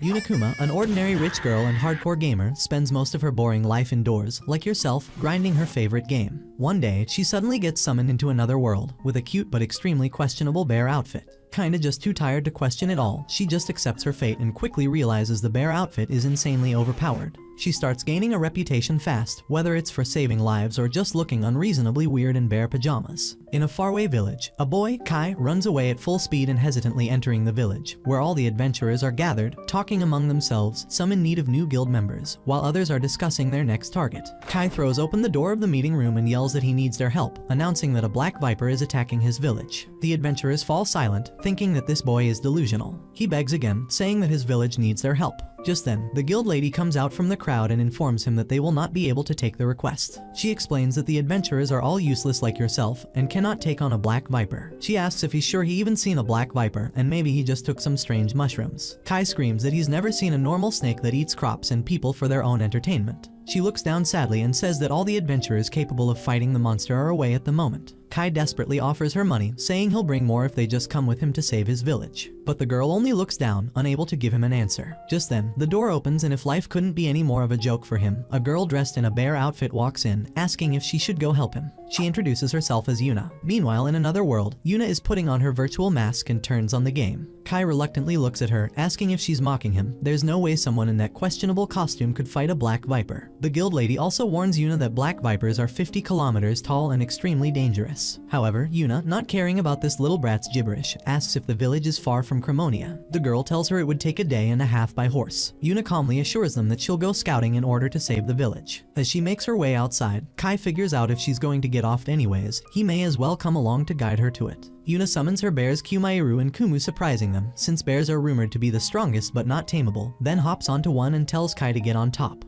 Yuna Kuma, an ordinary rich girl and hardcore gamer, spends most of her boring life indoors, like yourself, grinding her favorite game. One day, she suddenly gets summoned into another world, with a cute but extremely questionable bear outfit. Kinda just too tired to question it all, she just accepts her fate and quickly realizes the bear outfit is insanely overpowered. She starts gaining a reputation fast, whether it's for saving lives or just looking unreasonably weird in bear pajamas. In a faraway village, a boy, Kai, runs away at full speed and hesitantly entering the village, where all the adventurers are gathered, talking among themselves, some in need of new guild members, while others are discussing their next target. Kai throws open the door of the meeting room and yells that he needs their help, announcing that a black viper is attacking his village. The adventurers fall silent, thinking that this boy is delusional. He begs again, saying that his village needs their help. Just then, the guild lady comes out from the crowd and informs him that they will not be able to take the request. She explains that the adventurers are all useless like yourself and cannot take on a black viper. She asks if he's sure he even seen a black viper and maybe he just took some strange mushrooms. Kai screams that he's never seen a normal snake that eats crops and people for their own entertainment. She looks down sadly and says that all the adventurers capable of fighting the monster are away at the moment. Kai desperately offers her money, saying he'll bring more if they just come with him to save his village. But the girl only looks down, unable to give him an answer. Just then, the door opens and if life couldn't be any more of a joke for him, a girl dressed in a bear outfit walks in, asking if she should go help him. She introduces herself as Yuna. Meanwhile, in another world, Yuna is putting on her virtual mask and turns on the game. Kai reluctantly looks at her, asking if she's mocking him. There's no way someone in that questionable costume could fight a black viper. The guild lady also warns Yuna that black vipers are 50 kilometers tall and extremely dangerous. However, Yuna, not caring about this little brat's gibberish, asks if the village is far from Cremonia. The girl tells her it would take a day and a half by horse. Yuna calmly assures them that she'll go scouting in order to save the village. As she makes her way outside, Kai figures out if she's going to get off anyways, he may as well come along to guide her to it. Yuna summons her bears Kumairu and Kumu, surprising them, since bears are rumored to be the strongest but not tameable, then hops onto one and tells Kai to get on top.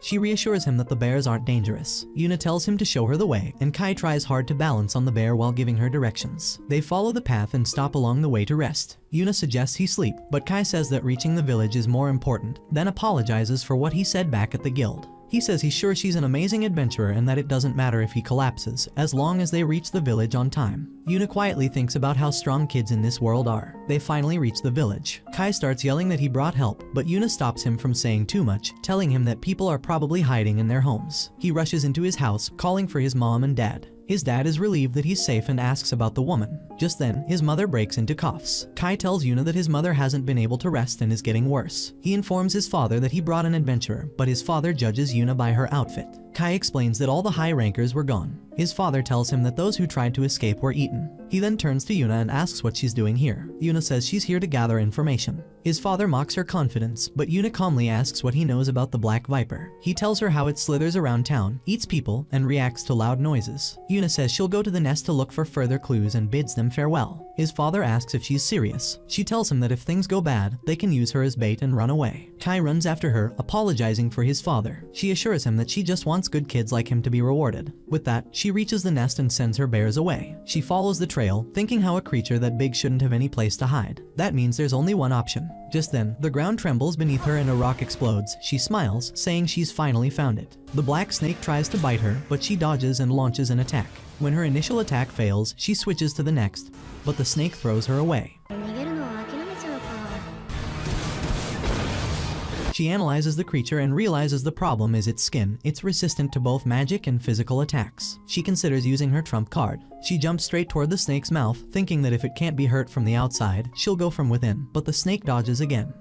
She reassures him that the bears aren't dangerous. Yuna tells him to show her the way, and Kai tries hard to balance on the bear while giving her directions. They follow the path and stop along the way to rest. Yuna suggests he sleep, but Kai says that reaching the village is more important, then apologizes for what he said back at the guild. He says he's sure she's an amazing adventurer and that it doesn't matter if he collapses, as long as they reach the village on time. Yuna quietly thinks about how strong kids in this world are. They finally reach the village. Kai starts yelling that he brought help, but Yuna stops him from saying too much, telling him that people are probably hiding in their homes. He rushes into his house, calling for his mom and dad. His dad is relieved that he's safe and asks about the woman. Just then, his mother breaks into coughs. Kai tells Yuna that his mother hasn't been able to rest and is getting worse. He informs his father that he brought an adventurer, but his father judges Yuna by her outfit. Kai explains that all the high rankers were gone. His father tells him that those who tried to escape were eaten. He then turns to Yuna and asks what she's doing here. Yuna says she's here to gather information. His father mocks her confidence, but Yuna calmly asks what he knows about the black viper. He tells her how it slithers around town, eats people, and reacts to loud noises. Yuna says she'll go to the nest to look for further clues and bids them farewell. His father asks if she's serious. She tells him that if things go bad, they can use her as bait and run away. Kai runs after her, apologizing for his father. She assures him that she just wants good kids like him to be rewarded. With that, she reaches the nest and sends her bears away. She follows the trail, thinking how a creature that big shouldn't have any place to hide. That means there's only one option. Just then, the ground trembles beneath her and a rock explodes. She smiles, saying she's finally found it. The black snake tries to bite her, but she dodges and launches an attack. When her initial attack fails, she switches to the next, but the snake throws her away. She analyzes the creature and realizes the problem is its skin. It's resistant to both magic and physical attacks. She considers using her trump card. She jumps straight toward the snake's mouth, thinking that if it can't be hurt from the outside, she'll go from within, but the snake dodges again.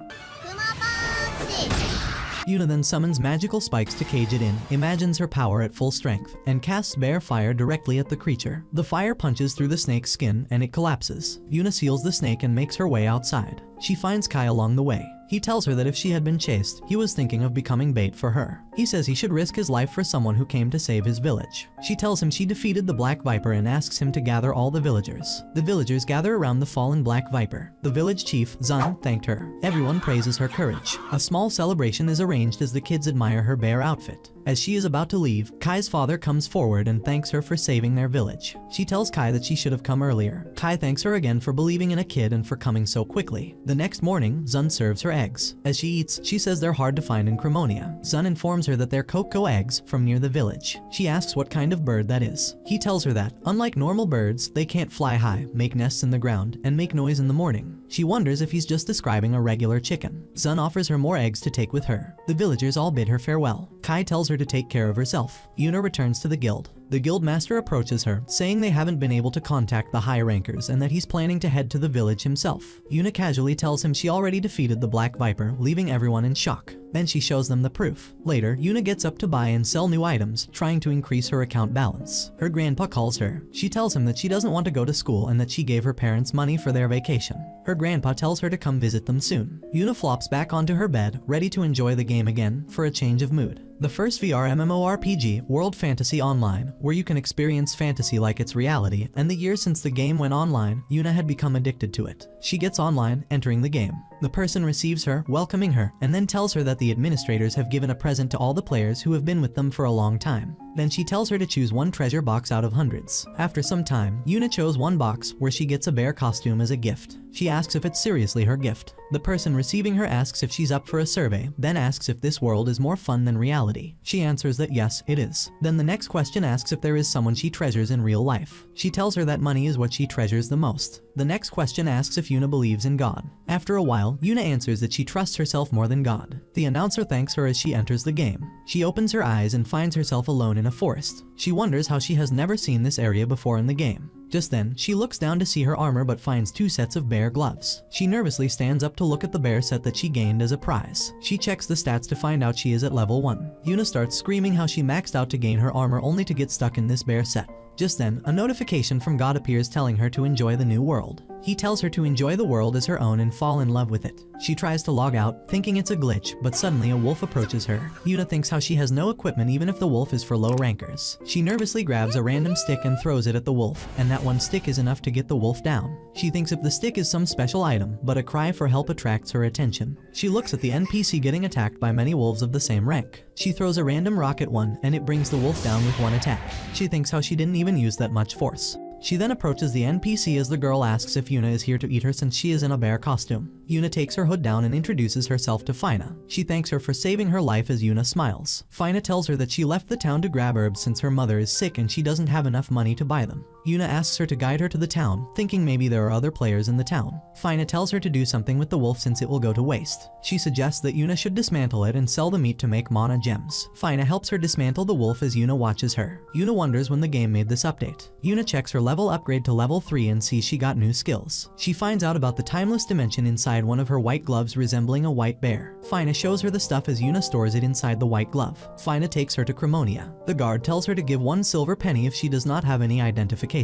Yuna then summons magical spikes to cage it in, imagines her power at full strength, and casts bear fire directly at the creature. The fire punches through the snake's skin and it collapses. Yuna seals the snake and makes her way outside. She finds Kai along the way. He tells her that if she had been chased, he was thinking of becoming bait for her. He says he should risk his life for someone who came to save his village. She tells him she defeated the Black Viper and asks him to gather all the villagers. The villagers gather around the fallen Black Viper. The village chief, Zun, thanked her. Everyone praises her courage. A small celebration is arranged as the kids admire her bear outfit. As she is about to leave, Kai's father comes forward and thanks her for saving their village. She tells Kai that she should have come earlier. Kai thanks her again for believing in a kid and for coming so quickly. The next morning, Zun serves her eggs. As she eats, she says they're hard to find in Cremonia. Zun informs her that they're cocoa eggs from near the village. She asks what kind of bird that is. He tells her that, unlike normal birds, they can't fly high, make nests in the ground, and make noise in the morning. She wonders if he's just describing a regular chicken. Sun offers her more eggs to take with her. The villagers all bid her farewell. Kai tells her to take care of herself. Yuna returns to the guild. The guild master approaches her, saying they haven't been able to contact the high rankers and that he's planning to head to the village himself. Yuna casually tells him she already defeated the Black Viper, leaving everyone in shock. Then she shows them the proof. Later, Yuna gets up to buy and sell new items, trying to increase her account balance. Her grandpa calls her. She tells him that she doesn't want to go to school and that she gave her parents money for their vacation. Her grandpa tells her to come visit them soon. Yuna flops back onto her bed, ready to enjoy the game again for a change of mood. The first VRMMO World Fantasy Online, where you can experience fantasy like it's reality, and the year since the game went online, Yuna had become addicted to it. She gets online, entering the game. The person receives her, welcoming her, and then tells her that the administrators have given a present to all the players who have been with them for a long time. Then she tells her to choose one treasure box out of hundreds. After some time, Yuna chose one box where she gets a bear costume as a gift. She asks if it's seriously her gift. The person receiving her asks if she's up for a survey, then asks if this world is more fun than reality. She answers that yes, it is. Then the next question asks if there is someone she treasures in real life. She tells her that money is what she treasures the most. The next question asks if Yuna believes in God. After a while, Yuna answers that she trusts herself more than God. The announcer thanks her as she enters the game. She opens her eyes and finds herself alone in a forest. She wonders how she has never seen this area before in the game. Just then, she looks down to see her armor but finds 2 sets of bear gloves. She nervously stands up to look at the bear set that she gained as a prize. She checks the stats to find out she is at level 1. Yuna starts screaming how she maxed out to gain her armor only to get stuck in this bear set. Just then, a notification from God appears telling her to enjoy the new world. He tells her to enjoy the world as her own and fall in love with it. She tries to log out, thinking it's a glitch, but suddenly a wolf approaches her. Yuna thinks how she has no equipment even if the wolf is for low rankers. She nervously grabs a random stick and throws it at the wolf, and that one stick is enough to get the wolf down. She thinks if the stick is some special item, but a cry for help attracts her attention. She looks at the NPC getting attacked by many wolves of the same rank. She throws a random rock at one, and it brings the wolf down with one attack. She thinks how she didn't even use that much force. She then approaches the NPC as the girl asks if Yuna is here to eat her since she is in a bear costume. Yuna takes her hood down and introduces herself to Fina. She thanks her for saving her life as Yuna smiles. Fina tells her that she left the town to grab herbs since her mother is sick and she doesn't have enough money to buy them. Yuna asks her to guide her to the town, thinking maybe there are other players in the town. Fina tells her to do something with the wolf since it will go to waste. She suggests that Yuna should dismantle it and sell the meat to make mana gems. Fina helps her dismantle the wolf as Yuna watches her. Yuna wonders when the game made this update. Yuna checks her level upgrade to level 3 and sees she got new skills. She finds out about the timeless dimension inside one of her white gloves resembling a white bear. Fina shows her the stuff as Yuna stores it inside the white glove. Fina takes her to Cremonia. The guard tells her to give 1 silver penny if she does not have any identification.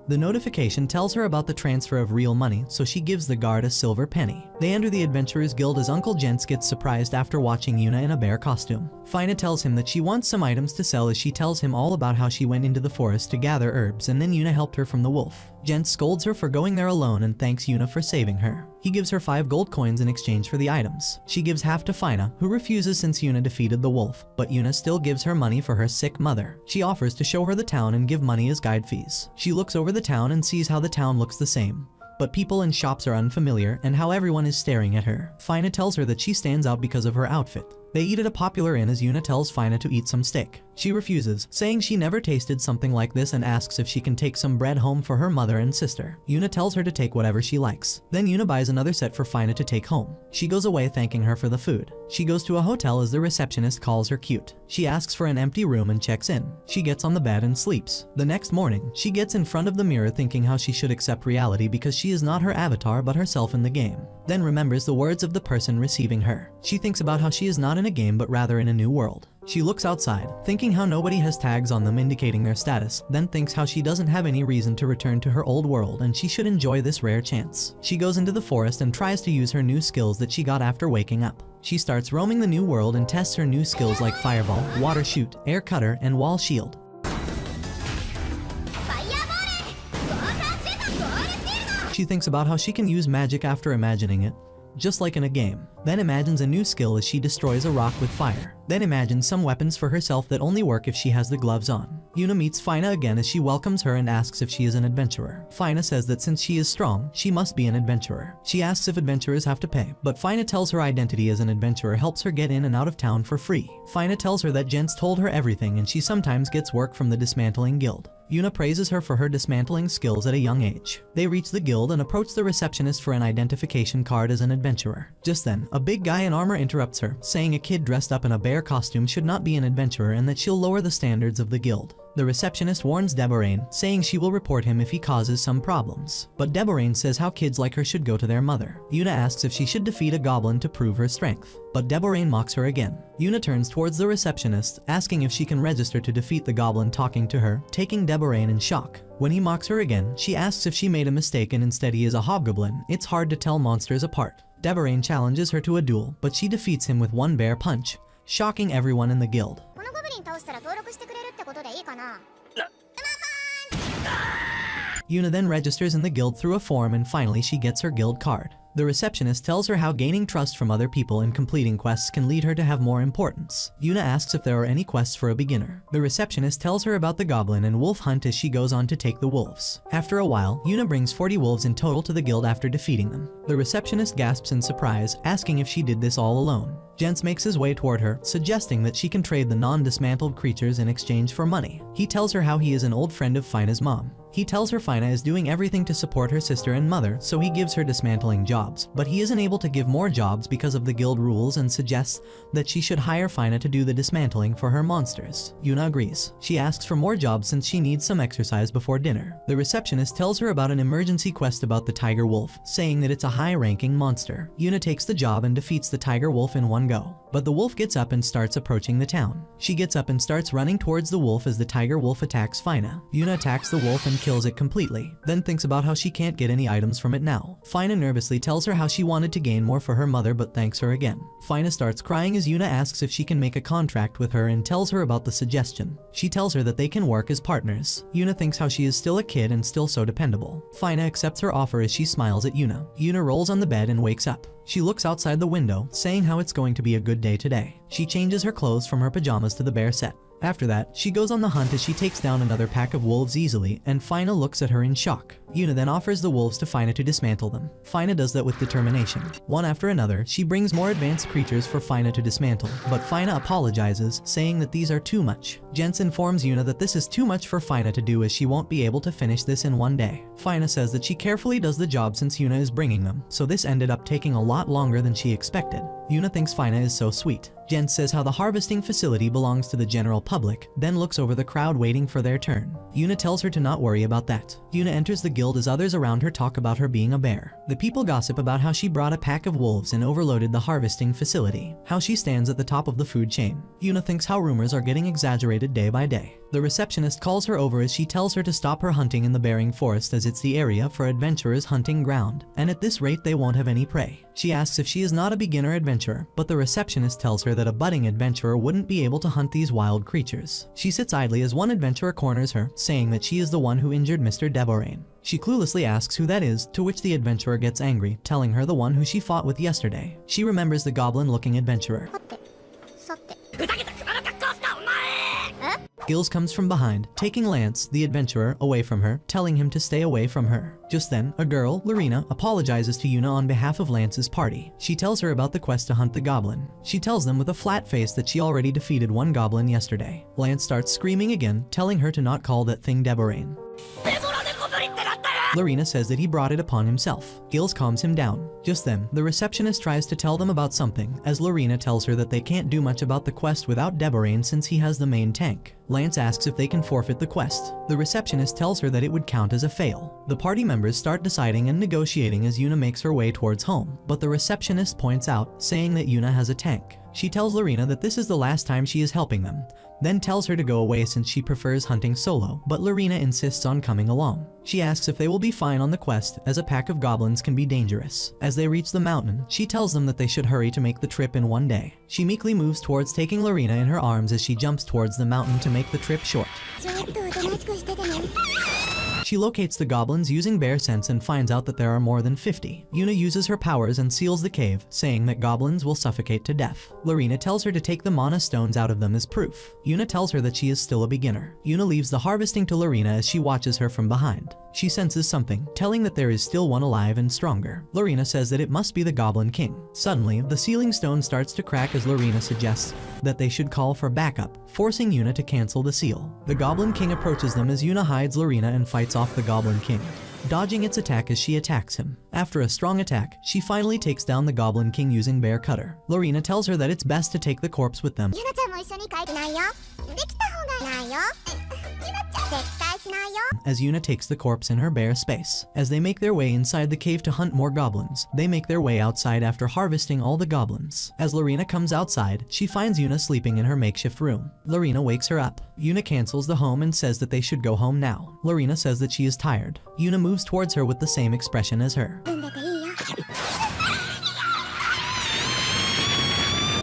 The notification tells her about the transfer of real money, so she gives the guard a silver penny. They enter the Adventurers Guild as Uncle Gents gets surprised after watching Yuna in a bear costume. Fina tells him that she wants some items to sell as she tells him all about how she went into the forest to gather herbs and then Yuna helped her from the wolf. Gents scolds her for going there alone and thanks Yuna for saving her. He gives her 5 gold coins in exchange for the items. She gives half to Fina, who refuses since Yuna defeated the wolf, but Yuna still gives her money for her sick mother. She offers to show her the town and give money as guide fees. She looks over the town and sees how the town looks the same, but people and shops are unfamiliar and how everyone is staring at her. Fina tells her that she stands out because of her outfit. They eat at a popular inn as Yuna tells Fina to eat some steak. She refuses, saying she never tasted something like this and asks if she can take some bread home for her mother and sister. Yuna tells her to take whatever she likes. Then Yuna buys another set for Fina to take home. She goes away thanking her for the food. She goes to a hotel as the receptionist calls her cute. She asks for an empty room and checks in. She gets on the bed and sleeps. The next morning, she gets in front of the mirror thinking how she should accept reality because she is not her avatar but herself in the game. Then remembers the words of the person receiving her. She thinks about how she is not in a game but rather in a new world. She looks outside, thinking how nobody has tags on them indicating their status, then thinks how she doesn't have any reason to return to her old world and she should enjoy this rare chance. She goes into the forest and tries to use her new skills that she got after waking up. She starts roaming the new world and tests her new skills like fireball, water shoot, air cutter, and wall shield. She thinks about how she can use magic after imagining it, just like in a game. Then imagines a new skill as she destroys a rock with fire. Then imagines some weapons for herself that only work if she has the gloves on. Yuna meets Fina again as she welcomes her and asks if she is an adventurer. Fina says that since she is strong, she must be an adventurer. She asks if adventurers have to pay, but Fina tells her identity as an adventurer helps her get in and out of town for free. Fina tells her that Gents told her everything and she sometimes gets work from the dismantling guild. Yuna praises her for her dismantling skills at a young age. They reach the guild and approach the receptionist for an identification card as an adventurer. Just then, a big guy in armor interrupts her, saying a kid dressed up in a bear costume should not be an adventurer and that she'll lower the standards of the guild. The receptionist warns Deborah, saying she will report him if he causes some problems. But Deborah says how kids like her should go to their mother. Yuna asks if she should defeat a goblin to prove her strength. But Deborah mocks her again. Yuna turns towards the receptionist, asking if she can register to defeat the goblin talking to her, taking Deborah in shock. When he mocks her again, she asks if she made a mistake and instead he is a hobgoblin. It's hard to tell monsters apart. Deborah challenges her to a duel, but she defeats him with one bear punch, shocking everyone in the guild. Yuna then registers in the guild through a form and finally she gets her guild card. The receptionist tells her how gaining trust from other people and completing quests can lead her to have more importance. Yuna asks if there are any quests for a beginner. The receptionist tells her about the goblin and wolf hunt as she goes on to take the wolves. After a while, Yuna brings 40 wolves in total to the guild after defeating them. The receptionist gasps in surprise, asking if she did this all alone. Jens makes his way toward her, suggesting that she can trade the non-dismantled creatures in exchange for money. He tells her how he is an old friend of Fina's mom. He tells her Fina is doing everything to support her sister and mother, so he gives her dismantling jobs, but he isn't able to give more jobs because of the guild rules and suggests that she should hire Fina to do the dismantling for her monsters. Yuna agrees. She asks for more jobs since she needs some exercise before dinner. The receptionist tells her about an emergency quest about the tiger wolf, saying that it's a high-ranking monster. Yuna takes the job and defeats the tiger wolf in one go. But the wolf gets up and starts approaching the town. She gets up and starts running towards the wolf as the tiger wolf attacks Fina. Yuna attacks the wolf and kills it completely, then thinks about how she can't get any items from it now. Fina nervously tells her how she wanted to gain more for her mother but thanks her again. Fina starts crying as Yuna asks if she can make a contract with her and tells her about the suggestion. She tells her that they can work as partners. Yuna thinks how she is still a kid and still so dependable. Fina accepts her offer as she smiles at Yuna. Yuna rolls on the bed and wakes up. She looks outside the window, saying how it's going to be a good day today. She changes her clothes from her pajamas to the bear set. After that, she goes on the hunt as she takes down another pack of wolves easily, and Fina looks at her in shock. Yuna then offers the wolves to Fina to dismantle them. Fina does that with determination. One after another, she brings more advanced creatures for Fina to dismantle, but Fina apologizes, saying that these are too much. Jens informs Yuna that this is too much for Fina to do as she won't be able to finish this in one day. Fina says that she carefully does the job since Yuna is bringing them, so this ended up taking a lot longer than she expected. Yuna thinks Fina is so sweet. Jens says how the harvesting facility belongs to the general public, then looks over the crowd waiting for their turn. Yuna tells her to not worry about that. Yuna enters the guild as others around her talk about her being a bear. The people gossip about how she brought a pack of wolves and overloaded the harvesting facility, how she stands at the top of the food chain. Yuna thinks how rumors are getting exaggerated day by day. The receptionist calls her over as she tells her to stop her hunting in the Bearing Forest as it's the area for adventurers' hunting ground, and at this rate they won't have any prey. She asks if she is not a beginner adventurer, but the receptionist tells her that a budding adventurer wouldn't be able to hunt these wild creatures. She sits idly as one adventurer corners her, saying that she is the one who injured Mr. Deborah. She cluelessly asks who that is, to which the adventurer gets angry, telling her the one who she fought with yesterday. She remembers the goblin-looking adventurer. Gills comes from behind, taking Lance, the adventurer, away from her, telling him to stay away from her. Just then, a girl, Lorena, apologizes to Yuna on behalf of Lance's party. She tells her about the quest to hunt the goblin. She tells them with a flat face that she already defeated one goblin yesterday. Lance starts screaming again, telling her to not call that thing Deborah. Lorena says that he brought it upon himself. Gills calms him down. Just then, the receptionist tries to tell them about something, as Lorena tells her that they can't do much about the quest without Deborah since he has the main tank. Lance asks if they can forfeit the quest. The receptionist tells her that it would count as a fail. The party members start deciding and negotiating as Yuna makes her way towards home, but the receptionist points out, saying that Yuna has a tank. She tells Lorena that this is the last time she is helping them, then tells her to go away since she prefers hunting solo, but Lorena insists on coming along. She asks if they will be fine on the quest, as a pack of goblins can be dangerous. As they reach the mountain, she tells them that they should hurry to make the trip in one day. She meekly moves towards taking Lorena in her arms as she jumps towards the mountain to make the trip short. She locates the goblins using bear sense and finds out that there are more than 50. Yuna uses her powers and seals the cave, saying that goblins will suffocate to death. Lorena tells her to take the mana stones out of them as proof. Yuna tells her that she is still a beginner. Yuna leaves the harvesting to Lorena as she watches her from behind. She senses something, telling that there is still one alive and stronger. Lorena says that it must be the Goblin King. Suddenly, the ceiling stone starts to crack as Lorena suggests that they should call for backup, forcing Yuna to cancel the seal. The Goblin King approaches them as Yuna hides Lorena and fights off the Goblin King, dodging its attack as she attacks him. After a strong attack, she finally takes down the Goblin King using Bear Cutter. Lorena tells her that it's best to take the corpse with them, as Yuna takes the corpse in her bear space. As they make their way inside the cave to hunt more goblins, they make their way outside after harvesting all the goblins. As Lorena comes outside, she finds Yuna sleeping in her makeshift room. Lorena wakes her up. Yuna cancels the home and says that they should go home now. Lorena says that she is tired. Yuna moves towards her with the same expression as her.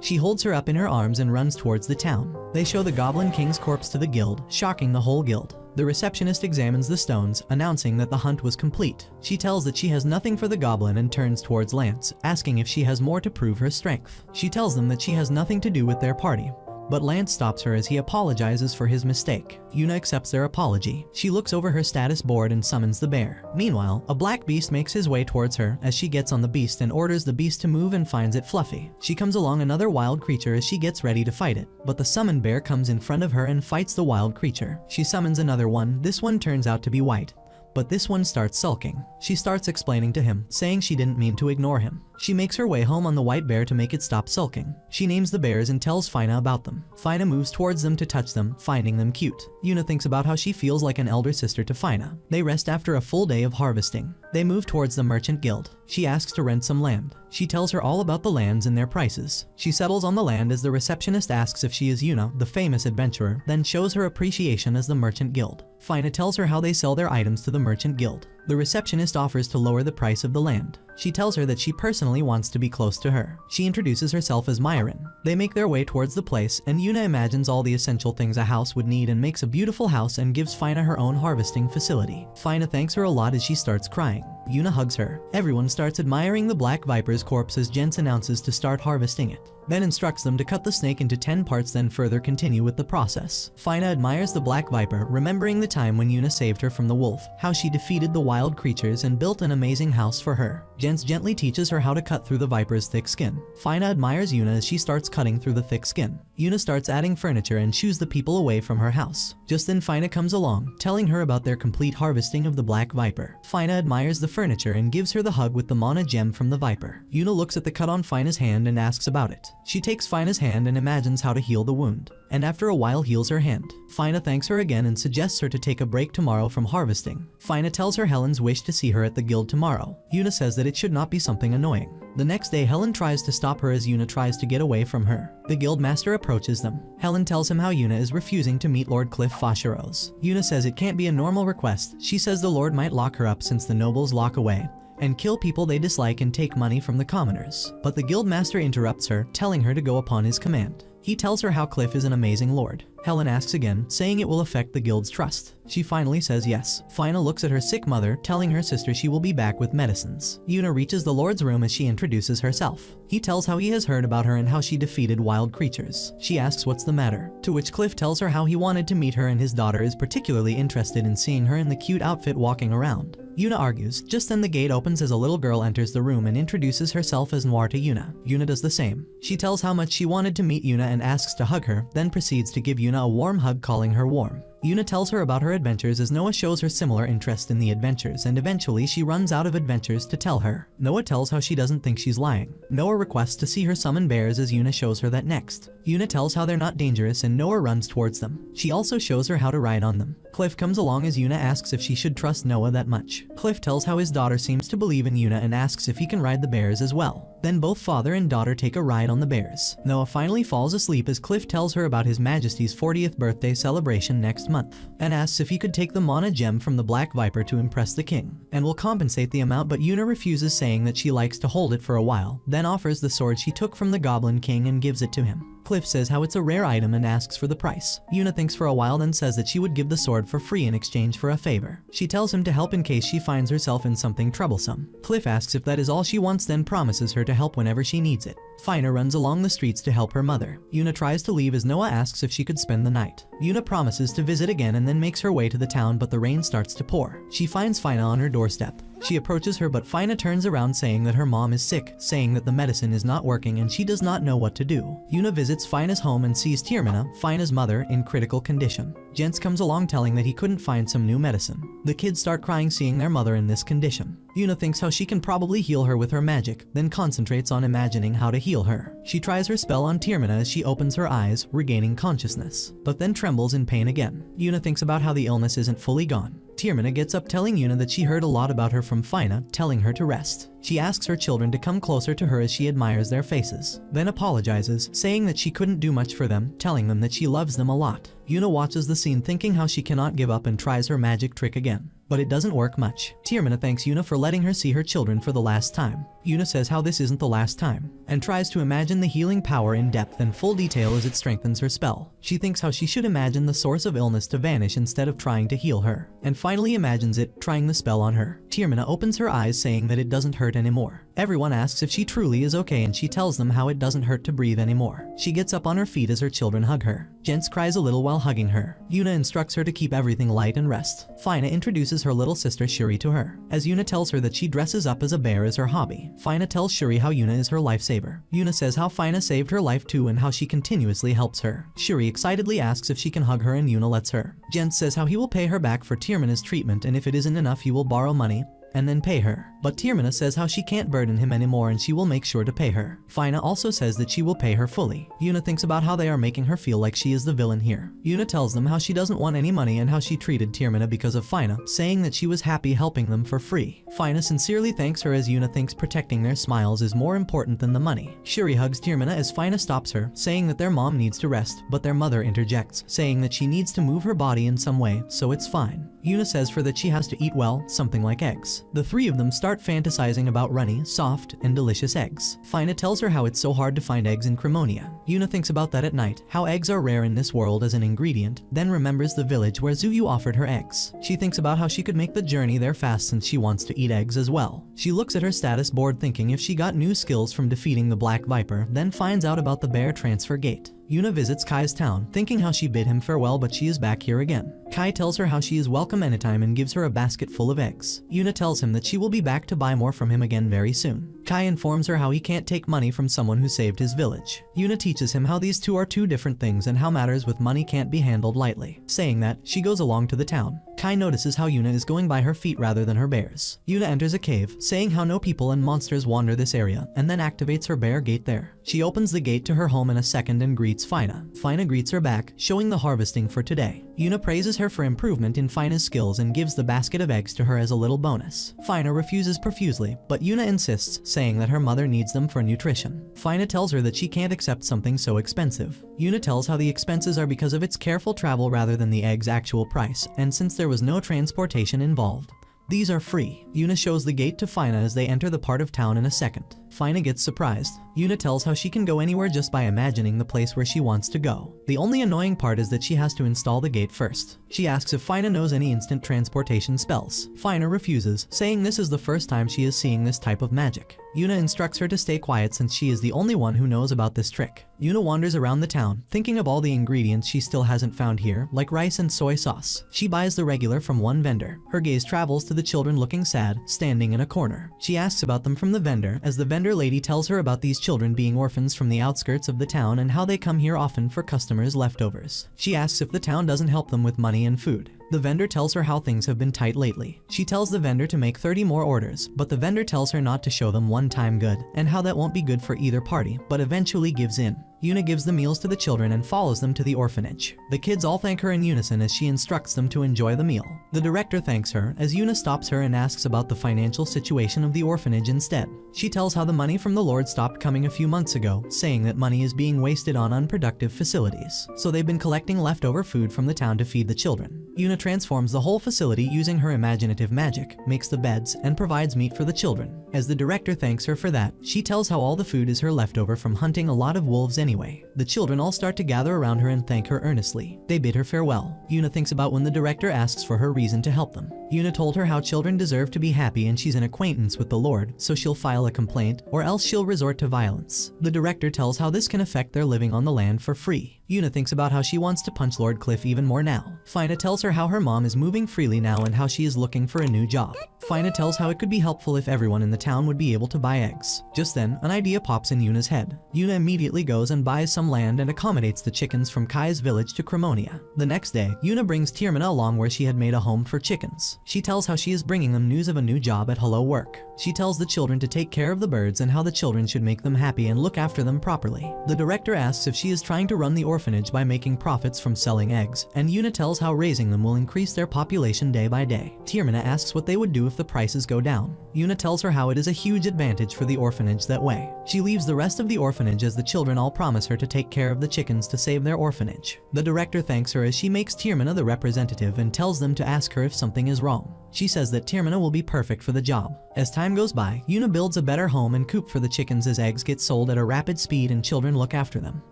She holds her up in her arms and runs towards the town. They show the Goblin King's corpse to the guild, shocking the whole guild. The receptionist examines the stones, announcing that the hunt was complete. She tells that she has nothing for the goblin and turns towards Lance, asking if she has more to prove her strength. She tells them that she has nothing to do with their party, but Lance stops her as he apologizes for his mistake. Yuna accepts their apology. She looks over her status board and summons the bear. Meanwhile, a black beast makes his way towards her as she gets on the beast and orders the beast to move and finds it fluffy. She comes along another wild creature as she gets ready to fight it, but the summoned bear comes in front of her and fights the wild creature. She summons another one. This one turns out to be white, but this one starts sulking. She starts explaining to him, saying she didn't mean to ignore him. She makes her way home on the white bear to make it stop sulking. She names the bears and tells Fina about them. Fina moves towards them to touch them, finding them cute. Yuna thinks about how she feels like an elder sister to Fina. They rest after a full day of harvesting. They move towards the merchant guild. She asks to rent some land. She tells her all about the lands and their prices. She settles on the land as the receptionist asks if she is Yuna, the famous adventurer, then shows her appreciation as the merchant guild. Fina tells her how they sell their items to the merchant guild. The receptionist offers to lower the price of the land. She tells her that she personally wants to be close to her. She introduces herself as Myron. They make their way towards the place, and Yuna imagines all the essential things a house would need and makes a beautiful house and gives Fina her own harvesting facility. Fina thanks her a lot as she starts crying. Yuna hugs her. Everyone starts admiring the Black Viper's corpse as Jens announces to start harvesting it, then instructs them to cut the snake into 10 parts, then further continue with the process. Fina admires the Black Viper, remembering the time when Yuna saved her from the wolf, how she defeated the wild creatures and built an amazing house for her. Jens gently teaches her how to cut through the viper's thick skin. Fina admires Yuna as she starts cutting through the thick skin. Yuna starts adding furniture and shoos the people away from her house. Just then Fina comes along, telling her about their complete harvesting of the Black Viper. Fina admires the furniture and gives her the hug with the mana gem from the viper. Yuna looks at the cut on Fina's hand and asks about it. She takes Fina's hand and imagines how to heal the wound, and after a while heals her hand. Fina thanks her again and suggests her to take a break tomorrow from harvesting. Fina tells her Helen's wish to see her at the guild tomorrow. Yuna says that it should not be something annoying. The next day Helen tries to stop her as Yuna tries to get away from her. The guild master approaches them. Helen tells him how Yuna is refusing to meet Lord Cliff Fashiros. Yuna says it can't be a normal request. She says the lord might lock her up since the nobles lock away and kill people they dislike and take money from the commoners. But the guild master interrupts her, telling her to go upon his command. He tells her how Cliff is an amazing lord. Helen asks again, saying it will affect the guild's trust. She finally says yes. Fina looks at her sick mother, telling her sister she will be back with medicines. Yuna reaches the lord's room as she introduces herself. He tells how he has heard about her and how she defeated wild creatures. She asks what's the matter, to which Cliff tells her how he wanted to meet her and his daughter is particularly interested in seeing her in the cute outfit walking around. Yuna argues. Just then the gate opens as a little girl enters the room and introduces herself as Noir to Yuna. Yuna does the same. She tells how much she wanted to meet Yuna and asks to hug her, then proceeds to give Yuna a warm hug, calling her warm. Yuna tells her about her adventures as Noah shows her similar interest in the adventures, and eventually she runs out of adventures to tell her. Noah tells how she doesn't think she's lying. Noah requests to see her summon bears as Yuna shows her that next. Yuna tells how they're not dangerous and Noah runs towards them. She also shows her how to ride on them. Cliff comes along as Yuna asks if she should trust Noah that much. Cliff tells how his daughter seems to believe in Yuna and asks if he can ride the bears as well. Then both father and daughter take a ride on the bears. Noah finally falls asleep as Cliff tells her about his majesty's 40th birthday celebration next month, and asks if he could take the mana gem from the Black Viper to impress the king, and will compensate the amount, but Yuna refuses, saying that she likes to hold it for a while, then offers the sword she took from the Goblin King and gives it to him. Cliff says how it's a rare item and asks for the price. Yuna thinks for a while then says that she would give the sword for free in exchange for a favor. She tells him to help in case she finds herself in something troublesome. Cliff asks if that is all she wants, then promises her to help whenever she needs it. Fina runs along the streets to help her mother. Yuna tries to leave as Noah asks if she could spend the night. Yuna promises to visit again and then makes her way to the town, but the rain starts to pour. She finds Fina on her doorstep. She approaches her, but Fina turns around saying that her mom is sick, saying that the medicine is not working and she does not know what to do. Yuna visits Fina's home and sees Tiermina, Fina's mother, in critical condition. Jens comes along telling that he couldn't find some new medicine. The kids start crying seeing their mother in this condition. Yuna thinks how she can probably heal her with her magic, then concentrates on imagining how to heal her. She tries her spell on Tiermina as she opens her eyes, regaining consciousness, but then trembles in pain again. Yuna thinks about how the illness isn't fully gone. Tiermina gets up telling Yuna that she heard a lot about her from Fina, telling her to rest. She asks her children to come closer to her as she admires their faces, then apologizes, saying that she couldn't do much for them, telling them that she loves them a lot. Yuna watches the scene thinking how she cannot give up and tries her magic trick again, but it doesn't work much. Tiermina thanks Yuna for letting her see her children for the last time. Yuna says how this isn't the last time, and tries to imagine the healing power in depth and full detail as it strengthens her spell. She thinks how she should imagine the source of illness to vanish instead of trying to heal her, and finally imagines it trying the spell on her. Tiermina opens her eyes saying that it doesn't hurt anymore. Everyone asks if she truly is okay and she tells them how it doesn't hurt to breathe anymore. She gets up on her feet as her children hug her. Jens cries a little while hugging her. Yuna instructs her to keep everything light and rest. Fina introduces her little sister Shuri to her, as Yuna tells her that she dresses up as a bear as her hobby. Fina tells Shuri how Yuna is her lifesaver. Yuna says how Fina saved her life too and how she continuously helps her. Shuri excitedly asks if she can hug her and Yuna lets her. Jens says how he will pay her back for Tiermina's treatment, and if it isn't enough he will borrow money and then pay her. But Tiermina says how she can't burden him anymore and she will make sure to pay her. Fina also says that she will pay her fully. Yuna thinks about how they are making her feel like she is the villain here. Yuna tells them how she doesn't want any money and how she treated Tiermina because of Fina, saying that she was happy helping them for free. Fina sincerely thanks her as Yuna thinks protecting their smiles is more important than the money. Shuri hugs Tiermina as Fina stops her, saying that their mom needs to rest, but their mother interjects, saying that she needs to move her body in some way, so it's fine. Yuna says for that she has to eat well, something like eggs. The three of them start fantasizing about runny, soft, and delicious eggs. Fina tells her how it's so hard to find eggs in Cremonia. Yuna thinks about that at night, how eggs are rare in this world as an ingredient, then remembers the village where Zuyu offered her eggs. She thinks about how she could make the journey there fast since she wants to eat eggs as well. She looks at her status board thinking if she got new skills from defeating the Black Viper, then finds out about the bear transfer gate. Yuna visits Kai's town, thinking how she bid him farewell, but she is back here again. Kai tells her how she is welcome anytime and gives her a basket full of eggs. Yuna tells him that she will be back to buy more from him again very soon. Kai informs her how he can't take money from someone who saved his village. Yuna teaches him how these two are two different things and how matters with money can't be handled lightly. Saying that, she goes along to the town. Kai notices how Yuna is going by her feet rather than her bears. Yuna enters a cave, saying how no people and monsters wander this area, and then activates her bear gate there. She opens the gate to her home in a second and greets Fina. Fina greets her back, showing the harvesting for today. Yuna praises her for improvement in Fina's skills and gives the basket of eggs to her as a little bonus. Fina refuses profusely, but Yuna insists, saying that her mother needs them for nutrition. Fina tells her that she can't accept something so expensive. Yuna tells how the expenses are because of its careful travel rather than the egg's actual price, and since there was no transportation involved, these are free. Yuna shows the gate to Fina as they enter the part of town in a second. Fina gets surprised. Yuna tells how she can go anywhere just by imagining the place where she wants to go. The only annoying part is that she has to install the gate first. She asks if Fina knows any instant transportation spells. Fina refuses, saying this is the first time she is seeing this type of magic. Yuna instructs her to stay quiet since she is the only one who knows about this trick. Yuna wanders around the town, thinking of all the ingredients she still hasn't found here, like rice and soy sauce. She buys the regular from one vendor. Her gaze travels to the children looking sad, standing in a corner. She asks about them from the vendor, as the vendor lady tells her about these children being orphans from the outskirts of the town and how they come here often for customers' leftovers. She asks if the town doesn't help them with money and food. The vendor tells her how things have been tight lately. She tells the vendor to make 30 more orders, but the vendor tells her not to show them one-time good, and how that won't be good for either party, but eventually gives in. Yuna gives the meals to the children and follows them to the orphanage. The kids all thank her in unison as she instructs them to enjoy the meal. The director thanks her as Yuna stops her and asks about the financial situation of the orphanage instead. She tells how the money from the Lord stopped coming a few months ago, saying that money is being wasted on unproductive facilities, so they've been collecting leftover food from the town to feed the children. Yuna transforms the whole facility using her imaginative magic, makes the beds, and provides meat for the children. As the director thanks her for that, she tells how all the food is her leftover from hunting a lot of wolves anyway. The children all start to gather around her and thank her earnestly. They bid her farewell. Yuna thinks about when the director asks for her reason to help them. Yuna told her how children deserve to be happy and she's an acquaintance with the Lord, so she'll file a complaint, or else she'll resort to violence. The director tells how this can affect their living on the land for free. Yuna thinks about how she wants to punch Lord Cliff even more now. Fina tells her how her mom is moving freely now and how she is looking for a new job. Fina tells how it could be helpful if everyone in the town would be able to buy eggs. Just then, an idea pops in Yuna's head. Yuna immediately goes and buys some land and accommodates the chickens from Kai's village to Cremonia. The next day, Yuna brings Tiermina along where she had made a home for chickens. She tells how she is bringing them news of a new job at Hello Work. She tells the children to take care of the birds and how the children should make them happy and look after them properly. The director asks if she is trying to run the orphanage by making profits from selling eggs, and Yuna tells how raising them will increase their population day by day. Tiermina asks what they would do if the prices go down. Yuna tells her how it is a huge advantage for the orphanage that way. She leaves the rest of the orphanage as the children all promise her to take care of the chickens to save their orphanage. The director thanks her as she makes Tiermina the representative and tells them to ask her if something is wrong. She says that Tiermina will be perfect for the job. As time goes by, Yuna builds a better home and coop for the chickens as eggs get sold at a rapid speed and children look after them.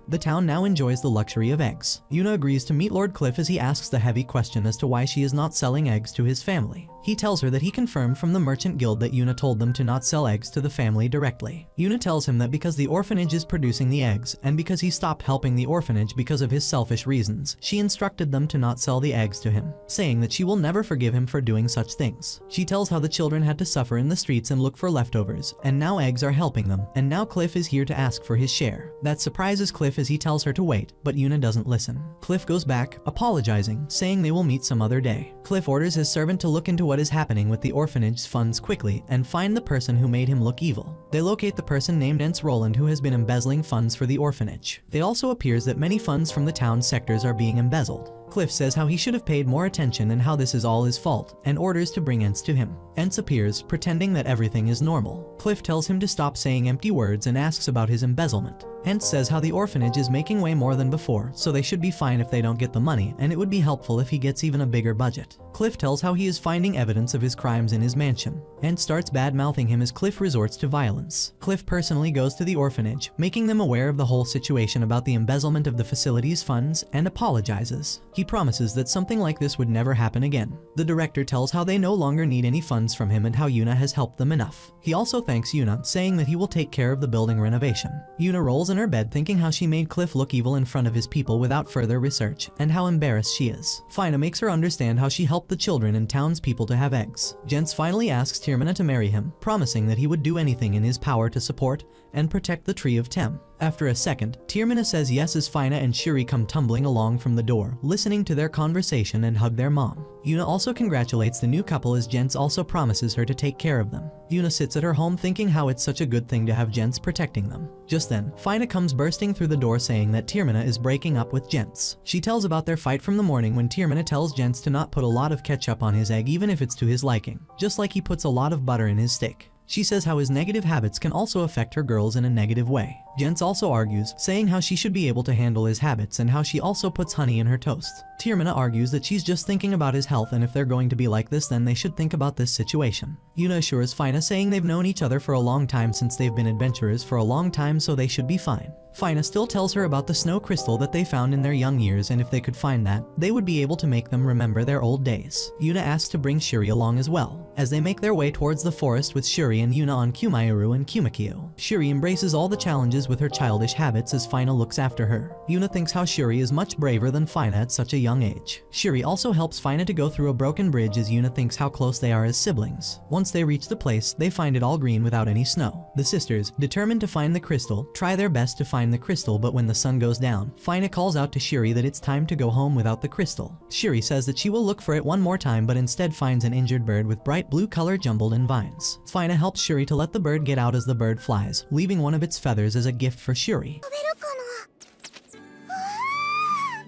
The town now enjoys the luxury of eggs. Yuna agrees to meet Lord Cliff as he asks the heavy question as to why she is not selling eggs to his family. He tells her that he confirmed from the merchant guild that Yuna told them to not sell eggs to the family directly. Yuna tells him that because the orphanage is producing the eggs, and because he stopped helping the orphanage because of his selfish reasons, she instructed them to not sell the eggs to him, saying that she will never forgive him for doing such things. She tells how the children had to suffer in the streets and look for leftovers, and now eggs are helping them, and now Cliff is here to ask for his share. That surprises Cliff as he tells her to wait, but Yuna doesn't listen. Cliff goes back, apologizing, saying they will meet some other day. Cliff orders his servant to look into what is happening with the orphanage's funds quickly and find the person who made him look evil. They locate the person named Ence Roland who has been embezzling funds for the orphanage. It also appears that many funds from the town sectors are being embezzled. Cliff says how he should have paid more attention and how this is all his fault, and orders to bring Ence to him. Ence appears, pretending that everything is normal. Cliff tells him to stop saying empty words and asks about his embezzlement. Ence says how the orphanage is making way more than before, so they should be fine if they don't get the money, and it would be helpful if he gets even a bigger budget. Cliff tells how he is finding evidence of his crimes in his mansion. Ence starts bad-mouthing him as Cliff resorts to violence. Cliff personally goes to the orphanage, making them aware of the whole situation about the embezzlement of the facility's funds, and apologizes. He promises that something like this would never happen again. The director tells how they no longer need any funds from him and how Yuna has helped them enough. He also thanks Yuna, saying that he will take care of the building renovation. Yuna rolls in her bed thinking how she made Cliff look evil in front of his people without further research, and how embarrassed she is. Fina makes her understand how she helped the children and townspeople to have eggs. Jens finally asks Tiermina to marry him, promising that he would do anything in his power to support and protect the Tree of Tem. After a second, Tiermina says yes as Fina and Shuri come tumbling along from the door, listening to their conversation and hug their mom. Yuna also congratulates the new couple as Jens also promises her to take care of them. Yuna sits at her home thinking how it's such a good thing to have Jens protecting them. Just then, Fina comes bursting through the door saying that Tiermina is breaking up with Jens. She tells about their fight from the morning when Tiermina tells Jens to not put a lot of ketchup on his egg even if it's to his liking, just like he puts a lot of butter in his steak. She says how his negative habits can also affect her girls in a negative way. Jens also argues, saying how she should be able to handle his habits and how she also puts honey in her toast. Tiermina argues that she's just thinking about his health and if they're going to be like this then they should think about this situation. Yuna assures Fina saying they've known each other for a long time since they've been adventurers for a long time so they should be fine. Fina still tells her about the snow crystal that they found in their young years and if they could find that, they would be able to make them remember their old days. Yuna asks to bring Shuri along as well. As they make their way towards the forest with Shuri and Yuna on Kumaeru and Kumakyo, Shuri embraces all the challenges with her childish habits as Fina looks after her. Yuna thinks how Shuri is much braver than Fina at such a young age. Shuri also helps Fina to go through a broken bridge as Yuna thinks how close they are as siblings. Once they reach the place, they find it all green without any snow. The sisters, determined to find the crystal, try their best to find the crystal, but when the sun goes down, Fina calls out to Shuri that it's time to go home without the crystal. Shuri says that she will look for it one more time but instead finds an injured bird with bright blue color jumbled in vines. Fina helps Shuri to let the bird get out as the bird flies, leaving one of its feathers as a gift for Shuri.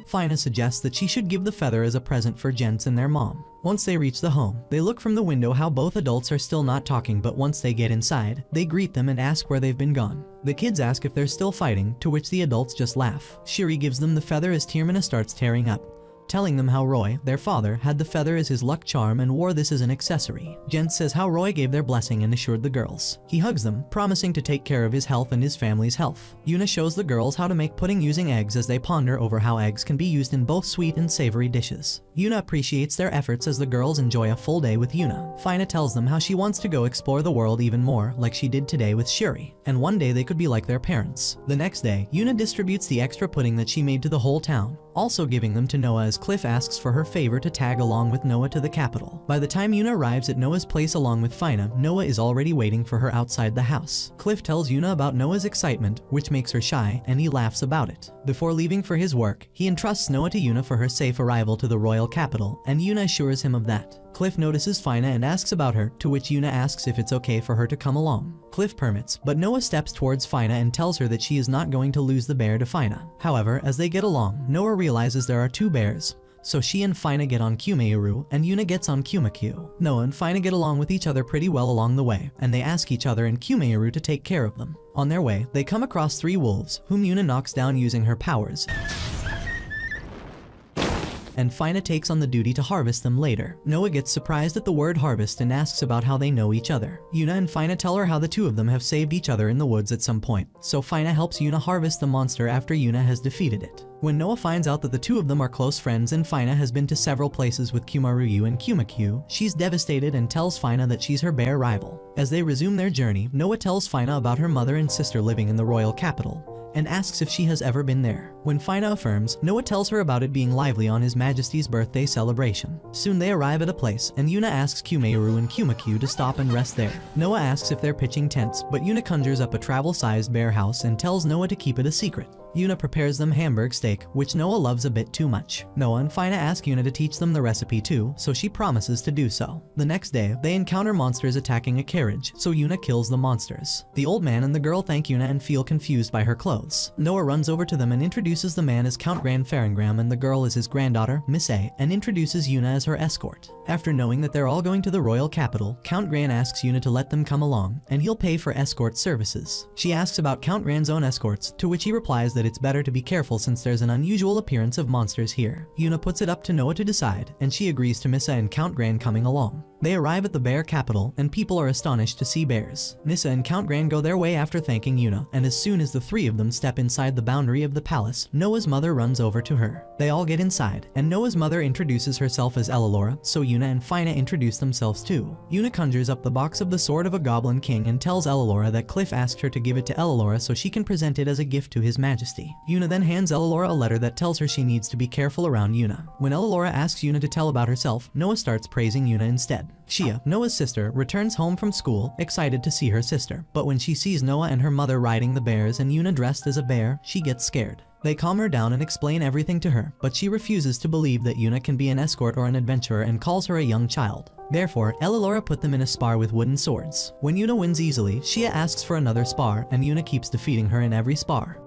Fina suggests that she should give the feather as a present for Jens and their mom. Once they reach the home, they look from the window how both adults are still not talking, but once they get inside, they greet them and ask where they've been gone. The kids ask if they're still fighting, to which the adults just laugh. Shuri gives them the feather as Tiermina starts tearing up. telling them how Roy, their father, had the feather as his luck charm and wore this as an accessory. Gents says how Roy gave their blessing and assured the girls. He hugs them, promising to take care of his health and his family's health. Yuna shows the girls how to make pudding using eggs as they ponder over how eggs can be used in both sweet and savory dishes. Yuna appreciates their efforts as the girls enjoy a full day with Yuna. Fina tells them how she wants to go explore the world even more, like she did today with Shuri, and one day they could be like their parents. The next day, Yuna distributes the extra pudding that she made to the whole town, also giving them to Noah as Cliff asks for her favor to tag along with Noah to the capital. By the time Yuna arrives at Noah's place along with Fina, Noah is already waiting for her outside the house. Cliff tells Yuna about Noah's excitement, which makes her shy, and he laughs about it. Before leaving for his work, he entrusts Noah to Yuna for her safe arrival to the royal capital, and Yuna assures him of that. Cliff notices Fina and asks about her, to which Yuna asks if it's okay for her to come along. Cliff permits, but Noah steps towards Fina and tells her that she is not going to lose the bear to Fina. However, as they get along, Noah realizes there are two bears, so she and Fina get on Kumeuru, and Yuna gets on Kumakyu. Noah and Fina get along with each other pretty well along the way, and they ask each other and Kumeuru to take care of them. On their way, they come across 3 wolves, whom Yuna knocks down using her powers, and Fina takes on the duty to harvest them later. Noah gets surprised at the word harvest and asks about how they know each other. Yuna and Fina tell her how the two of them have saved each other in the woods at some point, so Fina helps Yuna harvest the monster after Yuna has defeated it. When Noah finds out that the two of them are close friends and Fina has been to several places with Kumaruyu and Kumakyu, she's devastated and tells Fina that she's her bear rival. As they resume their journey, Noah tells Fina about her mother and sister living in the royal capital, and asks if she has ever been there. When Fina affirms, Noah tells her about it being lively on His Majesty's birthday celebration. Soon they arrive at a place, and Yuna asks Kumeuru and Kumakyu to stop and rest there. Noah asks if they're pitching tents, but Yuna conjures up a travel-sized bear house and tells Noah to keep it a secret. Yuna prepares them hamburg steak, which Noah loves a bit too much. Noah and Fina ask Yuna to teach them the recipe too, so she promises to do so. The next day, they encounter monsters attacking a carriage, so Yuna kills the monsters. The old man and the girl thank Yuna and feel confused by her clothes. Noah runs over to them and introduces the man as Count Gran Faringram and the girl as his granddaughter, Miss A, and introduces Yuna as her escort. After knowing that they're all going to the royal capital, Count Gran asks Yuna to let them come along, and he'll pay for escort services. She asks about Count Gran's own escorts, to which he replies that it's better to be careful since there's an unusual appearance of monsters here. Yuna puts it up to Noah to decide, and she agrees to Missa and Count Gran coming along. They arrive at the bear capital, and people are astonished to see bears. Nissa and Count Gran go their way after thanking Yuna, and as soon as the 3 of them step inside the boundary of the palace, Noah's mother runs over to her. They all get inside, and Noah's mother introduces herself as Elilora, so Yuna and Fina introduce themselves too. Yuna conjures up the box of the sword of a goblin king and tells Elilora that Cliff asked her to give it to Elilora so she can present it as a gift to His Majesty. Yuna then hands Elilora a letter that tells her she needs to be careful around Yuna. When Elilora asks Yuna to tell about herself, Noah starts praising Yuna instead. Shia, Noah's sister, returns home from school, excited to see her sister, but when she sees Noah and her mother riding the bears and Yuna dressed as a bear, she gets scared. They calm her down and explain everything to her, but she refuses to believe that Yuna can be an escort or an adventurer and calls her a young child. Therefore, Elilora put them in a spar with wooden swords. When Yuna wins easily, Shia asks for another spar, and Yuna keeps defeating her in every spar.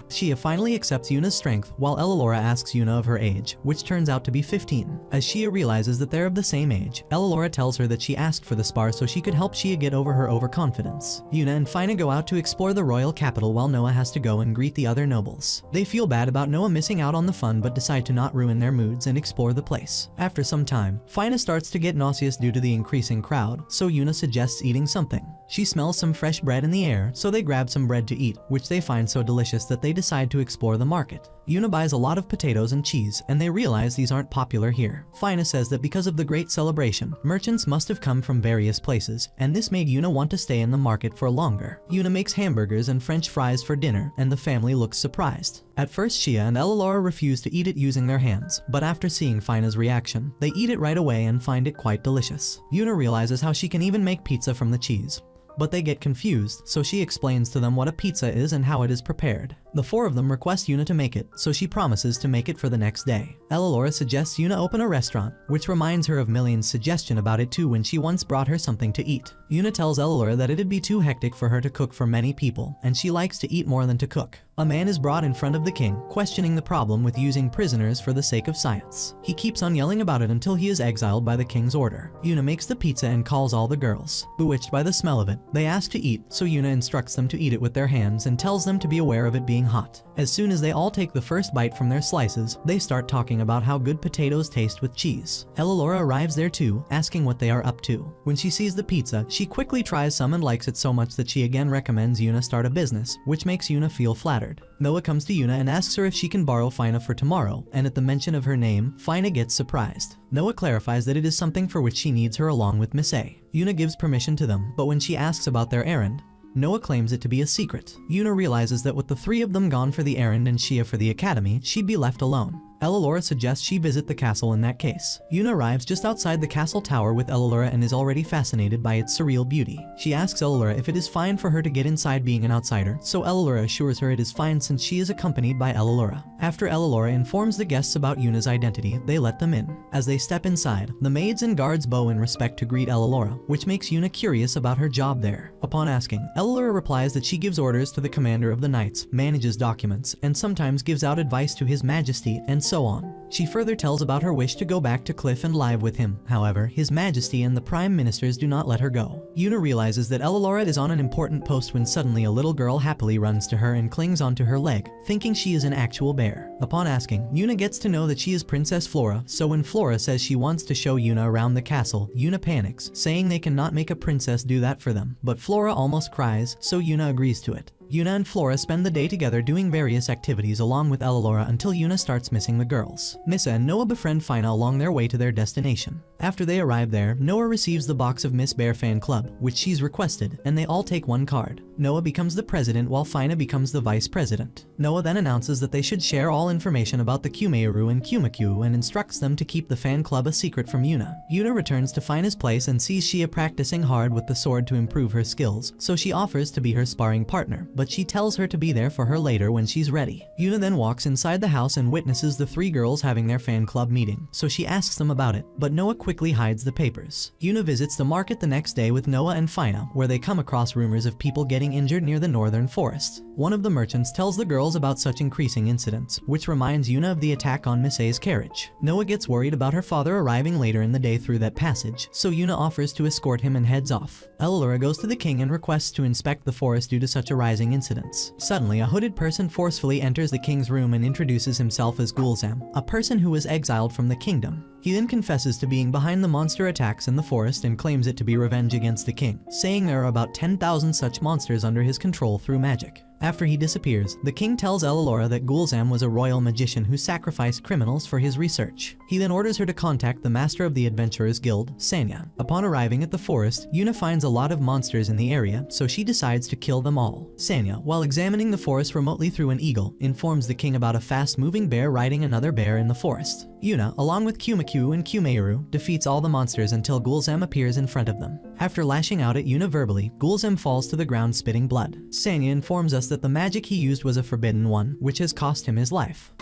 Shia finally accepts Yuna's strength, while Elilora asks Yuna of her age, which turns out to be 15. As Shia realizes that they're of the same age, Elilora tells her that she asked for the spar so she could help Shia get over her overconfidence. Yuna and Fina go out to explore the royal capital while Noah has to go and greet the other nobles. They feel bad about Noah missing out on the fun but decide to not ruin their moods and explore the place. After some time, Fina starts to get nauseous due to the increasing crowd, so Yuna suggests eating something. She smells some fresh bread in the air, so they grab some bread to eat, which they find so delicious that they decide to explore the market. Yuna buys a lot of potatoes and cheese, and they realize these aren't popular here. Fina says that because of the great celebration, merchants must have come from various places, and this made Yuna want to stay in the market for longer. Yuna makes hamburgers and French fries for dinner, and the family looks surprised. At first, Shia and Elilora refuse to eat it using their hands, but after seeing Fina's reaction, they eat it right away and find it quite delicious. Yuna realizes how she can even make pizza from the cheese. But they get confused, so she explains to them what a pizza is and how it is prepared. The four of them request Yuna to make it, so she promises to make it for the next day. Elelora suggests Yuna open a restaurant, which reminds her of Million's suggestion about it too when she once brought her something to eat. Yuna tells Elelora that it'd be too hectic for her to cook for many people, and she likes to eat more than to cook. A man is brought in front of the king, questioning the problem with using prisoners for the sake of science. He keeps on yelling about it until he is exiled by the king's order. Yuna makes the pizza and calls all the girls. Bewitched by the smell of it, they ask to eat, so Yuna instructs them to eat it with their hands and tells them to be aware of it being hot. As soon as they all take the first bite from their slices, they start talking about how good potatoes taste with cheese. Elelora arrives there too, asking what they are up to. When she sees the pizza, she quickly tries some and likes it so much that she again recommends Yuna start a business, which makes Yuna feel flattered. Noah comes to Yuna and asks her if she can borrow Fina for tomorrow, and at the mention of her name, Fina gets surprised. Noah clarifies that it is something for which she needs her along with Miss A. Yuna gives permission to them, but when she asks about their errand, Noah claims it to be a secret. Yuna realizes that with the three of them gone for the errand and Shia for the academy, she'd be left alone. Elelora suggests she visit the castle in that case. Yuna arrives just outside the castle tower with Elelora and is already fascinated by its surreal beauty. She asks Elelora if it is fine for her to get inside being an outsider, so Elelora assures her it is fine since she is accompanied by Elelora. After Elelora informs the guests about Yuna's identity, they let them in. As they step inside, the maids and guards bow in respect to greet Elelora, which makes Yuna curious about her job there. Upon asking, Elelora replies that she gives orders to the commander of the knights, manages documents, and sometimes gives out advice to his majesty, and so on. She further tells about her wish to go back to Cliff and live with him. However, his majesty and the prime ministers do not let her go. Yuna realizes that Elelora is on an important post when suddenly a little girl happily runs to her and clings onto her leg, thinking she is an actual bear. Upon asking, Yuna gets to know that she is Princess Flora, so when Flora says she wants to show Yuna around the castle, Yuna panics, saying they cannot make a princess do that for them, but Flora almost cries, so Yuna agrees to it. Yuna and Flora spend the day together doing various activities along with Elelora until Yuna starts missing the girls. Missa and Noah befriend Fina along their way to their destination. After they arrive there, Noah receives the box of Miss Bear Fan Club, which she's requested, and they all take one card. Noah becomes the president while Fina becomes the vice president. Noah then announces that they should share all information about the Kumeuru and Kumakyu and instructs them to keep the fan club a secret from Yuna. Yuna returns to Fina's place and sees Shia practicing hard with the sword to improve her skills, so she offers to be her sparring partner, but she tells her to be there for her later when she's ready. Yuna then walks inside the house and witnesses the three girls having their fan club meeting, so she asks them about it, but Noah quickly hides the papers. Yuna visits the market the next day with Noah and Fina, where they come across rumors of people getting injured near the northern forest. One of the merchants tells the girls about such increasing incidents, which reminds Yuna of the attack on Miss A's carriage. Noah gets worried about her father arriving later in the day through that passage, so Yuna offers to escort him and heads off. Elelora goes to the king and requests to inspect the forest due to such a rising incidents. Suddenly, a hooded person forcefully enters the king's room and introduces himself as Gulzam, a person who was exiled from the kingdom. He then confesses to being behind the monster attacks in the forest and claims it to be revenge against the king, saying there are about 10,000 such monsters under his control through magic. After he disappears, the king tells Elelora that Gulzam was a royal magician who sacrificed criminals for his research. He then orders her to contact the master of the Adventurers Guild, Sanya. Upon arriving at the forest, Yuna finds a lot of monsters in the area, so she decides to kill them all. Sanya, while examining the forest remotely through an eagle, informs the king about a fast-moving bear riding another bear in the forest. Yuna, along with Kumakyu and Kumeuru, defeats all the monsters until Gulzam appears in front of them. After lashing out at Yuna verbally, Gulzam falls to the ground spitting blood. Sanya informs us that the magic he used was a forbidden one, which has cost him his life.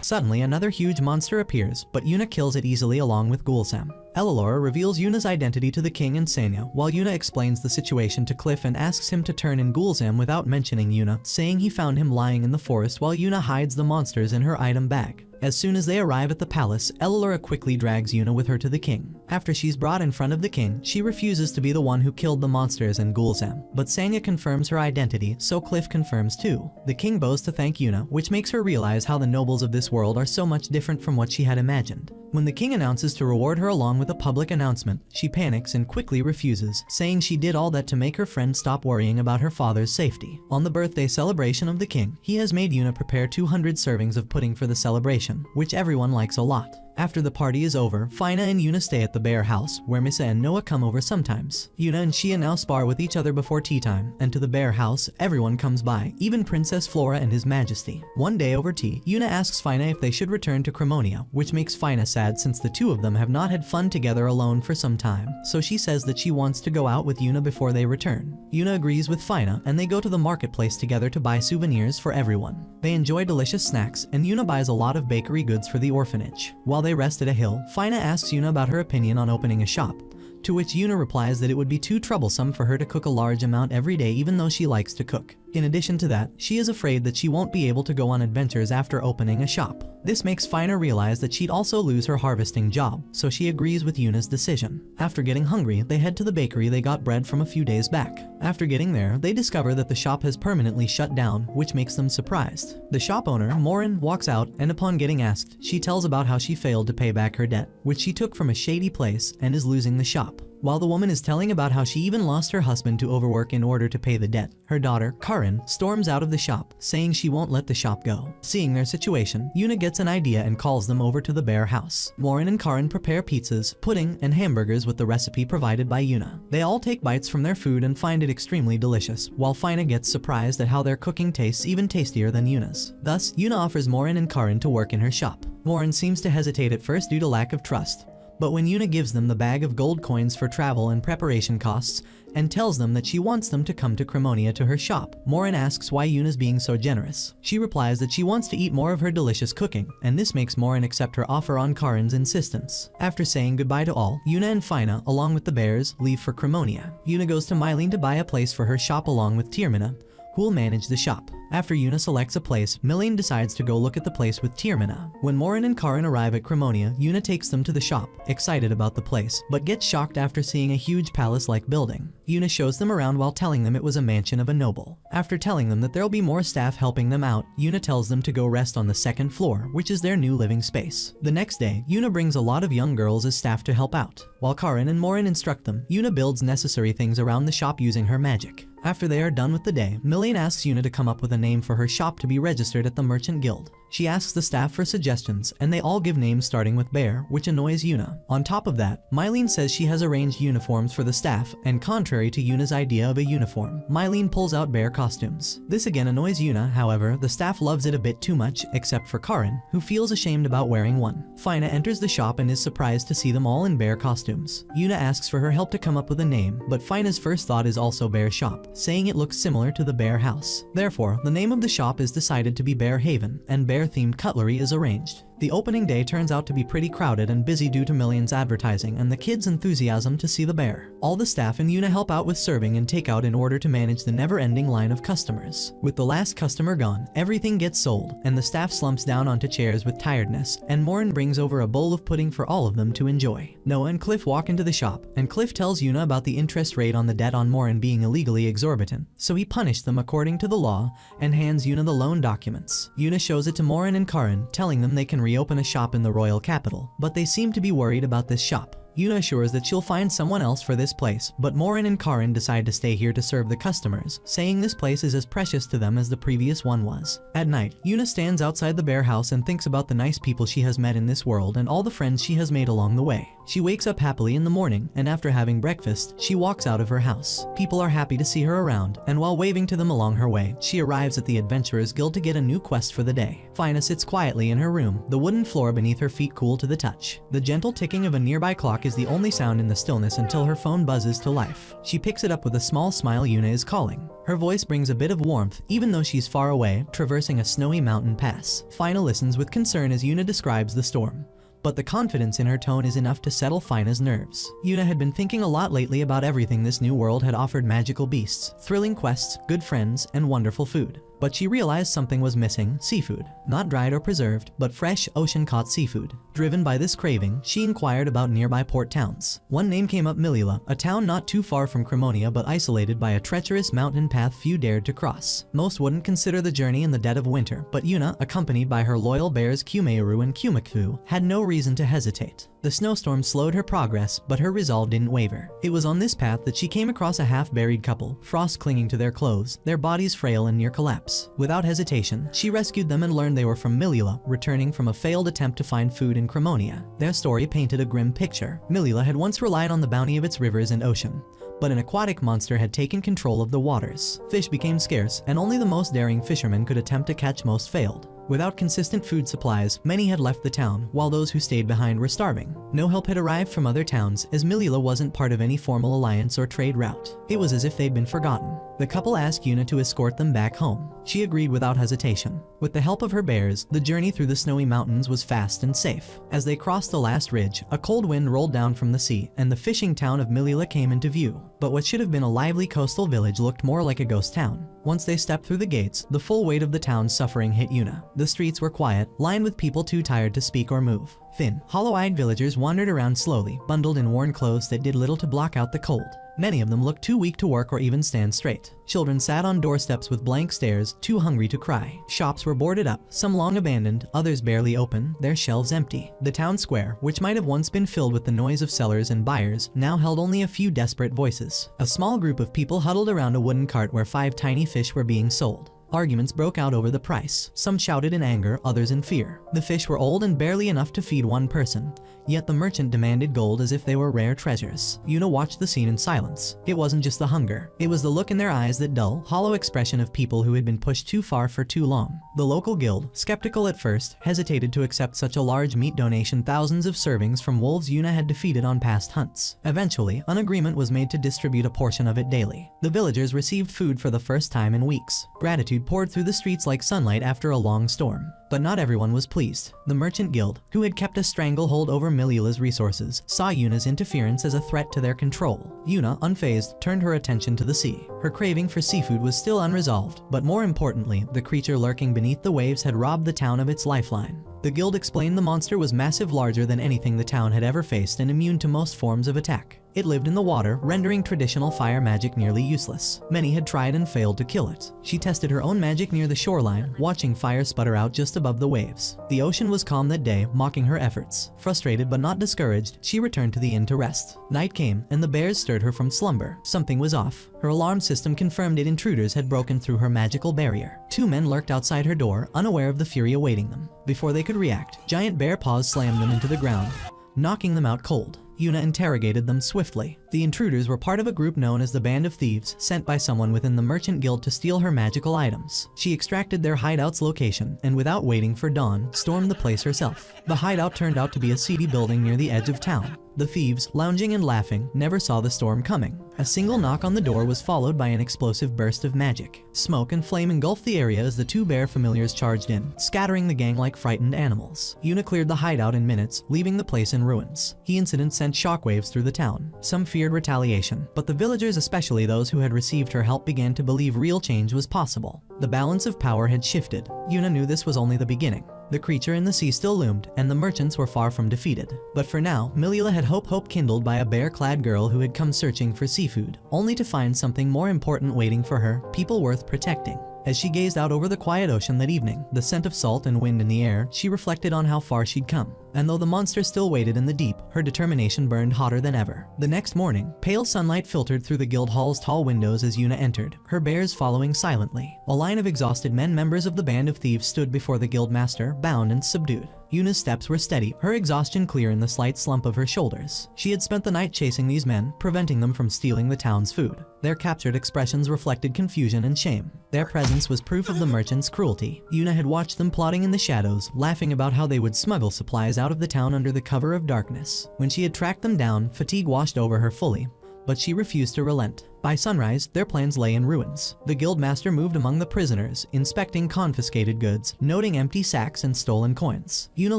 Suddenly, another huge monster appears, but Yuna kills it easily along with Gulzam. Elelora reveals Yuna's identity to the king and Sanya, while Yuna explains the situation to Cliff and asks him to turn in Gulzam without mentioning Yuna, saying he found him lying in the forest while Yuna hides the monsters in her item bag. As soon as they arrive at the palace, Elelora quickly drags Yuna with her to the king. After she's brought in front of the king, she refuses to be the one who killed the monsters and Gulzam, but Sanya confirms her identity, so Cliff confirms too. The king bows to thank Yuna, which makes her realize how the nobles of this world are so much different from what she had imagined. When the king announces to reward her along with a public announcement, she panics and quickly refuses, saying she did all that to make her friend stop worrying about her father's safety. On the birthday celebration of the king, he has made Yuna prepare 200 servings of pudding for the celebration, which everyone likes a lot. After the party is over, Fina and Yuna stay at the bear house, where Misa and Noah come over sometimes. Yuna and Shia now spar with each other before tea time, and to the bear house, everyone comes by, even Princess Flora and His Majesty. One day over tea, Yuna asks Fina if they should return to Cremonia, which makes Fina sad since the two of them have not had fun together alone for some time, so she says that she wants to go out with Yuna before they return. Yuna agrees with Fina, and they go to the marketplace together to buy souvenirs for everyone. They enjoy delicious snacks, and Yuna buys a lot of bakery goods for the orphanage. While they rest at a hill, Fina asks Yuna about her opinion on opening a shop, to which Yuna replies that it would be too troublesome for her to cook a large amount every day even though she likes to cook. In addition to that, she is afraid that she won't be able to go on adventures after opening a shop. This makes Fina realize that she'd also lose her harvesting job, so she agrees with Yuna's decision. After getting hungry, they head to the bakery they got bread from a few days back. After getting there, they discover that the shop has permanently shut down, which makes them surprised. The shop owner, Morin, walks out, and upon getting asked, she tells about how she failed to pay back her debt, which she took from a shady place, and is losing the shop. While the woman is telling about how she even lost her husband to overwork in order to pay the debt, her daughter, Karin, storms out of the shop, saying she won't let the shop go. Seeing their situation, Yuna gets an idea and calls them over to the bear house. Morin and Karin prepare pizzas, pudding, and hamburgers with the recipe provided by Yuna. They all take bites from their food and find it extremely delicious, while Fina gets surprised at how their cooking tastes even tastier than Yuna's. Thus, Yuna offers Morin and Karin to work in her shop. Morin seems to hesitate at first due to lack of trust, but when Yuna gives them the bag of gold coins for travel and preparation costs, and tells them that she wants them to come to Cremonia to her shop, Morin asks why Yuna's being so generous. She replies that she wants to eat more of her delicious cooking, and this makes Morin accept her offer on Karin's insistence. After saying goodbye to all, Yuna and Fina, along with the bears, leave for Cremonia. Yuna goes to Mylene to buy a place for her shop along with Tiermina, who will manage the shop. After Yuna selects a place, Mylene decides to go look at the place with Tiermina. When Morin and Karin arrive at Cremonia, Yuna takes them to the shop, excited about the place, but gets shocked after seeing a huge palace-like building. Yuna shows them around while telling them it was a mansion of a noble. After telling them that there'll be more staff helping them out, Yuna tells them to go rest on the second floor, which is their new living space. The next day, Yuna brings a lot of young girls as staff to help out. While Karin and Morin instruct them, Yuna builds necessary things around the shop using her magic. After they are done with the day, Mylene asks Yuna to come up with a name for her shop to be registered at the Merchant Guild. She asks the staff for suggestions, and they all give names starting with Bear, which annoys Yuna. On top of that, Mylene says she has arranged uniforms for the staff, and contrary to Yuna's idea of a uniform, Mylene pulls out bear costumes. This again annoys Yuna, however, the staff loves it a bit too much, except for Karin, who feels ashamed about wearing one. Fina enters the shop and is surprised to see them all in bear costumes. Yuna asks for her help to come up with a name, but Fina's first thought is also Bear Shop, saying it looks similar to the Bear House. Therefore, the name of the shop is decided to be Bear Haven, and bear-themed cutlery is arranged. The opening day turns out to be pretty crowded and busy due to Mylene's advertising and the kids' enthusiasm to see the bear. All the staff and Yuna help out with serving and takeout in order to manage the never-ending line of customers. With the last customer gone, everything gets sold, and the staff slumps down onto chairs with tiredness, and Morin brings over a bowl of pudding for all of them to enjoy. Noah and Cliff walk into the shop, and Cliff tells Yuna about the interest rate on the debt on Morin being illegally exorbitant, so he punished them according to the law and hands Yuna the loan documents. Yuna shows it to Morin and Karin, telling them they can reopen a shop in the royal capital, but they seem to be worried about this shop. Yuna assures that she'll find someone else for this place, but Morin and Karin decide to stay here to serve the customers, saying this place is as precious to them as the previous one was. At night, Yuna stands outside the bear house and thinks about the nice people she has met in this world and all the friends she has made along the way. She wakes up happily in the morning, and after having breakfast, she walks out of her house. People are happy to see her around, and while waving to them along her way, she arrives at the Adventurers Guild to get a new quest for the day. Fina sits quietly in her room, the wooden floor beneath her feet cool to the touch. The gentle ticking of a nearby clock is the only sound in the stillness until her phone buzzes to life. She picks it up with a small smile. Yuna is calling. Her voice brings a bit of warmth, even though she's far away, traversing a snowy mountain pass. Fina listens with concern as Yuna describes the storm, but the confidence in her tone is enough to settle Fina's nerves. Yuna had been thinking a lot lately about everything this new world had offered: magical beasts, thrilling quests, good friends, and wonderful food. But she realized something was missing: seafood. Not dried or preserved, but fresh, ocean-caught seafood. Driven by this craving, she inquired about nearby port towns. One name came up: Milila, a town not too far from Cremonia but isolated by a treacherous mountain path few dared to cross. Most wouldn't consider the journey in the dead of winter, but Yuna, accompanied by her loyal bears Kumeru and Kumaku, had no reason to hesitate. The snowstorm slowed her progress, but her resolve didn't waver. It was on this path that she came across a half-buried couple, frost clinging to their clothes, their bodies frail and near collapse. bears. Without hesitation, she rescued them and learned they were from Milula, returning from a failed attempt to find food in Cremonia. Their story painted a grim picture. Milula had once relied on the bounty of its rivers and ocean, but an aquatic monster had taken control of the waters. Fish became scarce, and only the most daring fishermen could attempt to catch. Most failed. Without consistent food supplies, many had left the town, while those who stayed behind were starving. No help had arrived from other towns, as Milula wasn't part of any formal alliance or trade route. It was as if they'd been forgotten. The couple asked Yuna to escort them back home. She agreed without hesitation. With the help of her bears, the journey through the snowy mountains was fast and safe. As they crossed the last ridge, a cold wind rolled down from the sea, and the fishing town of Milula came into view. But what should have been a lively coastal village looked more like a ghost town. Once they stepped through the gates, the full weight of the town's suffering hit Yuna. The streets were quiet, lined with people too tired to speak or move. Thin, hollow-eyed villagers wandered around slowly, bundled in worn clothes that did little to block out the cold. Many of them looked too weak to work or even stand straight. Children sat on doorsteps with blank stares, too hungry to cry. Shops were boarded up, some long abandoned, others barely open, their shelves empty. The town square, which might have once been filled with the noise of sellers and buyers, now held only a few desperate voices. A small group of people huddled around a wooden cart where 5 tiny fish were being sold. Arguments broke out over the price. Some shouted in anger, others in fear. The fish were old and barely enough to feed one person, yet the merchant demanded gold as if they were rare treasures. Yuna watched the scene in silence. It wasn't just the hunger. It was the look in their eyes, that dull, hollow expression of people who had been pushed too far for too long. The local guild, skeptical at first, hesitated to accept such a large meat donation, thousands of servings from wolves Yuna had defeated on past hunts. Eventually, an agreement was made to distribute a portion of it daily. The villagers received food for the first time in weeks. Gratitude poured through the streets like sunlight after a long storm. But not everyone was pleased. The Merchant Guild, who had kept a stranglehold over Milula's resources, saw Yuna's interference as a threat to their control. Yuna, unfazed, turned her attention to the sea. Her craving for seafood was still unresolved, but more importantly, the creature lurking beneath the waves had robbed the town of its lifeline. The guild explained the monster was massive, larger than anything the town had ever faced, and immune to most forms of attack. It lived in the water, rendering traditional fire magic nearly useless. Many had tried and failed to kill it. She tested her own magic near the shoreline, watching fire sputter out just above the waves. The ocean was calm that day, mocking her efforts. Frustrated but not discouraged, she returned to the inn to rest. Night came, and the bears stirred her from slumber. Something was off. Her alarm system confirmed it. Intruders had broken through her magical barrier. 2 men lurked outside her door, unaware of the fury awaiting them. Before they could react, giant bear paws slammed them into the ground, knocking them out cold. Yuna interrogated them swiftly. The intruders were part of a group known as the Band of Thieves, sent by someone within the Merchant Guild to steal her magical items. She extracted their hideout's location, and without waiting for dawn, stormed the place herself. The hideout turned out to be a seedy building near the edge of town. The thieves, lounging and laughing, never saw the storm coming. A single knock on the door was followed by an explosive burst of magic. Smoke and flame engulfed the area as the 2 bear familiars charged in, scattering the gang like frightened animals. Yuna cleared the hideout in minutes, leaving the place in ruins. The incident sent shockwaves through the town. Some feared retaliation, but the villagers, especially those who had received her help, began to believe real change was possible. The balance of power had shifted. Yuna knew this was only the beginning. The creature in the sea still loomed, and the merchants were far from defeated. But for now, Milula had hope kindled by a bear-clad girl who had come searching for seafood, only to find something more important waiting for her, people worth protecting. As she gazed out over the quiet ocean that evening, the scent of salt and wind in the air, she reflected on how far she'd come. And though the monster still waited in the deep, her determination burned hotter than ever. The next morning, pale sunlight filtered through the guild hall's tall windows as Yuna entered, her bears following silently. A line of exhausted men, members of the Band of Thieves, stood before the guild master, bound and subdued. Yuna's steps were steady, her exhaustion clear in the slight slump of her shoulders. She had spent the night chasing these men, preventing them from stealing the town's food. Their captured expressions reflected confusion and shame. Their presence was proof of the merchants' cruelty. Yuna had watched them plotting in the shadows, laughing about how they would smuggle supplies out of the town under the cover of darkness. When she had tracked them down, fatigue washed over her fully, but she refused to relent. By sunrise, their plans lay in ruins. The guildmaster moved among the prisoners, inspecting confiscated goods, noting empty sacks and stolen coins. Yuna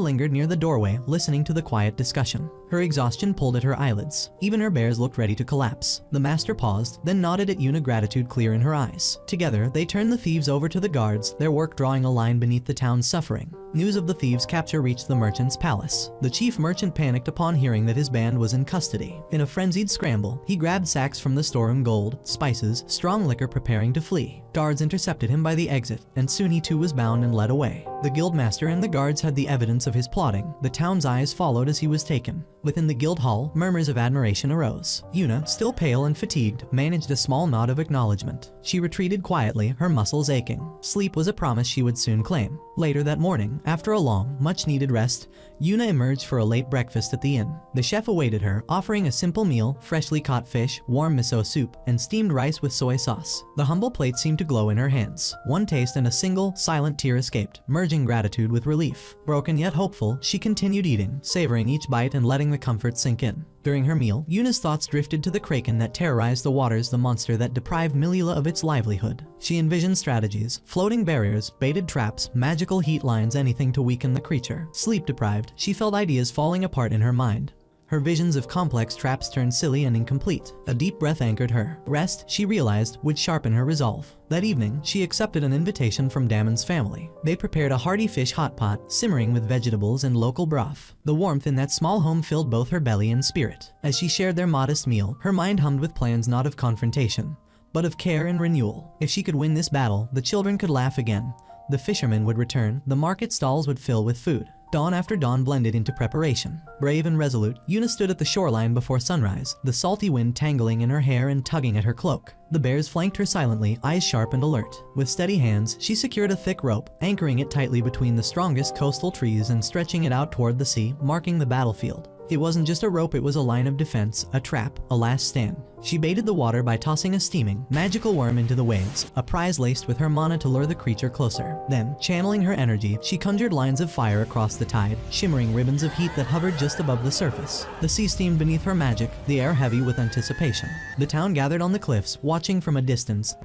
lingered near the doorway, listening to the quiet discussion. Her exhaustion pulled at her eyelids. Even her bears looked ready to collapse. The master paused, then nodded at Yuna, gratitude clear in her eyes. Together, they turned the thieves over to the guards, their work drawing a line beneath the town's suffering. News of the thieves' capture reached the merchant's palace. The chief merchant panicked upon hearing that his band was in custody. In a frenzied scramble, he grabbed sacks from the storeroom, gold, spices, strong liquor, preparing to flee. Guards intercepted him by the exit, and soon he too was bound and led away. The guildmaster and the guards had the evidence of his plotting. The town's eyes followed as he was taken. Within the guild hall, murmurs of admiration arose. Yuna, still pale and fatigued, managed a small nod of acknowledgement. She retreated quietly, her muscles aching. Sleep was a promise she would soon claim. Later that morning, after a long, much-needed rest, Yuna emerged for a late breakfast at the inn. The chef awaited her, offering a simple meal, freshly caught fish, warm miso soup, and steamed rice with soy sauce. The humble plate seemed to glow in her hands. One taste and a single, silent tear escaped, merging gratitude with relief. Broken yet hopeful, she continued eating, savoring each bite and letting the comfort sink in. During her meal, Yuna's thoughts drifted to the kraken that terrorized the waters, the monster that deprived Milila of its livelihood. She envisioned strategies, floating barriers, baited traps, magical heat lines, anything to weaken the creature. Sleep deprived, she felt ideas falling apart in her mind. Her visions of complex traps turned silly and incomplete. A deep breath anchored her. Rest, she realized, would sharpen her resolve. That evening, she accepted an invitation from Damon's family. They prepared a hearty fish hot pot, simmering with vegetables and local broth. The warmth in that small home filled both her belly and spirit. As she shared their modest meal, her mind hummed with plans not of confrontation, but of care and renewal. If she could win this battle, the children could laugh again. The fishermen would return, the market stalls would fill with food. Dawn after dawn blended into preparation. Brave and resolute, Yuna stood at the shoreline before sunrise, the salty wind tangling in her hair and tugging at her cloak. The bears flanked her silently, eyes sharp and alert. With steady hands, she secured a thick rope, anchoring it tightly between the strongest coastal trees and stretching it out toward the sea, marking the battlefield. It wasn't just a rope, it was a line of defense, a trap, a last stand. She baited the water by tossing a steaming, magical worm into the waves, a prize laced with her mana to lure the creature closer. Then, channeling her energy, she conjured lines of fire across the tide, shimmering ribbons of heat that hovered just above the surface. The sea steamed beneath her magic, the air heavy with anticipation. The town gathered on the cliffs, watching from a distance,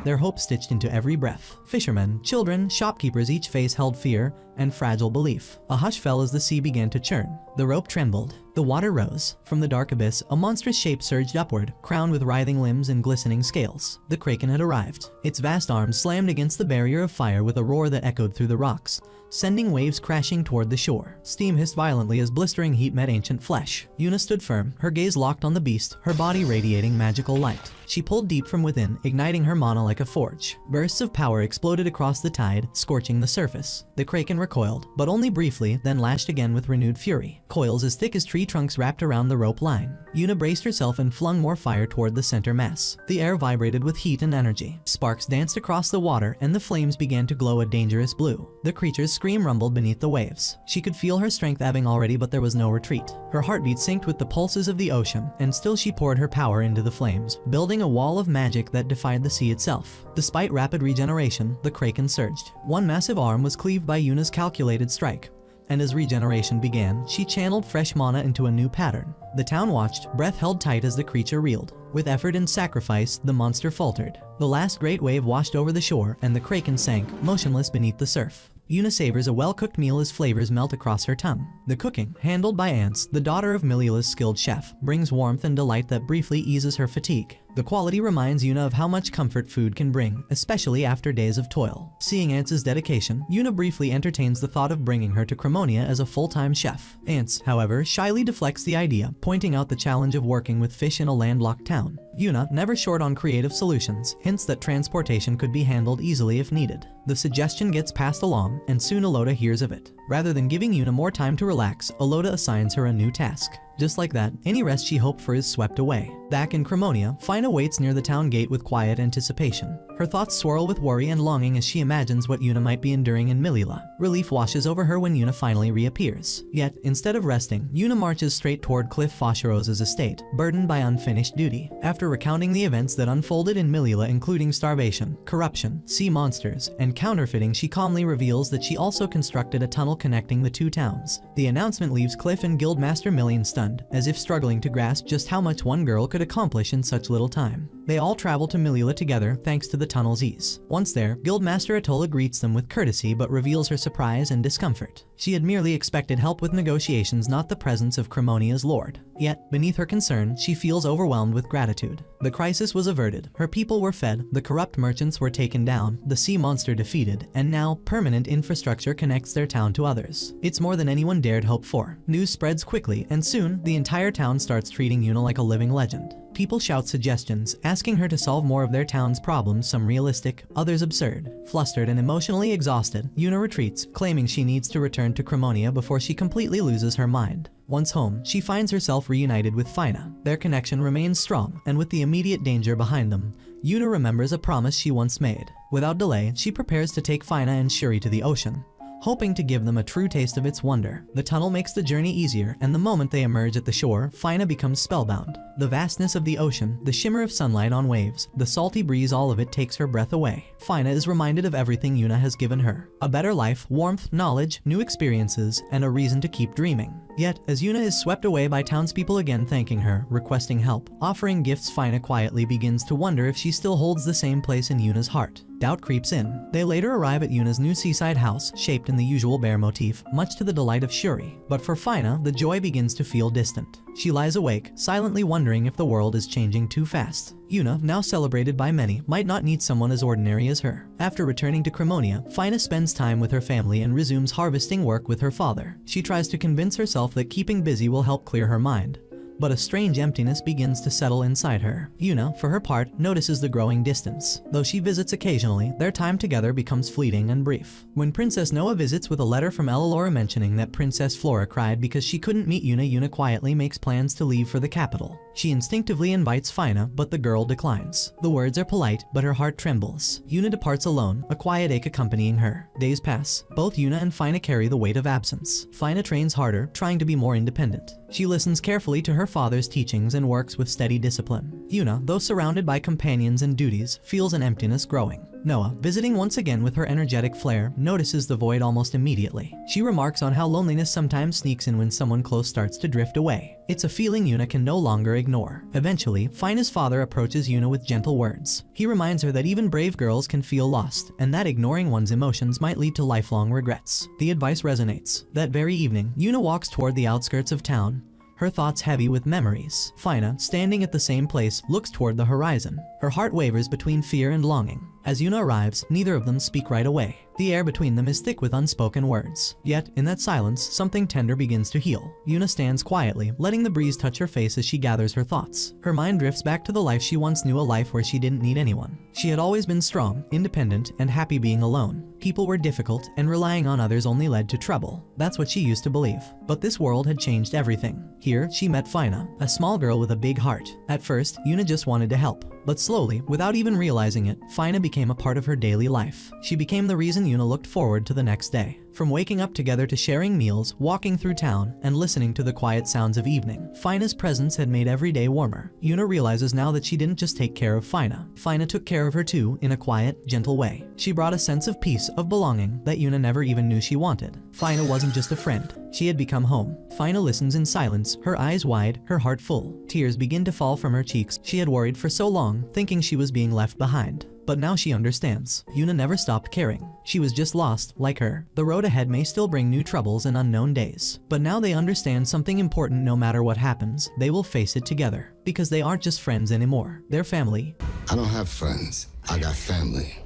their hope stitched into every breath. Fishermen, children, shopkeepers, each face held fear and fragile belief. A hush fell as the sea began to churn. The rope trembled. The water rose. From the dark abyss, a monstrous shape surged upward, crowned with writhing limbs and glistening scales. The kraken had arrived. Its vast arms slammed against the barrier of fire with a roar that echoed through the rocks, sending waves crashing toward the shore. Steam hissed violently as blistering heat met ancient flesh. Yuna stood firm, her gaze locked on the beast, her body radiating magical light. She pulled deep from within, igniting her mana like a forge. Bursts of power exploded across the tide, scorching the surface. The kraken recoiled, but only briefly, then lashed again with renewed fury. Coils as thick as tree trunks wrapped around the rope line. Yuna braced herself and flung more fire toward the center mass. The air vibrated with heat and energy. Sparks danced across the water, and the flames began to glow a dangerous blue. The creature's scream rumbled beneath the waves. She could feel her strength ebbing already, but there was no retreat. Her heartbeat synced with the pulses of the ocean, and still she poured her power into the flames, building a wall of magic that defied the sea itself. Despite rapid regeneration, the kraken surged. One massive arm was cleaved by Yuna's calculated strike, and as regeneration began, she channeled fresh mana into a new pattern. The town watched, breath held tight as the creature reeled. With effort and sacrifice, the monster faltered. The last great wave washed over the shore, and the kraken sank, motionless beneath the surf. Yuna savors a well-cooked meal as flavors melt across her tongue. The cooking, handled by Ants, the daughter of Milila's skilled chef, brings warmth and delight that briefly eases her fatigue. The quality reminds Yuna of how much comfort food can bring, especially after days of toil. Seeing Ants' dedication, Yuna briefly entertains the thought of bringing her to Cremonia as a full-time chef. Ants, however, shyly deflects the idea, pointing out the challenge of working with fish in a landlocked town. Yuna, never short on creative solutions, hints that transportation could be handled easily if needed. The suggestion gets passed along, and soon Aloda hears of it. Rather than giving Yuna more time to relax, Aloda assigns her a new task. Just like that, any rest she hoped for is swept away. Back in Cremonia, Fina waits near the town gate with quiet anticipation. Her thoughts swirl with worry and longing as she imagines what Yuna might be enduring in Milila. Relief washes over her when Yuna finally reappears. Yet, instead of resting, Yuna marches straight toward Cliff Fosheros's estate, burdened by unfinished duty. After recounting the events that unfolded in Milila, including starvation, corruption, sea monsters, and counterfeiting, she calmly reveals that she also constructed a tunnel connecting the two towns. The announcement leaves Cliff and Guildmaster Million stunned, as if struggling to grasp just how much one girl could accomplish in such little time. They all travel to Milila together thanks to the tunnel's ease. Once there, Guildmaster Atola greets them with courtesy but reveals her surprise and discomfort. She had merely expected help with negotiations, not the presence of Cremonia's lord. Yet, beneath her concern, she feels overwhelmed with gratitude. The crisis was averted, her people were fed, the corrupt merchants were taken down, the sea monster defeated, and now, permanent infrastructure connects their town to others. It's more than anyone dared hope for. News spreads quickly, and soon, the entire town starts treating Yuna like a living legend. people shout suggestions, asking her to solve more of their town's problems, some realistic, others absurd. Flustered and emotionally exhausted, Yuna retreats, claiming she needs to return to Cremonia before she completely loses her mind. Once home, she finds herself reunited with Fina. Their connection remains strong, and with the immediate danger behind them, Yuna remembers a promise she once made. Without delay, she prepares to take Fina and Shuri to the ocean, hoping to give them a true taste of its wonder. The tunnel makes the journey easier, and the moment they emerge at the shore, Fina becomes spellbound. The vastness of the ocean, the shimmer of sunlight on waves, the salty breeze, all of it takes her breath away. Fina is reminded of everything Yuna has given her. A better life, warmth, knowledge, new experiences, and a reason to keep dreaming. Yet, as Yuna is swept away by townspeople again thanking her, requesting help, offering gifts, Fina quietly begins to wonder if she still holds the same place in Yuna's heart. Doubt creeps in. They later arrive at Yuna's new seaside house, shaped in the usual bear motif, much to the delight of Shuri. But for Fina, the joy begins to feel distant. She lies awake, silently wondering if the world is changing too fast. Yuna, now celebrated by many, might not need someone as ordinary as her. After returning to Cremonia, Fina spends time with her family and resumes harvesting work with her father. She tries to convince herself that keeping busy will help clear her mind, but a strange emptiness begins to settle inside her. Yuna, for her part, notices the growing distance. Though she visits occasionally, their time together becomes fleeting and brief. When Princess Noa visits with a letter from Elelora mentioning that Princess Flora cried because she couldn't meet Yuna, Yuna quietly makes plans to leave for the capital. She instinctively invites Fina, but the girl declines. The words are polite, but her heart trembles. Yuna departs alone, a quiet ache accompanying her. Days pass. Both Yuna and Fina carry the weight of absence. Fina trains harder, trying to be more independent. She listens carefully to her father's teachings and works with steady discipline. Yuna, though surrounded by companions and duties, feels an emptiness growing. Noa, visiting once again with her energetic flair, notices the void almost immediately. She remarks on how loneliness sometimes sneaks in when someone close starts to drift away. It's a feeling Yuna can no longer ignore. Eventually, Fina's father approaches Yuna with gentle words. He reminds her that even brave girls can feel lost, and that ignoring one's emotions might lead to lifelong regrets. The advice resonates. That very evening, Yuna walks toward the outskirts of town, her thoughts heavy with memories. Fina, standing at the same place, looks toward the horizon. Her heart wavers between fear and longing. As Yuna arrives, neither of them speak right away. The air between them is thick with unspoken words. Yet, in that silence, something tender begins to heal. Yuna stands quietly, letting the breeze touch her face as she gathers her thoughts. Her mind drifts back to the life she once knew, a life where she didn't need anyone. She had always been strong, independent, and happy being alone. People were difficult, and relying on others only led to trouble. That's what she used to believe. But this world had changed everything. Here, she met Fina, a small girl with a big heart. At first, Yuna just wanted to help. But slowly, without even realizing it, Fina became a part of her daily life. She became the reason Yuna looked forward to the next day. From waking up together to sharing meals, walking through town, and listening to the quiet sounds of evening, Fina's presence had made every day warmer. Yuna realizes now that she didn't just take care of Fina. Fina took care of her too, in a quiet, gentle way. She brought a sense of peace, of belonging, that Yuna never even knew she wanted. Fina wasn't just a friend. She had become home. Fina listens in silence, her eyes wide, her heart full. Tears begin to fall from her cheeks. She had worried for so long, thinking she was being left behind. But now she understands. Yuna never stopped caring. She was just lost, like her. The road ahead may still bring new troubles and unknown days. But now they understand something important. No matter what happens, they will face it together. Because they aren't just friends anymore. They're family. I don't have friends. I got family.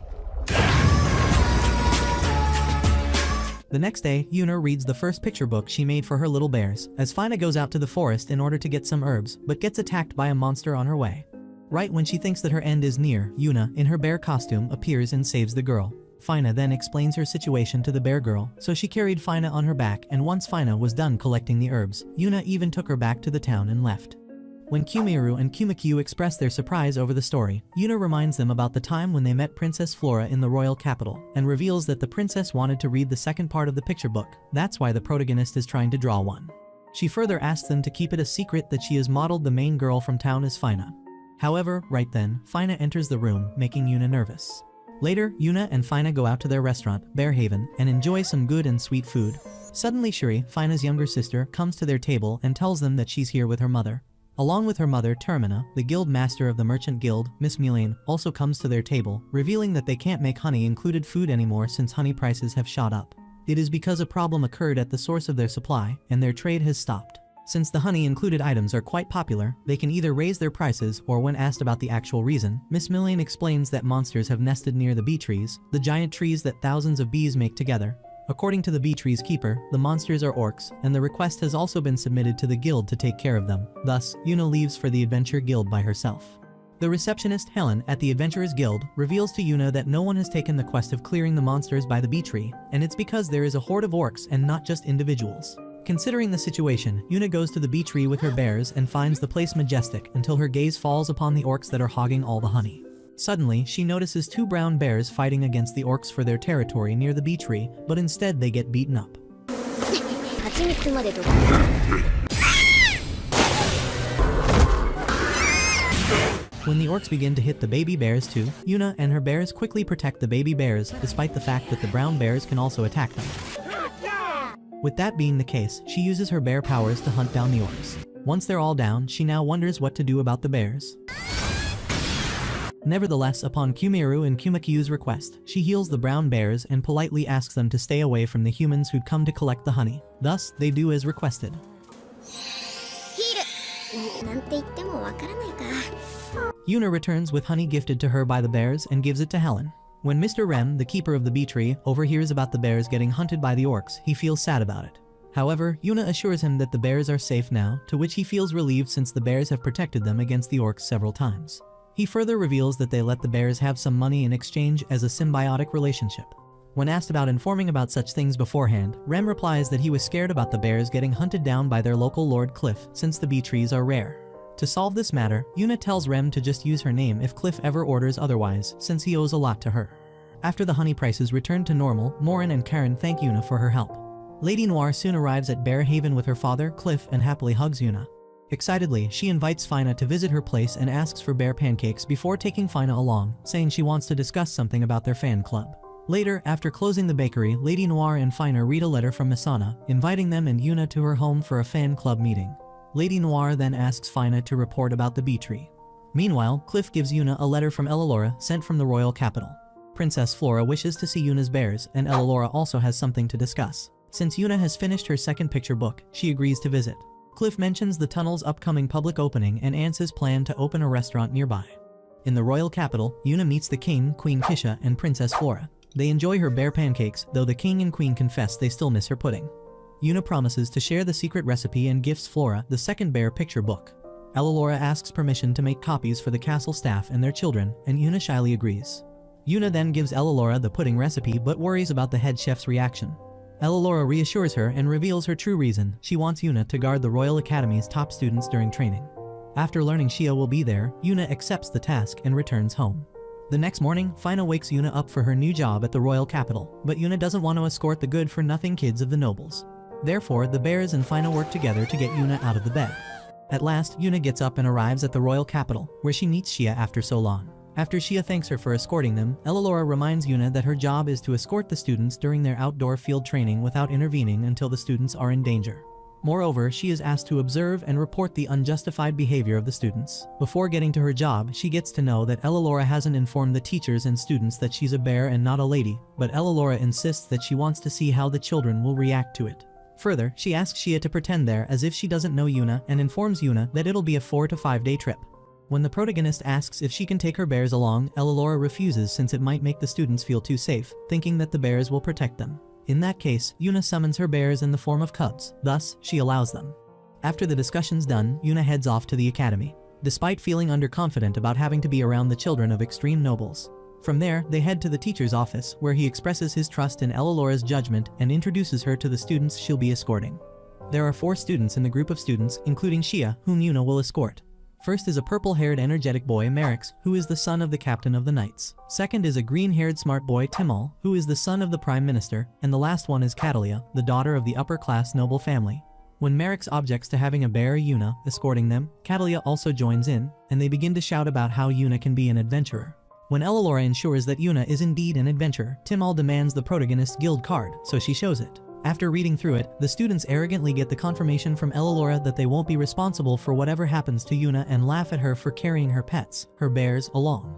The next day, Yuna reads the first picture book she made for her little bears, as Fina goes out to the forest in order to get some herbs, but gets attacked by a monster on her way. Right when she thinks that her end is near, Yuna, in her bear costume, appears and saves the girl. Fina then explains her situation to the bear girl, so she carried Fina on her back, and once Fina was done collecting the herbs, Yuna even took her back to the town and left. When Kumiru and Kumakyu express their surprise over the story, Yuna reminds them about the time when they met Princess Flora in the royal capital, and reveals that the princess wanted to read the second part of the picture book. That's why the protagonist is trying to draw one. She further asks them to keep it a secret that she has modeled the main girl from town as Fina. However, right then, Fina enters the room, making Yuna nervous. Later, Yuna and Fina go out to their restaurant, Bearhaven, and enjoy some good and sweet food. Suddenly Shuri, Fina's younger sister, comes to their table and tells them that she's here with her mother. Along with her mother, Termina, the guild master of the merchant guild, Miss Mulane, also comes to their table, revealing that they can't make honey-included food anymore since honey prices have shot up. It is because a problem occurred at the source of their supply, and their trade has stopped. Since the honey-included items are quite popular, they can either raise their prices, or when asked about the actual reason, Miss Mulane explains that monsters have nested near the bee trees, the giant trees that thousands of bees make together. According to the bee tree's keeper, the monsters are orcs, and the request has also been submitted to the guild to take care of them. Thus, Yuna leaves for the Adventure Guild by herself. The receptionist Helen at the Adventurers Guild reveals to Yuna that no one has taken the quest of clearing the monsters by the bee tree, and it's because there is a horde of orcs and not just individuals. Considering the situation, Yuna goes to the bee tree with her bears and finds the place majestic until her gaze falls upon the orcs that are hogging all the honey. Suddenly, she notices two brown bears fighting against the orcs for their territory near the bee tree, but instead they get beaten up. When the orcs begin to hit the baby bears too, Yuna and her bears quickly protect the baby bears despite the fact that the brown bears can also attack them. With that being the case, she uses her bear powers to hunt down the orcs. Once they're all down, she now wonders what to do about the bears. Nevertheless, upon Kumiru and Kumakyu's request, she heals the brown bears and politely asks them to stay away from the humans who'd come to collect the honey. Thus, they do as requested. Yuna returns with honey gifted to her by the bears and gives it to Helen. When Mr. Rem, the keeper of the bee tree, overhears about the bears getting hunted by the orcs, he feels sad about it. However, Yuna assures him that the bears are safe now, to which he feels relieved since the bears have protected them against the orcs several times. He further reveals that they let the bears have some money in exchange as a symbiotic relationship. When asked about informing about such things beforehand, Rem replies that he was scared about the bears getting hunted down by their local Lord Cliff, since the bee trees are rare. To solve this matter, Yuna tells Rem to just use her name if Cliff ever orders otherwise, since he owes a lot to her. After the honey prices return to normal, Morin and Karen thank Yuna for her help. Lady Noir soon arrives at Bear Haven with her father, Cliff, and happily hugs Yuna. Excitedly, she invites Fina to visit her place and asks for bear pancakes before taking Fina along, saying she wants to discuss something about their fan club. Later, after closing the bakery, Lady Noir and Fina read a letter from Misana, inviting them and Yuna to her home for a fan club meeting. Lady Noir then asks Fina to report about the bee tree. Meanwhile, Cliff gives Yuna a letter from Ellalora sent from the royal capital. Princess Flora wishes to see Yuna's bears, and Ellalora also has something to discuss. Since Yuna has finished her second picture book, she agrees to visit. Cliff mentions the tunnel's upcoming public opening and Anse's plan to open a restaurant nearby. In the royal capital, Yuna meets the king, Queen Kisha, and Princess Flora. They enjoy her bear pancakes, though the king and queen confess they still miss her pudding. Yuna promises to share the secret recipe and gifts Flora the second bear picture book. Ellalora asks permission to make copies for the castle staff and their children, and Yuna shyly agrees. Yuna then gives Ellalora the pudding recipe but worries about the head chef's reaction. Ellalora reassures her and reveals her true reason. She wants Yuna to guard the Royal Academy's top students during training. After learning Shia will be there, Yuna accepts the task and returns home. The next morning, Fina wakes Yuna up for her new job at the royal capital, but Yuna doesn't want to escort the good-for-nothing kids of the nobles. Therefore, the bears and Fina work together to get Yuna out of the bed. At last, Yuna gets up and arrives at the royal capital, where she meets Shia after so long. After Shia thanks her for escorting them, Ellalora reminds Yuna that her job is to escort the students during their outdoor field training without intervening until the students are in danger. Moreover, she is asked to observe and report the unjustified behavior of the students. Before getting to her job, she gets to know that Ellalora hasn't informed the teachers and students that she's a bear and not a lady, but Ellalora insists that she wants to see how the children will react to it. Further, she asks Shia to pretend there as if she doesn't know Yuna and informs Yuna that it'll be a 4 to 5 day trip. When the protagonist asks if she can take her bears along, Ellalora refuses since it might make the students feel too safe, thinking that the bears will protect them. In that case, Yuna summons her bears in the form of cubs, thus, she allows them. After the discussion's done, Yuna heads off to the academy, despite feeling underconfident about having to be around the children of extreme nobles. From there, they head to the teacher's office, where he expresses his trust in Ellalora's judgment and introduces her to the students she'll be escorting. There are 4 students in the group of students, including Shia, whom Yuna will escort. First is a purple-haired energetic boy, Merix, who is the son of the captain of the knights. Second is a green-haired smart boy, Timal, who is the son of the prime minister, and the last one is Catalia, the daughter of the upper-class noble family. When Merix objects to having a bear Yuna escorting them, Catalia also joins in, and they begin to shout about how Yuna can be an adventurer. When Ellalora ensures that Yuna is indeed an adventurer, Timal demands the protagonist's guild card, so she shows it. After reading through it, the students arrogantly get the confirmation from Ellalora that they won't be responsible for whatever happens to Yuna and laugh at her for carrying her pets, her bears, along.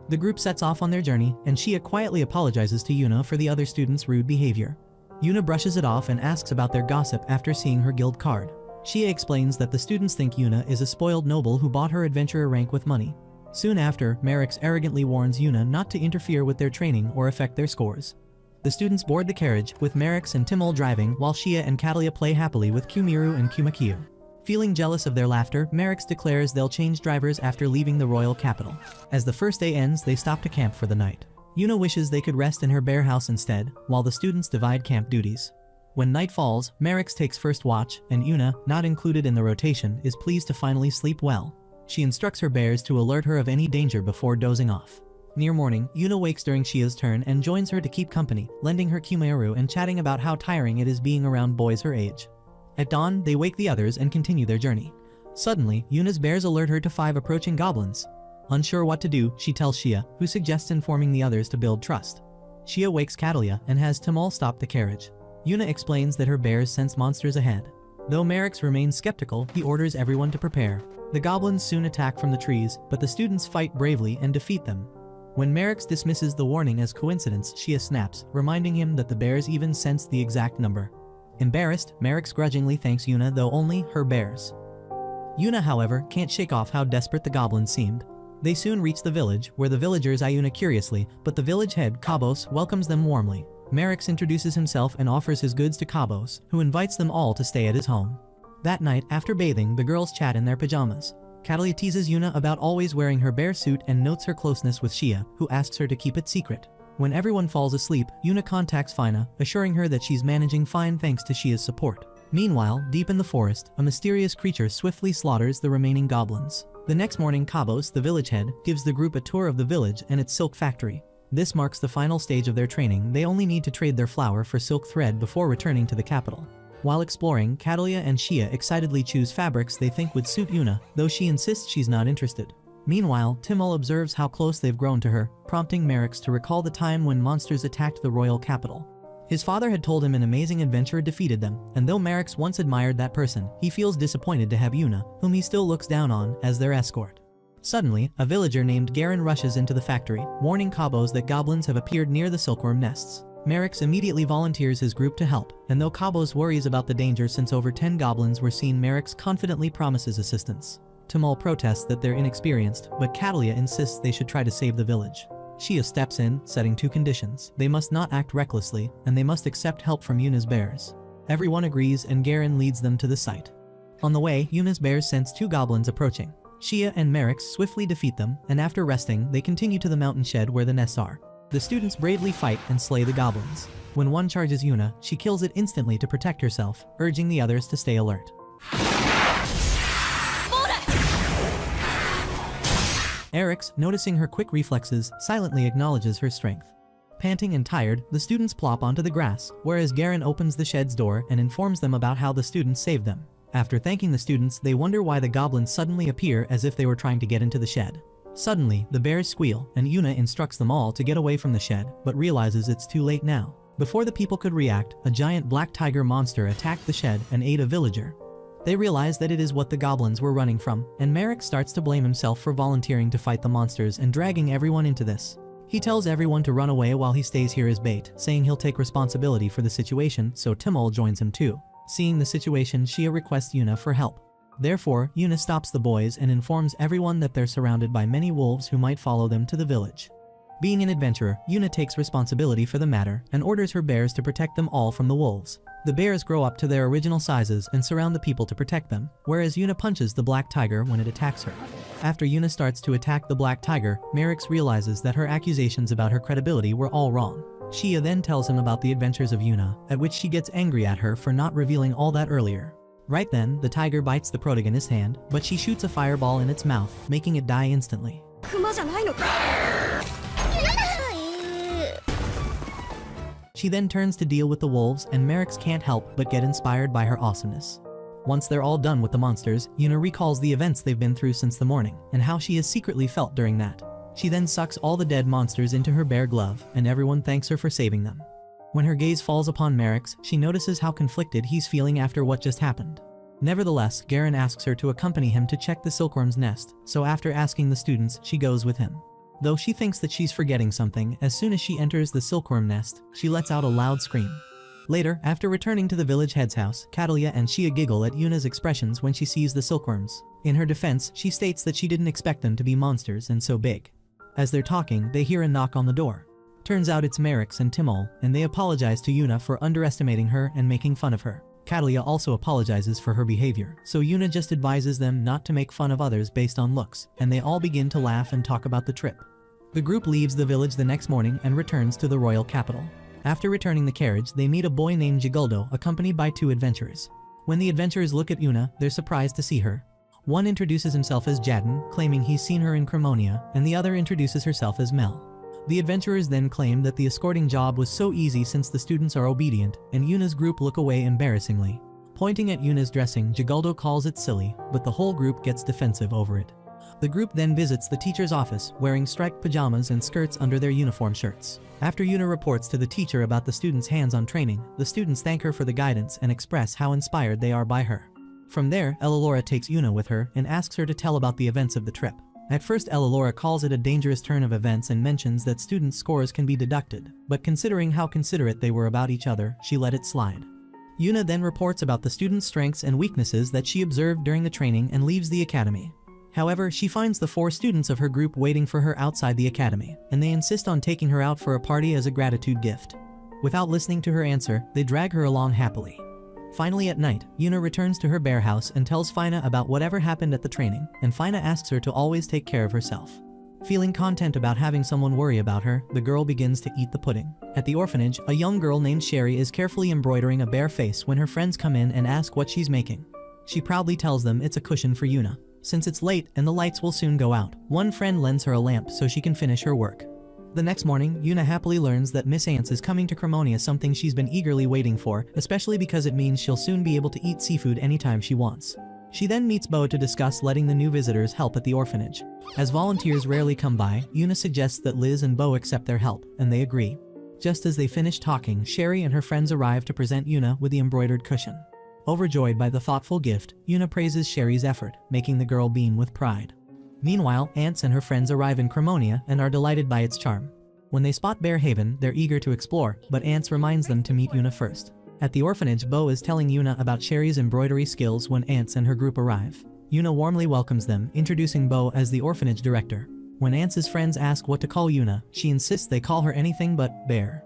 The group sets off on their journey, and Shia quietly apologizes to Yuna for the other students' rude behavior. Yuna brushes it off and asks about their gossip after seeing her guild card. Shia explains that the students think Yuna is a spoiled noble who bought her adventurer rank with money. Soon after, Merrick's arrogantly warns Yuna not to interfere with their training or affect their scores. The students board the carriage, with Merrick's and Timol driving while Shia and Catalia play happily with Kumiru and Kumakiyo. Feeling jealous of their laughter, Merrick's declares they'll change drivers after leaving the royal capital. As the first day ends, they stop to camp for the night. Yuna wishes they could rest in her bear house instead, while the students divide camp duties. When night falls, Merrick's takes first watch, and Yuna, not included in the rotation, is pleased to finally sleep well. She instructs her bears to alert her of any danger before dozing off. Near morning, Yuna wakes during Shia's turn and joins her to keep company, lending her Kumaru and chatting about how tiring it is being around boys her age. At dawn, they wake the others and continue their journey. Suddenly, Yuna's bears alert her to 5 approaching goblins. Unsure what to do, she tells Shia, who suggests informing the others to build trust. Shia wakes Catalia and has Timol stop the carriage. Yuna explains that her bears sense monsters ahead. Though Merrick's remains skeptical, he orders everyone to prepare. The goblins soon attack from the trees, but the students fight bravely and defeat them. When Merrick's dismisses the warning as coincidence, Shia snaps, reminding him that the bears even sensed the exact number. Embarrassed, Merrick's grudgingly thanks Yuna, though only her bears. Yuna, however, can't shake off how desperate the goblins seemed. They soon reach the village, where the villagers eye Yuna curiously, but the village head, Cabos, welcomes them warmly. Merrick's introduces himself and offers his goods to Cabos, who invites them all to stay at his home. That night, after bathing, the girls chat in their pajamas. Catalia teases Yuna about always wearing her bear suit and notes her closeness with Shia, who asks her to keep it secret. When everyone falls asleep, Yuna contacts Fina, assuring her that she's managing fine thanks to Shia's support. Meanwhile, deep in the forest, a mysterious creature swiftly slaughters the remaining goblins. The next morning, Cabos, the village head, gives the group a tour of the village and its silk factory. This marks the final stage of their training. They only need to trade their flour for silk thread before returning to the capital. While exploring, Catalia and Shia excitedly choose fabrics they think would suit Yuna, though she insists she's not interested. Meanwhile, Timol observes how close they've grown to her, prompting Merrick's to recall the time when monsters attacked the royal capital. His father had told him an amazing adventurer defeated them, and though Merrick's once admired that person, he feels disappointed to have Yuna, whom he still looks down on, as their escort. Suddenly, a villager named Garen rushes into the factory, warning Cabos that goblins have appeared near the silkworm nests. Merrick's immediately volunteers his group to help, and though Cabos worries about the danger since over 10 goblins were seen, Merrick's confidently promises assistance. Timol protests that they're inexperienced, but Catalia insists they should try to save the village. Shia steps in, setting 2 conditions. They must not act recklessly, and they must accept help from Yuna's bears. Everyone agrees, and Garen leads them to the site. On the way, Yuna's bears sense 2 goblins approaching. Shia and Merrick's swiftly defeat them, and after resting, they continue to the mountain shed where the nests are. The students bravely fight and slay the goblins. When one charges Yuna, she kills it instantly to protect herself, urging the others to stay alert. Eric's, noticing her quick reflexes, silently acknowledges her strength. Panting and tired, the students plop onto the grass, whereas Garen opens the shed's door and informs them about how the students saved them. After thanking the students, they wonder why the goblins suddenly appear as if they were trying to get into the shed. Suddenly, the bears squeal, and Yuna instructs them all to get away from the shed, but realizes it's too late now. Before the people could react, a giant black tiger monster attacked the shed and ate a villager. They realize that it is what the goblins were running from, and Merrick starts to blame himself for volunteering to fight the monsters and dragging everyone into this. He tells everyone to run away while he stays here as bait, saying he'll take responsibility for the situation, so Timol joins him too. Seeing the situation, Shia requests Yuna for help. Therefore, Yuna stops the boys and informs everyone that they're surrounded by many wolves who might follow them to the village. Being an adventurer, Yuna takes responsibility for the matter and orders her bears to protect them all from the wolves. The bears grow up to their original sizes and surround the people to protect them, whereas Yuna punches the black tiger when it attacks her. After Yuna starts to attack the black tiger, Merrick's realizes that her accusations about her credibility were all wrong. Shia then tells him about the adventures of Yuna, at which she gets angry at her for not revealing all that earlier. Right then, the tiger bites the protagonist's hand, but she shoots a fireball in its mouth, making it die instantly. She then turns to deal with the wolves, and Merrick's can't help but get inspired by her awesomeness. Once they're all done with the monsters, Yuna recalls the events they've been through since the morning, and how she has secretly felt during that. She then sucks all the dead monsters into her bear glove, and everyone thanks her for saving them. When her gaze falls upon Merrick's, she notices how conflicted he's feeling after what just happened. Nevertheless, Garen asks her to accompany him to check the silkworm's nest, so after asking the students, she goes with him. Though she thinks that she's forgetting something, as soon as she enters the silkworm nest, she lets out a loud scream. Later, after returning to the village head's house, Catalia and Shia giggle at Yuna's expressions when she sees the silkworms. In her defense, she states that she didn't expect them to be monsters and so big. As they're talking, they hear a knock on the door. Turns out it's Merrick's and Timol, and they apologize to Yuna for underestimating her and making fun of her. Catalia also apologizes for her behavior, so Yuna just advises them not to make fun of others based on looks, and they all begin to laugh and talk about the trip. The group leaves the village the next morning and returns to the royal capital. After returning the carriage, they meet a boy named Jiguldo accompanied by 2 adventurers. When the adventurers look at Yuna, they're surprised to see her. One introduces himself as Jadon, claiming he's seen her in Cremonia, and the other introduces herself as Mel. The adventurers then claim that the escorting job was so easy since the students are obedient, and Yuna's group look away embarrassingly. Pointing at Yuna's dressing, Jiguldo calls it silly, but the whole group gets defensive over it. The group then visits the teacher's office, wearing striped pajamas and skirts under their uniform shirts. After Yuna reports to the teacher about the students' hands-on training, the students thank her for the guidance and express how inspired they are by her. From there, Ellalora takes Yuna with her and asks her to tell about the events of the trip. At first, Ellalora calls it a dangerous turn of events and mentions that students' scores can be deducted, but considering how considerate they were about each other, she let it slide. Yuna then reports about the students' strengths and weaknesses that she observed during the training and leaves the academy. However, she finds the 4 students of her group waiting for her outside the academy, and they insist on taking her out for a party as a gratitude gift. Without listening to her answer, they drag her along happily. Finally at night, Yuna returns to her bear house and tells Fina about whatever happened at the training, and Fina asks her to always take care of herself. Feeling content about having someone worry about her, the girl begins to eat the pudding. At the orphanage, a young girl named Sherry is carefully embroidering a bear face when her friends come in and ask what she's making. She proudly tells them it's a cushion for Yuna. Since it's late and the lights will soon go out, one friend lends her a lamp so she can finish her work. The next morning, Yuna happily learns that Miss Ants is coming to Cremonia, something she's been eagerly waiting for, especially because it means she'll soon be able to eat seafood anytime she wants. She then meets Bo to discuss letting the new visitors help at the orphanage. As volunteers rarely come by, Yuna suggests that Liz and Bo accept their help, and they agree. Just as they finish talking, Sherry and her friends arrive to present Yuna with the embroidered cushion. Overjoyed by the thoughtful gift, Yuna praises Sherry's effort, making the girl beam with pride. Meanwhile, Ants and her friends arrive in Cremonia and are delighted by its charm. When they spot Bear Haven, they're eager to explore, but Ants reminds them to meet Yuna first. At the orphanage, Bo is telling Yuna about Sherry's embroidery skills when Ants and her group arrive. Yuna warmly welcomes them, introducing Bo as the orphanage director. When Ants' friends ask what to call Yuna, she insists they call her anything but Bear.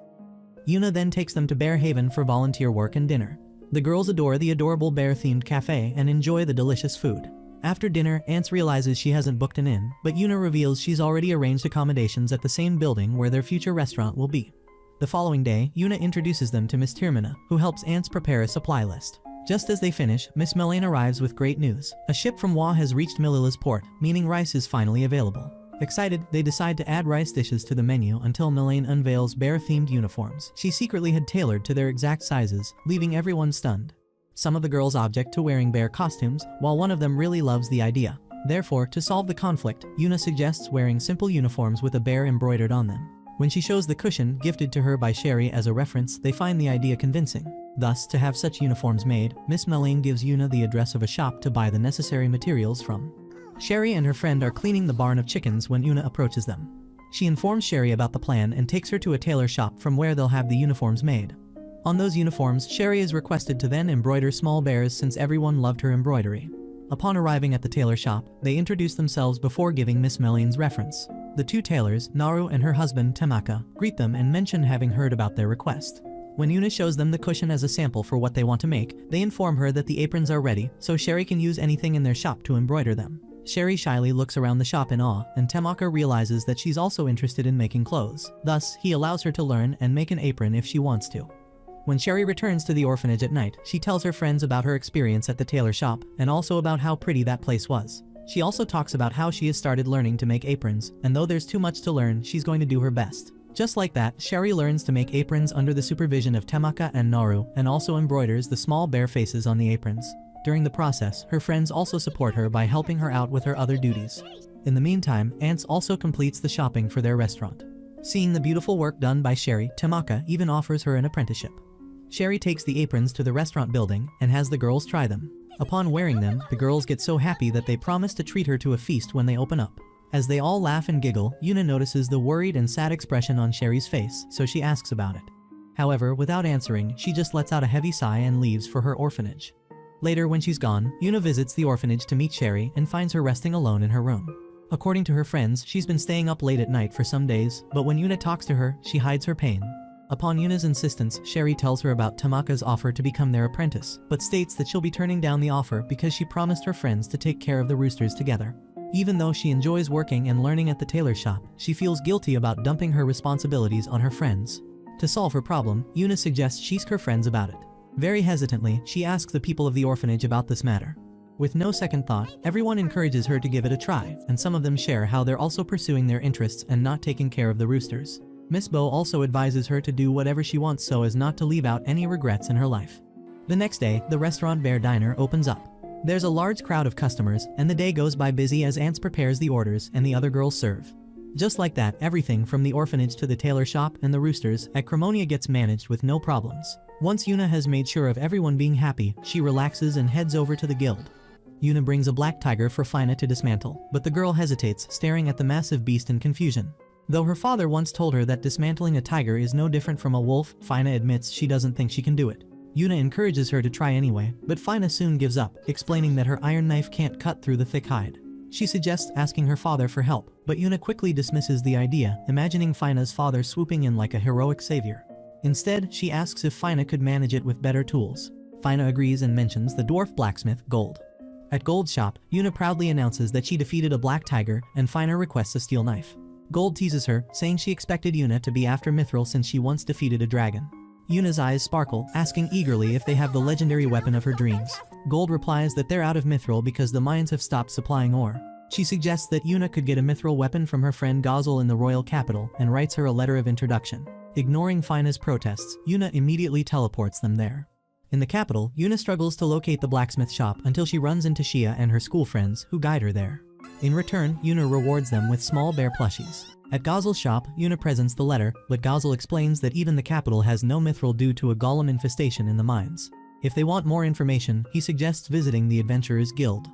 Yuna then takes them to Bear Haven for volunteer work and dinner. The girls adore the adorable bear-themed cafe and enjoy the delicious food. After dinner, Ants realizes she hasn't booked an inn, but Yuna reveals she's already arranged accommodations at the same building where their future restaurant will be. The following day, Yuna introduces them to Miss Tirmina, who helps Ants prepare a supply list. Just as they finish, Miss Melaine arrives with great news. A ship from Wa has reached Milila's port, meaning rice is finally available. Excited, they decide to add rice dishes to the menu until Melaine unveils bear-themed uniforms she secretly had tailored to their exact sizes, leaving everyone stunned. Some of the girls object to wearing bear costumes, while one of them really loves the idea. Therefore, to solve the conflict, Yuna suggests wearing simple uniforms with a bear embroidered on them. When she shows the cushion gifted to her by Sherry as a reference, they find the idea convincing. Thus, to have such uniforms made, Miss Melaine gives Yuna the address of a shop to buy the necessary materials from. Sherry and her friend are cleaning the barn of chickens when Yuna approaches them. She informs Sherry about the plan and takes her to a tailor shop from where they'll have the uniforms made. On those uniforms, Sherry is requested to then embroider small bears since everyone loved her embroidery. Upon arriving at the tailor shop, they introduce themselves before giving Miss Melaine's reference. The 2 tailors, Naru and her husband Temaka, greet them and mention having heard about their request. When Yuna shows them the cushion as a sample for what they want to make, they inform her that the aprons are ready, so Sherry can use anything in their shop to embroider them. Sherry shyly looks around the shop in awe, and Temaka realizes that she's also interested in making clothes. Thus, he allows her to learn and make an apron if she wants to. When Sherry returns to the orphanage at night, she tells her friends about her experience at the tailor shop, and also about how pretty that place was. She also talks about how she has started learning to make aprons, and though there's too much to learn, she's going to do her best. Just like that, Sherry learns to make aprons under the supervision of Temaka and Naru, and also embroiders the small bear faces on the aprons. During the process, her friends also support her by helping her out with her other duties. In the meantime, Ants also completes the shopping for their restaurant. Seeing the beautiful work done by Sherry, Temaka even offers her an apprenticeship. Sherry takes the aprons to the restaurant building and has the girls try them. Upon wearing them, the girls get so happy that they promise to treat her to a feast when they open up. As they all laugh and giggle, Yuna notices the worried and sad expression on Sherry's face, so she asks about it. However, without answering, she just lets out a heavy sigh and leaves for her orphanage. Later, when she's gone, Yuna visits the orphanage to meet Sherry and finds her resting alone in her room. According to her friends, she's been staying up late at night for some days, but when Yuna talks to her, she hides her pain. Upon Yuna's insistence, Sherry tells her about Tamaka's offer to become their apprentice, but states that she'll be turning down the offer because she promised her friends to take care of the roosters together. Even though she enjoys working and learning at the tailor shop, she feels guilty about dumping her responsibilities on her friends. To solve her problem, Yuna suggests she ask her friends about it. Very hesitantly, she asks the people of the orphanage about this matter. With no second thought, everyone encourages her to give it a try, and some of them share how they're also pursuing their interests and not taking care of the roosters. Miss Bo also advises her to do whatever she wants so as not to leave out any regrets in her life. The next day, the restaurant Bear Diner opens up. There's a large crowd of customers, and the day goes by busy as Ants prepares the orders and the other girls serve. Just like that, everything from the orphanage to the tailor shop and the roosters at Cremonia gets managed with no problems. Once Yuna has made sure of everyone being happy, she relaxes and heads over to the guild. Yuna brings a black tiger for Fina to dismantle, but the girl hesitates, staring at the massive beast in confusion. Though her father once told her that dismantling a tiger is no different from a wolf, Fina admits she doesn't think she can do it. Yuna encourages her to try anyway, but Fina soon gives up, explaining that her iron knife can't cut through the thick hide. She suggests asking her father for help, but Yuna quickly dismisses the idea, imagining Fina's father swooping in like a heroic savior. Instead, she asks if Fina could manage it with better tools. Fina agrees and mentions the dwarf blacksmith, Gold. At Gold's shop, Yuna proudly announces that she defeated a black tiger, and Fina requests a steel knife. Gold teases her, saying she expected Yuna to be after Mithril since she once defeated a dragon. Yuna's eyes sparkle, asking eagerly if they have the legendary weapon of her dreams. Gold replies that they're out of Mithril because the mines have stopped supplying ore. She suggests that Yuna could get a Mithril weapon from her friend Gazel in the royal capital and writes her a letter of introduction. Ignoring Fina's protests, Yuna immediately teleports them there. In the capital, Yuna struggles to locate the blacksmith shop until she runs into Shia and her school friends, who guide her there. In return, Yuna rewards them with small bear plushies. At Gazel's shop, Yuna presents the letter, but Gazel explains that even the capital has no mithril due to a golem infestation in the mines. If they want more information, he suggests visiting the Adventurers Guild.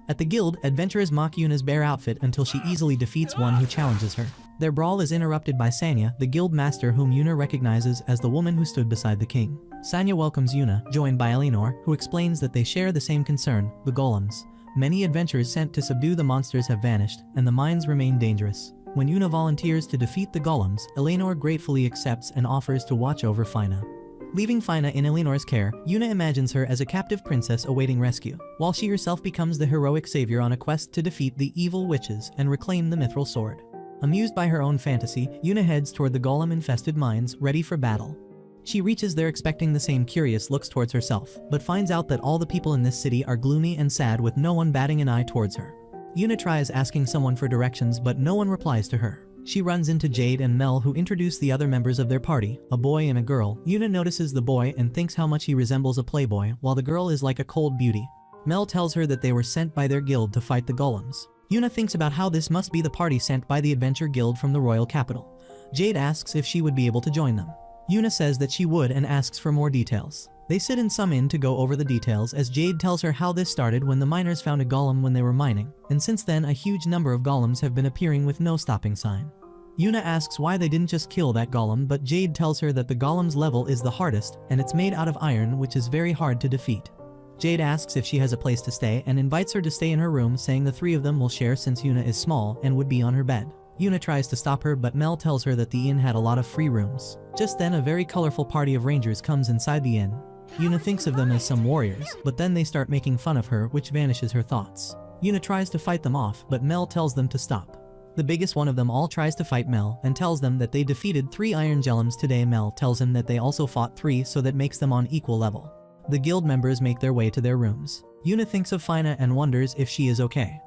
At the guild, adventurers mock Yuna's bear outfit until she easily defeats one who challenges her. Their brawl is interrupted by Sanya, the guild master whom Yuna recognizes as the woman who stood beside the king. Sanya welcomes Yuna, joined by Eleanor, who explains that they share the same concern, the golems. Many adventurers sent to subdue the monsters have vanished, and the mines remain dangerous. When Yuna volunteers to defeat the golems, Eleanor gratefully accepts and offers to watch over Fina. Leaving Fina in Eleanor's care, Yuna imagines her as a captive princess awaiting rescue, while she herself becomes the heroic savior on a quest to defeat the evil witches and reclaim the mithril sword. Amused by her own fantasy, Yuna heads toward the golem-infested mines, ready for battle. She reaches there expecting the same curious looks towards herself, but finds out that all the people in this city are gloomy and sad with no one batting an eye towards her. Yuna tries asking someone for directions, but no one replies to her. She runs into Jade and Mel, who introduce the other members of their party, a boy and a girl. Yuna notices the boy and thinks how much he resembles a playboy, while the girl is like a cold beauty. Mel tells her that they were sent by their guild to fight the golems. Yuna thinks about how this must be the party sent by the Adventure Guild from the royal capital. Jade asks if she would be able to join them. Yuna says that she would and asks for more details. They sit in some inn to go over the details as Jade tells her how this started when the miners found a golem when they were mining, and since then a huge number of golems have been appearing with no stopping sign. Yuna asks why they didn't just kill that golem, but Jade tells her that the golem's level is the hardest, and it's made out of iron, which is very hard to defeat. Jade asks if she has a place to stay and invites her to stay in her room, saying the three of them will share since Yuna is small and would be on her bed. Yuna tries to stop her, but Mel tells her that the inn had a lot of free rooms. Just then a very colorful party of rangers comes inside the inn. Yuna thinks of them as some warriors, but then they start making fun of her, which vanishes her thoughts. Yuna tries to fight them off, but Mel tells them to stop. The biggest one of them all tries to fight Mel and tells them that they defeated 3 iron golems today. Mel tells him that they also fought 3, so that makes them on equal level. The guild members make their way to their rooms. Yuna thinks of Fina and wonders if she is okay.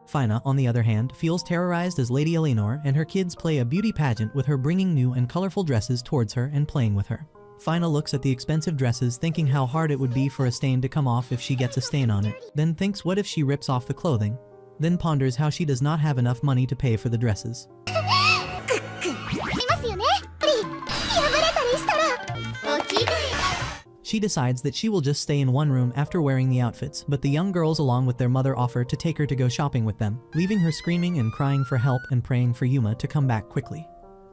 Fina, on the other hand, feels terrorized as Lady Eleanor and her kids play a beauty pageant with her, bringing new and colorful dresses towards her and playing with her. Fina looks at the expensive dresses, thinking how hard it would be for a stain to come off if she gets a stain on it, then thinks what if she rips off the clothing, then ponders how she does not have enough money to pay for the dresses. She decides that she will just stay in one room after wearing the outfits, but the young girls along with their mother offer to take her to go shopping with them, leaving her screaming and crying for help and praying for Yuma to come back quickly.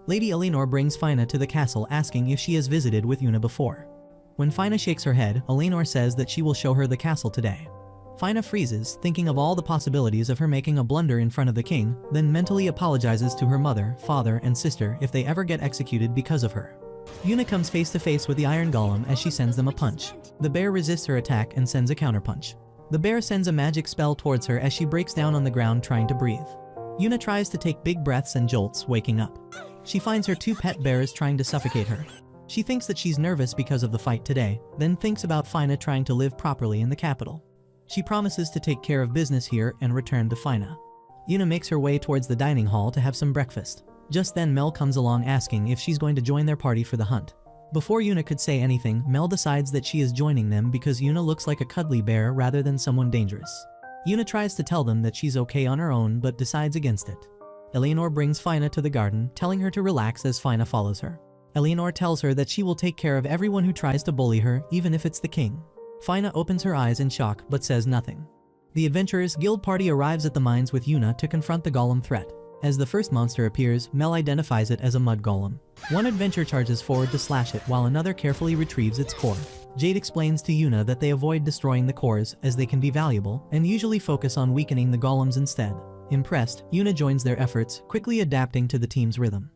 Lady Eleanor brings Fina to the castle asking if she has visited with Yuna before. When Fina shakes her head, Eleanor says that she will show her the castle today. Fina freezes, thinking of all the possibilities of her making a blunder in front of the king, then mentally apologizes to her mother, father, and sister if they ever get executed because of her. Yuna comes face to face with the iron golem as she sends them a punch. The bear resists her attack and sends a counterpunch. The bear sends a magic spell towards her as she breaks down on the ground trying to breathe. Yuna tries to take big breaths and jolts, waking up. She finds her 2 pet bears trying to suffocate her. She thinks that she's nervous because of the fight today, then thinks about Fina trying to live properly in the capital. She promises to take care of business here and return to Fina. Yuna makes her way towards the dining hall to have some breakfast. Just then Mel comes along asking if she's going to join their party for the hunt. Before Yuna could say anything, Mel decides that she is joining them because Yuna looks like a cuddly bear rather than someone dangerous. Yuna tries to tell them that she's okay on her own but decides against it. Eleanor brings Fina to the garden, telling her to relax as Fina follows her. Eleanor tells her that she will take care of everyone who tries to bully her, even if it's the king. Fina opens her eyes in shock but says nothing. The Adventurers Guild party arrives at the mines with Yuna to confront the golem threat. As the first monster appears, Mel identifies it as a mud golem. One adventurer charges forward to slash it while another carefully retrieves its core. Jade explains to Yuna that they avoid destroying the cores as they can be valuable and usually focus on weakening the golems instead. Impressed, Yuna joins their efforts, quickly adapting to the team's rhythm.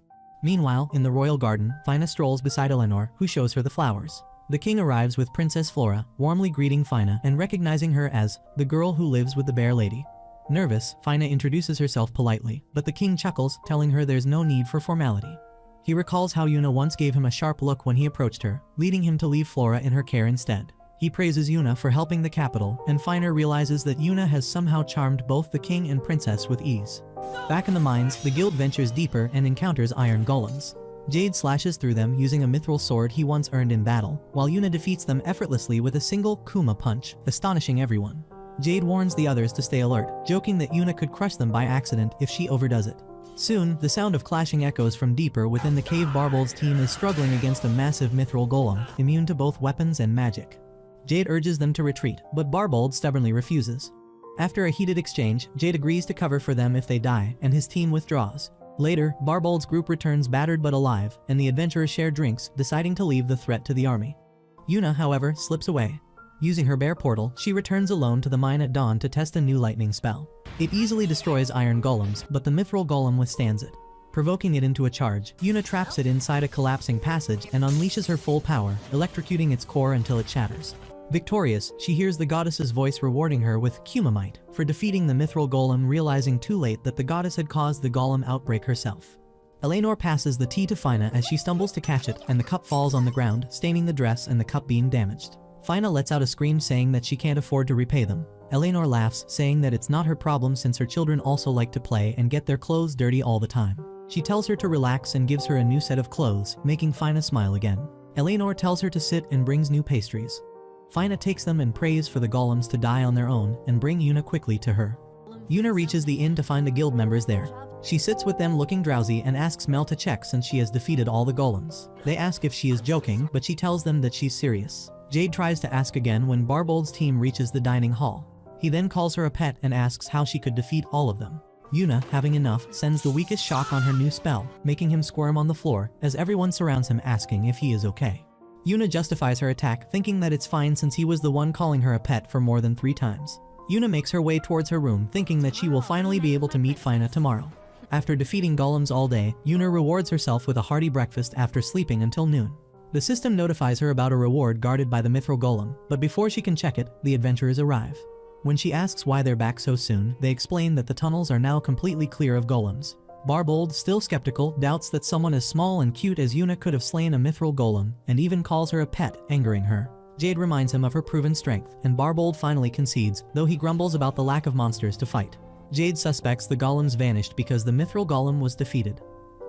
Meanwhile, in the royal garden, Fina strolls beside Eleanor, who shows her the flowers. The king arrives with Princess Flora, warmly greeting Fina and recognizing her as the girl who lives with the bear lady. Nervous, Fina introduces herself politely, but the king chuckles, telling her there's no need for formality. He recalls how Yuna once gave him a sharp look when he approached her, leading him to leave Flora in her care instead. He praises Yuna for helping the capital, and Fina realizes that Yuna has somehow charmed both the king and princess with ease. Back in the mines, the guild ventures deeper and encounters iron golems. Jade slashes through them using a mithril sword he once earned in battle, while Yuna defeats them effortlessly with a single Kuma punch, astonishing everyone. Jade warns the others to stay alert, joking that Yuna could crush them by accident if she overdoes it. Soon, the sound of clashing echoes from deeper within the cave. Barbold's team is struggling against a massive mithril golem, immune to both weapons and magic. Jade urges them to retreat, but Barbold stubbornly refuses. After a heated exchange, Jade agrees to cover for them if they die, and his team withdraws. Later, Barbold's group returns battered but alive, and the adventurers share drinks, deciding to leave the threat to the army. Yuna, however, slips away. Using her bear portal, she returns alone to the mine at dawn to test a new lightning spell. It easily destroys iron golems, but the mithril golem withstands it. Provoking it into a charge, Yuna traps it inside a collapsing passage and unleashes her full power, electrocuting its core until it shatters. Victorious, she hears the goddess's voice rewarding her with Kumamite for defeating the mithril golem, realizing too late that the goddess had caused the golem outbreak herself. Eleanor passes the tea to Fina as she stumbles to catch it, and the cup falls on the ground, staining the dress and the cup being damaged. Fina lets out a scream saying that she can't afford to repay them. Eleanor laughs, saying that it's not her problem since her children also like to play and get their clothes dirty all the time. She tells her to relax and gives her a new set of clothes, making Fina smile again. Eleanor tells her to sit and brings new pastries. Fina takes them and prays for the golems to die on their own and bring Yuna quickly to her. Yuna reaches the inn to find the guild members there. She sits with them looking drowsy and asks Mel to check since she has defeated all the golems. They ask if she is joking, but she tells them that she's serious. Jade tries to ask again when Barbold's team reaches the dining hall. He then calls her a pet and asks how she could defeat all of them. Yuna, having enough, sends the weakest shock on her new spell, making him squirm on the floor as everyone surrounds him asking if he is okay. Yuna justifies her attack, thinking that it's fine since he was the one calling her a pet for more than 3 times. Yuna makes her way towards her room, thinking that she will finally be able to meet Fina tomorrow. After defeating golems all day, Yuna rewards herself with a hearty breakfast after sleeping until noon. The system notifies her about a reward guarded by the mithril golem, but before she can check it, the adventurers arrive. When she asks why they're back so soon, they explain that the tunnels are now completely clear of golems. Barbold, still skeptical, doubts that someone as small and cute as Yuna could have slain a mithril golem, and even calls her a pet, angering her. Jade reminds him of her proven strength, and Barbold finally concedes, though he grumbles about the lack of monsters to fight. Jade suspects the golems vanished because the mithril golem was defeated.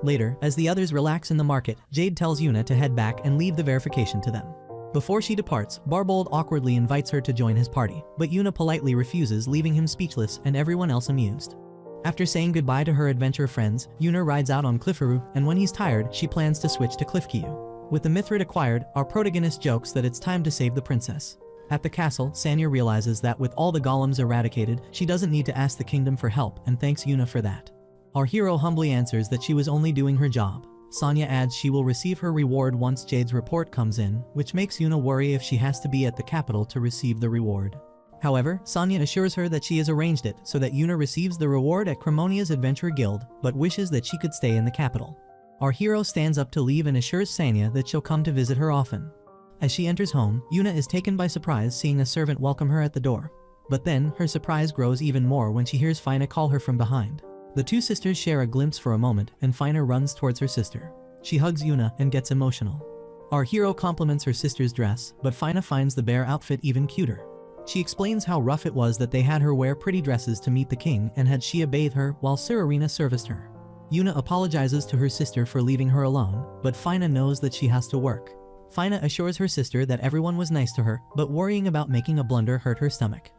Later, as the others relax in the market, Jade tells Yuna to head back and leave the verification to them. Before she departs, Barbold awkwardly invites her to join his party, but Yuna politely refuses, leaving him speechless and everyone else amused. After saying goodbye to her adventure friends, Yuna rides out on Clifferoo, and when he's tired, she plans to switch to Cliffkew. With the Mithrid acquired, our protagonist jokes that it's time to save the princess. At the castle, Sanya realizes that with all the golems eradicated, she doesn't need to ask the kingdom for help and thanks Yuna for that. Our hero humbly answers that she was only doing her job. Sonya adds she will receive her reward once Jade's report comes in, which makes Yuna worry if she has to be at the capital to receive the reward. However, Sonya assures her that she has arranged it so that Yuna receives the reward at Cremonia's Adventure Guild, but wishes that she could stay in the capital. Our hero stands up to leave and assures Sonya that she'll come to visit her often. As she enters home, Yuna is taken by surprise seeing a servant welcome her at the door. But then, her surprise grows even more when she hears Fina call her from behind. The two sisters share a glimpse for a moment, and Fina runs towards her sister. She hugs Yuna and gets emotional. Our hero compliments her sister's dress, but Fina finds the bear outfit even cuter. She explains how rough it was that they had her wear pretty dresses to meet the king and had Shia bathe her while Serena serviced her. Yuna apologizes to her sister for leaving her alone, but Fina knows that she has to work. Fina assures her sister that everyone was nice to her, but worrying about making a blunder hurt her stomach.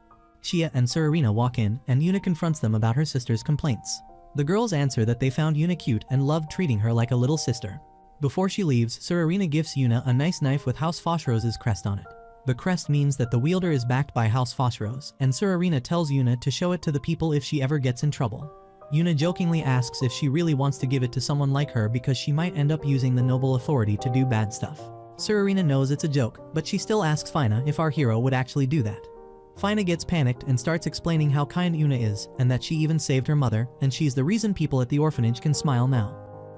Shia and Serena walk in, and Yuna confronts them about her sister's complaints. The girls answer that they found Yuna cute and loved treating her like a little sister. Before she leaves, Serena gives Yuna a nice knife with House Foshrose's crest on it. The crest means that the wielder is backed by House Foshrose, and Serena tells Yuna to show it to the people if she ever gets in trouble. Yuna jokingly asks if she really wants to give it to someone like her because she might end up using the noble authority to do bad stuff. Serena knows it's a joke, but she still asks Fina if our hero would actually do that. Fina gets panicked and starts explaining how kind Yuna is, and that she even saved her mother, and she's the reason people at the orphanage can smile now.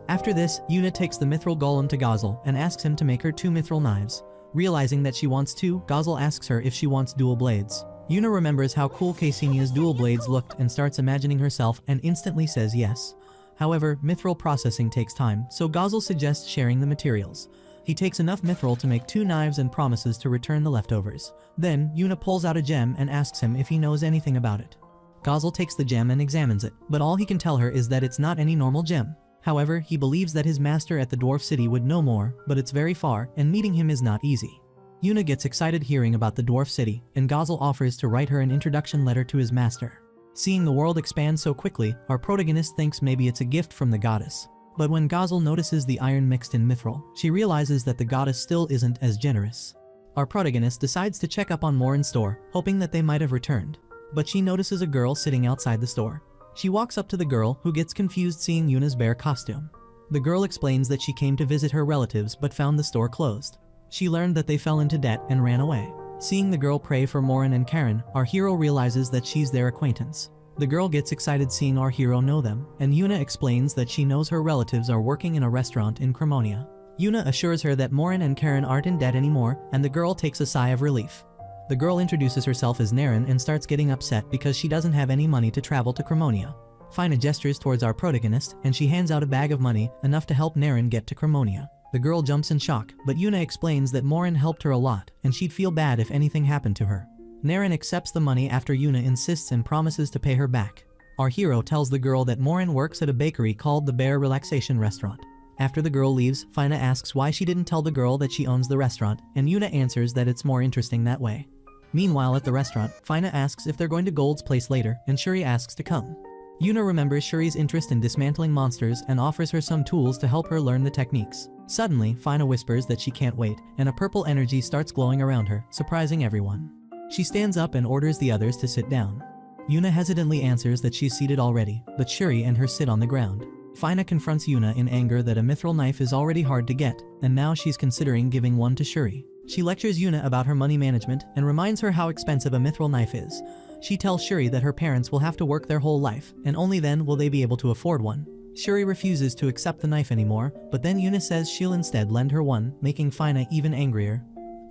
After this, Yuna takes the mithril golem to Gazel and asks him to make her 2 mithril knives. Realizing that she wants 2, Gazel asks her if she wants dual blades. Yuna remembers how cool Ksenia's dual blades looked and starts imagining herself and instantly says yes. However, mithril processing takes time, so Gazel suggests sharing the materials. He takes enough mithril to make 2 knives and promises to return the leftovers. Then, Yuna pulls out a gem and asks him if he knows anything about it. Gazel takes the gem and examines it, but all he can tell her is that it's not any normal gem. However, he believes that his master at the dwarf city would know more, but it's very far, and meeting him is not easy. Yuna gets excited hearing about the dwarf city, and Gazel offers to write her an introduction letter to his master. Seeing the world expand so quickly, our protagonist thinks maybe it's a gift from the goddess. But when Gazel notices the iron mixed in mithril, she realizes that the goddess still isn't as generous. Our protagonist decides to check up on Morin's store, hoping that they might have returned. But she notices a girl sitting outside the store. She walks up to the girl, who gets confused seeing Yuna's bear costume. The girl explains that she came to visit her relatives but found the store closed. She learned that they fell into debt and ran away. Seeing the girl pray for Morin and Karen, our hero realizes that she's their acquaintance. The girl gets excited seeing our hero know them, and Yuna explains that she knows her relatives are working in a restaurant in Cremonia. Yuna assures her that Morin and Karen aren't in debt anymore, and the girl takes a sigh of relief. The girl introduces herself as Naren and starts getting upset because she doesn't have any money to travel to Cremonia. Fina gestures towards our protagonist, and she hands out a bag of money, enough to help Naren get to Cremonia. The girl jumps in shock, but Yuna explains that Morin helped her a lot, and she'd feel bad if anything happened to her. Naren accepts the money after Yuna insists and promises to pay her back. Our hero tells the girl that Morin works at a bakery called the Bear Relaxation Restaurant. After the girl leaves, Fina asks why she didn't tell the girl that she owns the restaurant, and Yuna answers that it's more interesting that way. Meanwhile at the restaurant, Fina asks if they're going to Gold's place later, and Shuri asks to come. Yuna remembers Shuri's interest in dismantling monsters and offers her some tools to help her learn the techniques. Suddenly, Fina whispers that she can't wait, and a purple energy starts glowing around her, surprising everyone. She stands up and orders the others to sit down. Yuna hesitantly answers that she's seated already, but Shuri and her sit on the ground. Fina confronts Yuna in anger that a mithril knife is already hard to get, and now she's considering giving one to Shuri. She lectures Yuna about her money management and reminds her how expensive a mithril knife is. She tells Shuri that her parents will have to work their whole life, and only then will they be able to afford one. Shuri refuses to accept the knife anymore, but then Yuna says she'll instead lend her one, making Fina even angrier.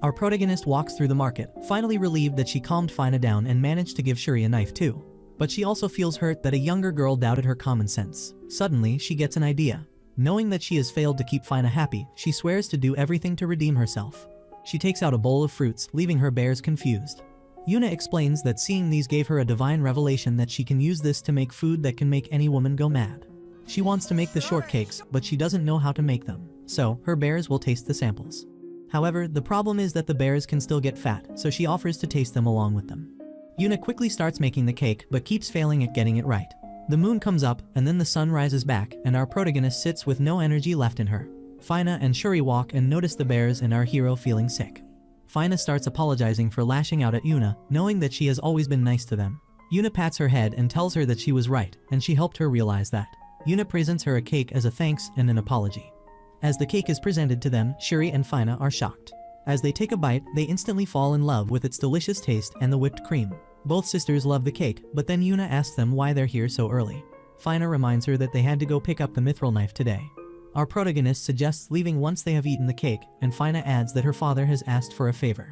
Our protagonist walks through the market, finally relieved that she calmed Fina down and managed to give Shuri a knife too. But she also feels hurt that a younger girl doubted her common sense. Suddenly, she gets an idea. Knowing that she has failed to keep Fina happy, she swears to do everything to redeem herself. She takes out a bowl of fruits, leaving her bears confused. Yuna explains that seeing these gave her a divine revelation that she can use this to make food that can make any woman go mad. She wants to make the shortcakes, but she doesn't know how to make them, so her bears will taste the samples. However, the problem is that the bears can still get fat, so she offers to taste them along with them. Yuna quickly starts making the cake, but keeps failing at getting it right. The moon comes up, and then the sun rises back, and our protagonist sits with no energy left in her. Fina and Shuri walk and notice the bears and our hero feeling sick. Fina starts apologizing for lashing out at Yuna, knowing that she has always been nice to them. Yuna pats her head and tells her that she was right, and she helped her realize that. Yuna presents her a cake as a thanks and an apology. As the cake is presented to them, Shuri and Fina are shocked. As they take a bite, they instantly fall in love with its delicious taste and the whipped cream. Both sisters love the cake, but then Yuna asks them why they're here so early. Fina reminds her that they had to go pick up the mithril knife today. Our protagonist suggests leaving once they have eaten the cake, and Fina adds that her father has asked for a favor.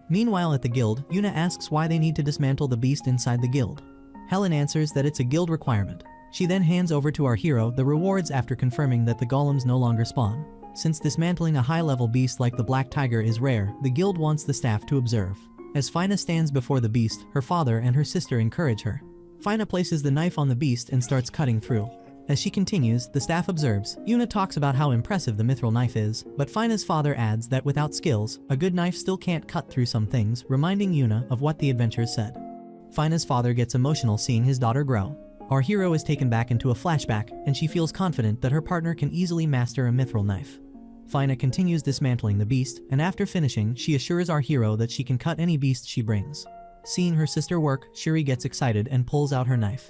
Meanwhile at the guild, Yuna asks why they need to dismantle the beast inside the guild. Helen answers that it's a guild requirement. She then hands over to our hero the rewards after confirming that the golems no longer spawn. Since dismantling a high-level beast like the Black Tiger is rare, the guild wants the staff to observe. As Fina stands before the beast, her father and her sister encourage her. Fina places the knife on the beast and starts cutting through. As she continues, the staff observes. Yuna talks about how impressive the mithril knife is, but Fina's father adds that without skills, a good knife still can't cut through some things, reminding Yuna of what the adventurers said. Fina's father gets emotional seeing his daughter grow. Our hero is taken back into a flashback, and she feels confident that her partner can easily master a mithril knife. Fina continues dismantling the beast, and after finishing, she assures our hero that she can cut any beast she brings. Seeing her sister work, Shuri gets excited and pulls out her knife.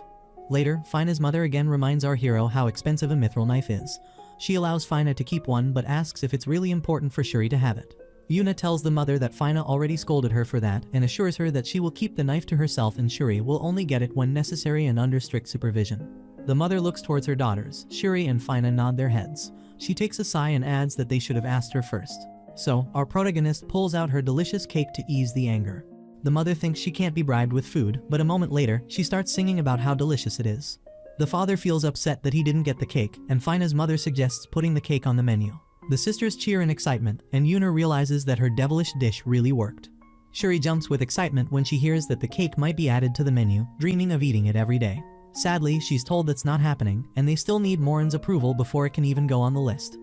Later, Fina's mother again reminds our hero how expensive a mithril knife is. She allows Fina to keep one but asks if it's really important for Shuri to have it. Yuna tells the mother that Fina already scolded her for that and assures her that she will keep the knife to herself and Shuri will only get it when necessary and under strict supervision. The mother looks towards her daughters. Shuri and Fina nod their heads. She takes a sigh and adds that they should have asked her first. So, our protagonist pulls out her delicious cake to ease the anger. The mother thinks she can't be bribed with food, but a moment later, she starts singing about how delicious it is. The father feels upset that he didn't get the cake, and Fina's mother suggests putting the cake on the menu. The sisters cheer in excitement, and Yuna realizes that her devilish dish really worked. Shuri jumps with excitement when she hears that the cake might be added to the menu, dreaming of eating it every day. Sadly, she's told that's not happening, and they still need Morin's approval before it can even go on the list.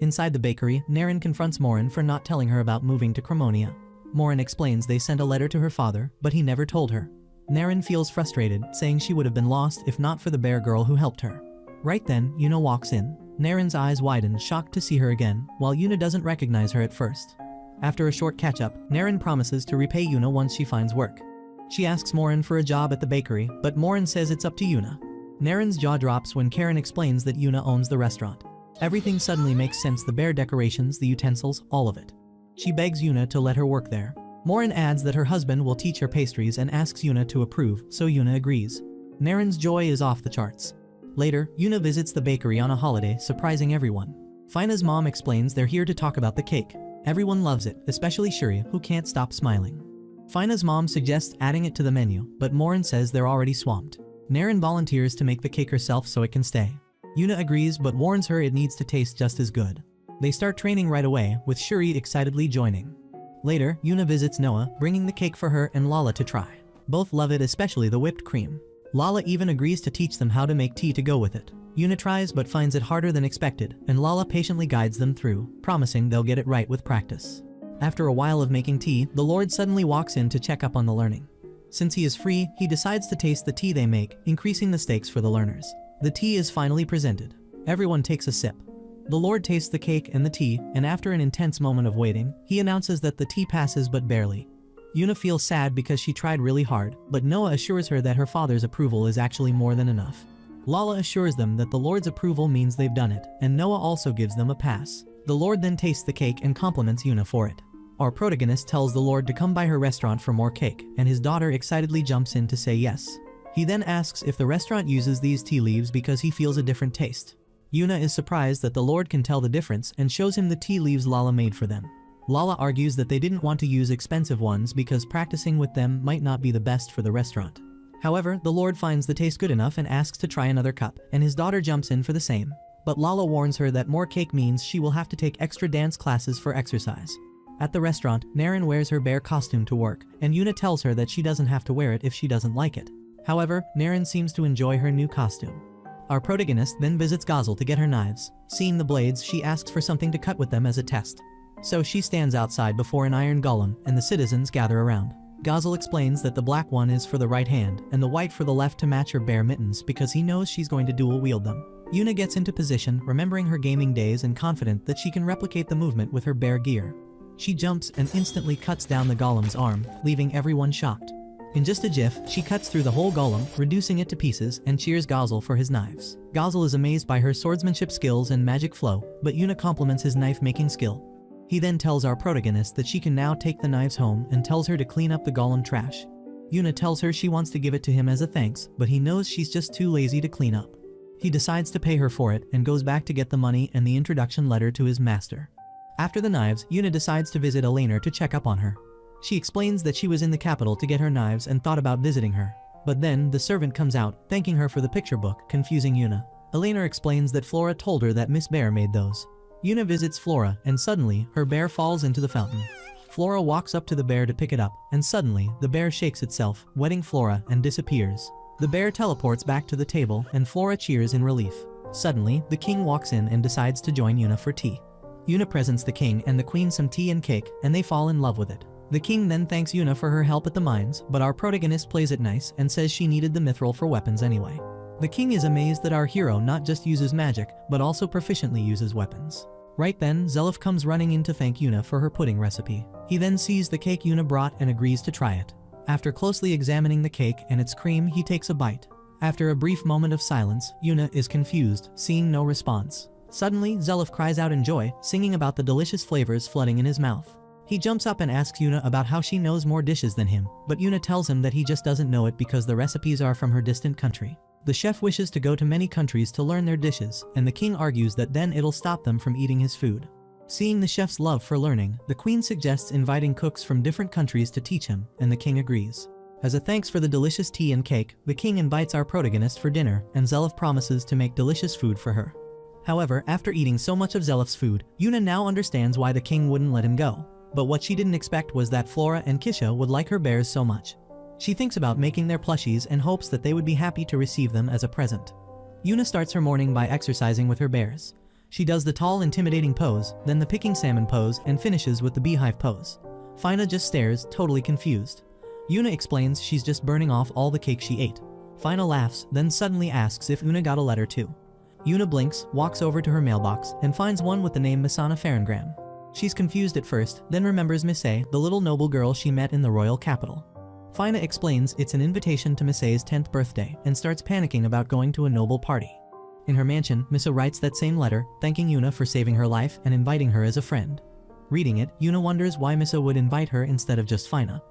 Inside the bakery, Naren confronts Morin for not telling her about moving to Cremonia. Morin explains they sent a letter to her father, but he never told her. Naren feels frustrated, saying she would have been lost if not for the bear girl who helped her. Right then, Yuna walks in. Naren's eyes widen, shocked to see her again, while Yuna doesn't recognize her at first. After a short catch-up, Naren promises to repay Yuna once she finds work. She asks Morin for a job at the bakery, but Morin says it's up to Yuna. Naren's jaw drops when Karen explains that Yuna owns the restaurant. Everything suddenly makes sense: the bear decorations, the utensils, all of it. She begs Yuna to let her work there. Morin adds that her husband will teach her pastries and asks Yuna to approve, so Yuna agrees. Naren's joy is off the charts. Later, Yuna visits the bakery on a holiday, surprising everyone. Fina's mom explains they're here to talk about the cake. Everyone loves it, especially Shuri, who can't stop smiling. Fina's mom suggests adding it to the menu, but Morin says they're already swamped. Naren volunteers to make the cake herself so it can stay. Yuna agrees but warns her it needs to taste just as good. They start training right away, with Shuri excitedly joining. Later, Yuna visits Noah, bringing the cake for her and Lala to try. Both love it, especially the whipped cream. Lala even agrees to teach them how to make tea to go with it. Yuna tries but finds it harder than expected, and Lala patiently guides them through, promising they'll get it right with practice. After a while of making tea, the Lord suddenly walks in to check up on the learning. Since he is free, he decides to taste the tea they make, increasing the stakes for the learners. The tea is finally presented. Everyone takes a sip. The Lord tastes the cake and the tea, and after an intense moment of waiting, he announces that the tea passes but barely. Yuna feels sad because she tried really hard, but Noah assures her that her father's approval is actually more than enough. Lala assures them that the Lord's approval means they've done it, and Noah also gives them a pass. The Lord then tastes the cake and compliments Yuna for it. Our protagonist tells the Lord to come by her restaurant for more cake, and his daughter excitedly jumps in to say yes. He then asks if the restaurant uses these tea leaves because he feels a different taste. Yuna is surprised that the Lord can tell the difference and shows him the tea leaves Lala made for them. Lala argues that they didn't want to use expensive ones because practicing with them might not be the best for the restaurant. However, the Lord finds the taste good enough and asks to try another cup, and his daughter jumps in for the same. But Lala warns her that more cake means she will have to take extra dance classes for exercise. At the restaurant, Naren wears her bear costume to work, and Yuna tells her that she doesn't have to wear it if she doesn't like it. However, Naren seems to enjoy her new costume. Our protagonist then visits Gazel to get her knives. Seeing the blades, she asks for something to cut with them as a test. So she stands outside before an iron golem, and the citizens gather around. Gazel explains that the black one is for the right hand, and the white for the left to match her bear mittens because he knows she's going to dual wield them. Yuna gets into position, remembering her gaming days and confident that she can replicate the movement with her bear gear. She jumps and instantly cuts down the golem's arm, leaving everyone shocked. In just a jiff, she cuts through the whole golem, reducing it to pieces, and cheers Gazel for his knives. Gazel is amazed by her swordsmanship skills and magic flow, but Yuna compliments his knife-making skill. He then tells our protagonist that she can now take the knives home and tells her to clean up the golem trash. Yuna tells her she wants to give it to him as a thanks, but he knows she's just too lazy to clean up. He decides to pay her for it and goes back to get the money and the introduction letter to his master. After the knives, Yuna decides to visit Elena to check up on her. She explains that she was in the capital to get her knives and thought about visiting her. But then, the servant comes out, thanking her for the picture book, confusing Yuna. Elena explains that Flora told her that Miss Bear made those. Yuna visits Flora, and suddenly, her bear falls into the fountain. Flora walks up to the bear to pick it up, and suddenly, the bear shakes itself, wetting Flora, and disappears. The bear teleports back to the table, and Flora cheers in relief. Suddenly, the king walks in and decides to join Yuna for tea. Yuna presents the king and the queen some tea and cake, and they fall in love with it. The king then thanks Yuna for her help at the mines, but our protagonist plays it nice and says she needed the mithril for weapons anyway. The king is amazed that our hero not just uses magic, but also proficiently uses weapons. Right then, Zelif comes running in to thank Yuna for her pudding recipe. He then sees the cake Yuna brought and agrees to try it. After closely examining the cake and its cream, he takes a bite. After a brief moment of silence, Yuna is confused, seeing no response. Suddenly, Zelif cries out in joy, singing about the delicious flavors flooding in his mouth. He jumps up and asks Yuna about how she knows more dishes than him, but Yuna tells him that he just doesn't know it because the recipes are from her distant country. The chef wishes to go to many countries to learn their dishes, and the king argues that then it'll stop them from eating his food. Seeing the chef's love for learning, the queen suggests inviting cooks from different countries to teach him, and the king agrees. As a thanks for the delicious tea and cake, the king invites our protagonist for dinner, and Zelif promises to make delicious food for her. However, after eating so much of Zelif's food, Yuna now understands why the king wouldn't let him go. But what she didn't expect was that Flora and Kisha would like her bears so much. She thinks about making their plushies and hopes that they would be happy to receive them as a present. Yuna starts her morning by exercising with her bears. She does the tall, intimidating pose, then the picking salmon pose, and finishes with the beehive pose. Fina just stares, totally confused. Yuna explains she's just burning off all the cake she ate. Fina laughs, then suddenly asks if Una got a letter too. Yuna blinks, walks over to her mailbox, and finds one with the name Misana Farengram. She's confused at first, then remembers Misay, the little noble girl she met in the royal capital. Fina explains it's an invitation to Misay's 10th birthday, and starts panicking about going to a noble party. In her mansion, Misa writes that same letter, thanking Yuna for saving her life and inviting her as a friend. Reading it, Yuna wonders why Misa would invite her instead of just Fina.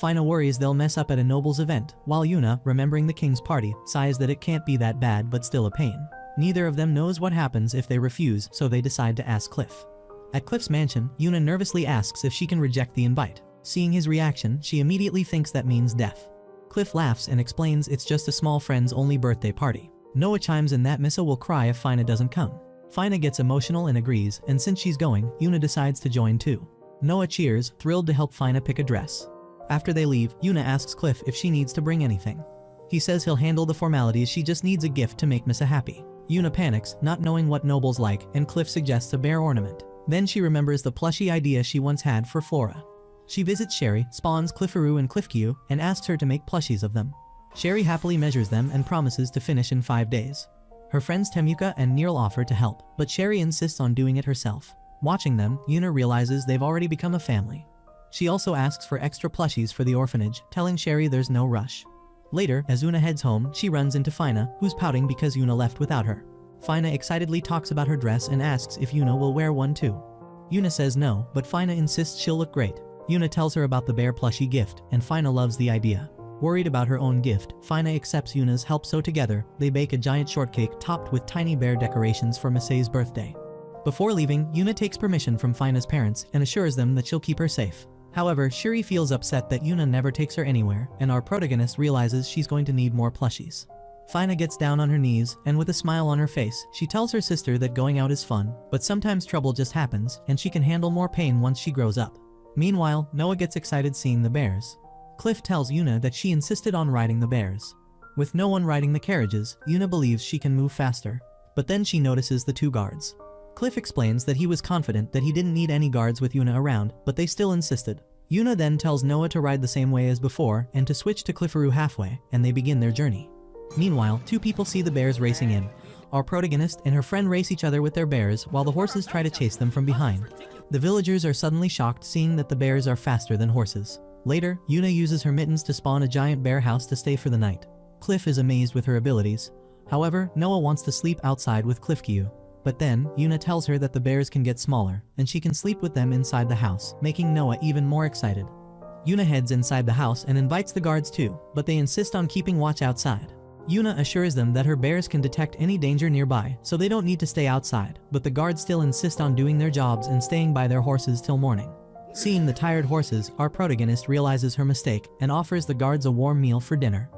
Fina worries they'll mess up at a noble's event, while Yuna, remembering the king's party, sighs that it can't be that bad but still a pain. Neither of them knows what happens if they refuse, so they decide to ask Cliff. At Cliff's mansion, Yuna nervously asks if she can reject the invite. Seeing his reaction, she immediately thinks that means death. Cliff laughs and explains it's just a small friend's only birthday party. Noah chimes in that Misa will cry if Fina doesn't come. Fina gets emotional and agrees, and since she's going, Yuna decides to join too. Noah cheers, thrilled to help Fina pick a dress. After they leave, Yuna asks Cliff if she needs to bring anything. He says he'll handle the formalities, she just needs a gift to make Misa happy. Yuna panics, not knowing what nobles like, and Cliff suggests a bear ornament. Then she remembers the plushie idea she once had for Flora. She visits Sherry, spawns Cliffaroo and Cliffkew, and asks her to make plushies of them. Sherry happily measures them and promises to finish in 5 days. Her friends Temuka and Neil offer to help, but Sherry insists on doing it herself. Watching them, Yuna realizes they've already become a family. She also asks for extra plushies for the orphanage, telling Sherry there's no rush. Later, as Una heads home, she runs into Fina, who's pouting because Yuna left without her. Fina excitedly talks about her dress and asks if Yuna will wear one too. Yuna says no, but Fina insists she'll look great. Yuna tells her about the bear plushie gift, and Fina loves the idea. Worried about her own gift, Fina accepts Yuna's help, so together, they bake a giant shortcake topped with tiny bear decorations for Misay's birthday. Before leaving, Yuna takes permission from Fina's parents and assures them that she'll keep her safe. However, Shuri feels upset that Yuna never takes her anywhere, and our protagonist realizes she's going to need more plushies. Fina gets down on her knees, and with a smile on her face, she tells her sister that going out is fun, but sometimes trouble just happens, and she can handle more pain once she grows up. Meanwhile, Noah gets excited seeing the bears. Cliff tells Yuna that she insisted on riding the bears. With no one riding the carriages, Yuna believes she can move faster. But then she notices the 2 guards. Cliff explains that he was confident that he didn't need any guards with Yuna around, but they still insisted. Yuna then tells Noah to ride the same way as before and to switch to Cliffaroo halfway, and they begin their journey. Meanwhile, 2 people see the bears racing in. Our protagonist and her friend race each other with their bears while the horses try to chase them from behind. The villagers are suddenly shocked seeing that the bears are faster than horses. Later, Yuna uses her mittens to spawn a giant bear house to stay for the night. Cliff is amazed with her abilities. However, Noah wants to sleep outside with Cliff-Kyu. But then, Yuna tells her that the bears can get smaller, and she can sleep with them inside the house, making Noah even more excited. Yuna heads inside the house and invites the guards too, but they insist on keeping watch outside. Yuna assures them that her bears can detect any danger nearby, so they don't need to stay outside, but the guards still insist on doing their jobs and staying by their horses till morning. Seeing the tired horses, our protagonist realizes her mistake and offers the guards a warm meal for dinner.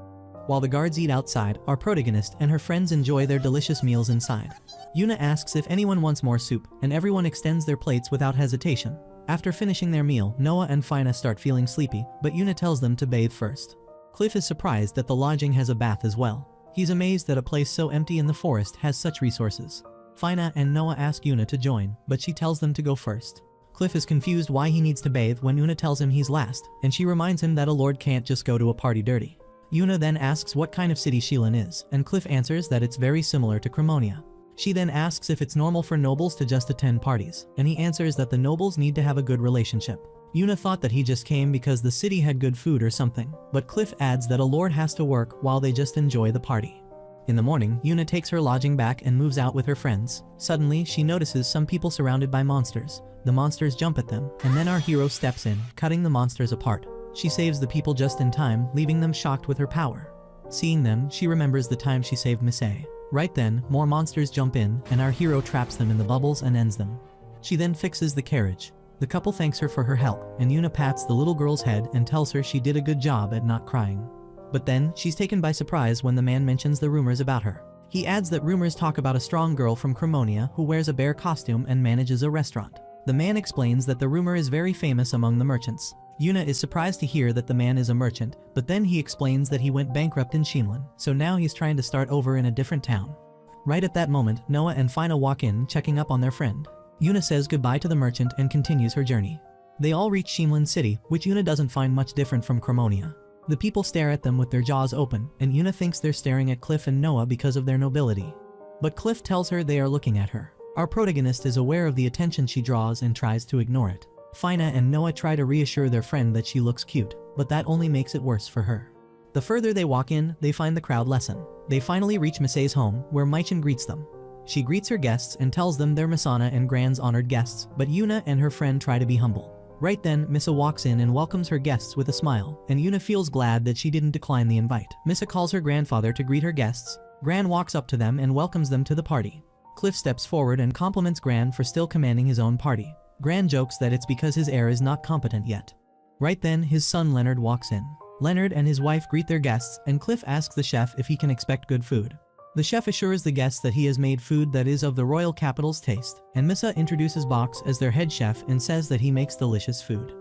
While the guards eat outside, our protagonist and her friends enjoy their delicious meals inside. Yuna asks if anyone wants more soup, and everyone extends their plates without hesitation. After finishing their meal, Noah and Fina start feeling sleepy, but Yuna tells them to bathe first. Cliff is surprised that the lodging has a bath as well. He's amazed that a place so empty in the forest has such resources. Fina and Noah ask Yuna to join, but she tells them to go first. Cliff is confused why he needs to bathe when Yuna tells him he's last, and she reminds him that a lord can't just go to a party dirty. Yuna then asks what kind of city Shilin is, and Cliff answers that it's very similar to Cremonia. She then asks if it's normal for nobles to just attend parties, and he answers that the nobles need to have a good relationship. Yuna thought that he just came because the city had good food or something, but Cliff adds that a lord has to work while they just enjoy the party. In the morning, Yuna takes her lodging back and moves out with her friends. Suddenly, she notices some people surrounded by monsters. The monsters jump at them, and then our hero steps in, cutting the monsters apart. She saves the people just in time, leaving them shocked with her power. Seeing them, she remembers the time she saved Misei. Right then, more monsters jump in, and our hero traps them in the bubbles and ends them. She then fixes the carriage. The couple thanks her for her help, and Yuna pats the little girl's head and tells her she did a good job at not crying. But then, she's taken by surprise when the man mentions the rumors about her. He adds that rumors talk about a strong girl from Cremonia who wears a bear costume and manages a restaurant. The man explains that the rumor is very famous among the merchants. Yuna is surprised to hear that the man is a merchant, but then he explains that he went bankrupt in Shinlan, so now he's trying to start over in a different town. Right at that moment, Noah and Fina walk in, checking up on their friend. Yuna says goodbye to the merchant and continues her journey. They all reach Shinlan City, which Yuna doesn't find much different from Cremonia. The people stare at them with their jaws open, and Yuna thinks they're staring at Cliff and Noah because of their nobility. But Cliff tells her they are looking at her. Our protagonist is aware of the attention she draws and tries to ignore it. Fina and Noah try to reassure their friend that she looks cute, but that only makes it worse for her. The further they walk in, they find the crowd lessen. They finally reach Misei's home, where Maichin greets them. She greets her guests and tells them they're Misana and Gran's honored guests, but Yuna and her friend try to be humble. Right then, Misa walks in and welcomes her guests with a smile, and Yuna feels glad that she didn't decline the invite. Misa calls her grandfather to greet her guests. Gran walks up to them and welcomes them to the party. Cliff steps forward and compliments Gran for still commanding his own party. Gran jokes that it's because his heir is not competent yet. Right then, his son Leonard walks in. Leonard and his wife greet their guests, and Cliff asks the chef if he can expect good food. The chef assures the guests that he has made food that is of the royal capital's taste, and Misa introduces Box as their head chef and says that he makes delicious food.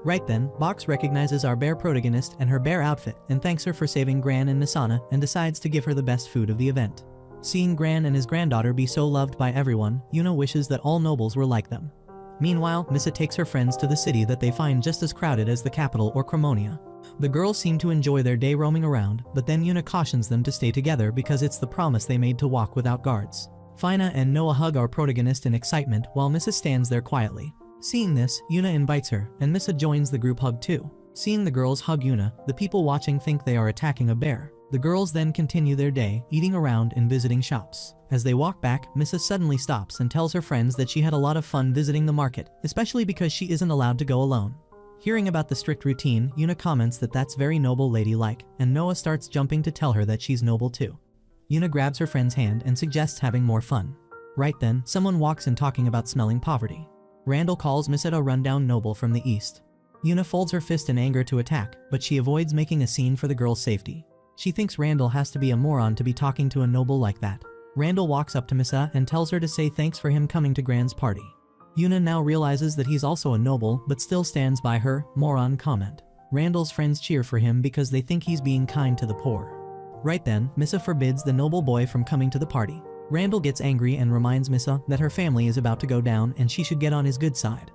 Right then, Box recognizes our bear protagonist and her bear outfit and thanks her for saving Gran and Misana and decides to give her the best food of the event. Seeing Gran and his granddaughter be so loved by everyone, Yuna wishes that all nobles were like them. Meanwhile, Misa takes her friends to the city that they find just as crowded as the capital or Cremonia. The girls seem to enjoy their day roaming around, but then Yuna cautions them to stay together because it's the promise they made to walk without guards. Fina and Noah hug our protagonist in excitement while Misa stands there quietly. Seeing this, Yuna invites her, and Misa joins the group hug too. Seeing the girls hug Yuna, the people watching think they are attacking a bear. The girls then continue their day, eating around and visiting shops. As they walk back, Misa suddenly stops and tells her friends that she had a lot of fun visiting the market, especially because she isn't allowed to go alone. Hearing about the strict routine, Yuna comments that that's very noble ladylike, and Noah starts jumping to tell her that she's noble too. Yuna grabs her friend's hand and suggests having more fun. Right then, someone walks in talking about smelling poverty. Randall calls Misa a rundown noble from the east. Yuna folds her fist in anger to attack, but she avoids making a scene for the girl's safety. She thinks Randall has to be a moron to be talking to a noble like that. Randall walks up to Misa and tells her to say thanks for him coming to Gran's party. Yuna now realizes that he's also a noble but still stands by her moron comment. Randall's friends cheer for him because they think he's being kind to the poor. Right then, Misa forbids the noble boy from coming to the party. Randall gets angry and reminds Misa that her family is about to go down and she should get on his good side.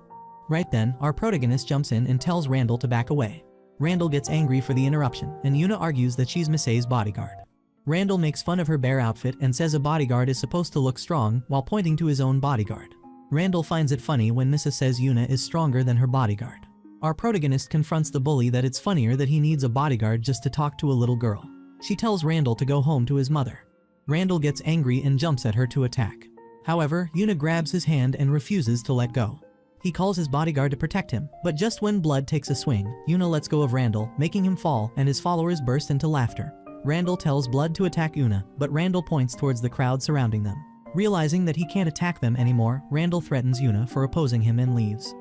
Right then, our protagonist jumps in and tells Randall to back away. Randall gets angry for the interruption, and Yuna argues that she's Misei's bodyguard. Randall makes fun of her bear outfit and says a bodyguard is supposed to look strong while pointing to his own bodyguard. Randall finds it funny when Misa says Yuna is stronger than her bodyguard. Our protagonist confronts the bully that it's funnier that he needs a bodyguard just to talk to a little girl. She tells Randall to go home to his mother. Randall gets angry and jumps at her to attack. However, Yuna grabs his hand and refuses to let go. He calls his bodyguard to protect him, but just when Blood takes a swing, Yuna lets go of Randall, making him fall, and his followers burst into laughter. Randall tells Blood to attack Yuna, but Randall points towards the crowd surrounding them. Realizing that he can't attack them anymore, Randall threatens Yuna for opposing him and leaves.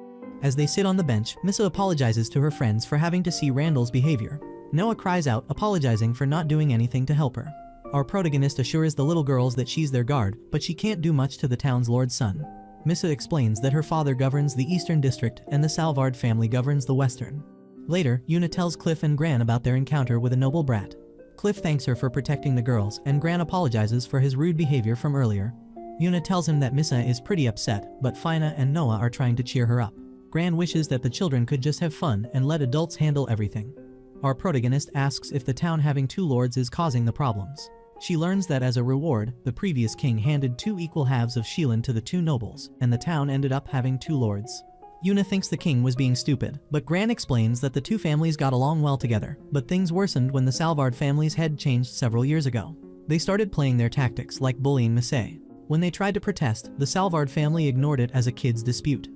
As they sit on the bench, Missa apologizes to her friends for having to see Randall's behavior. Noah cries out, apologizing for not doing anything to help her. Our protagonist assures the little girls that she's their guard, but she can't do much to the town's lord's son. Missa explains that her father governs the eastern district and the Salvard family governs the western. Later, Yuna tells Cliff and Gran about their encounter with a noble brat. Cliff thanks her for protecting the girls, and Gran apologizes for his rude behavior from earlier. Yuna tells him that Missa is pretty upset, but Fina and Noah are trying to cheer her up. Gran wishes that the children could just have fun and let adults handle everything. Our protagonist asks if the town having two lords is causing the problems. She learns that as a reward, the previous king handed 2 equal halves of Shilin to the 2 nobles, and the town ended up having 2 lords. Yuna thinks the king was being stupid, but Gran explains that the 2 families got along well together, but things worsened when the Salvard family's head changed several years ago. They started playing their tactics like bullying Misse. When they tried to protest, the Salvard family ignored it as a kid's dispute.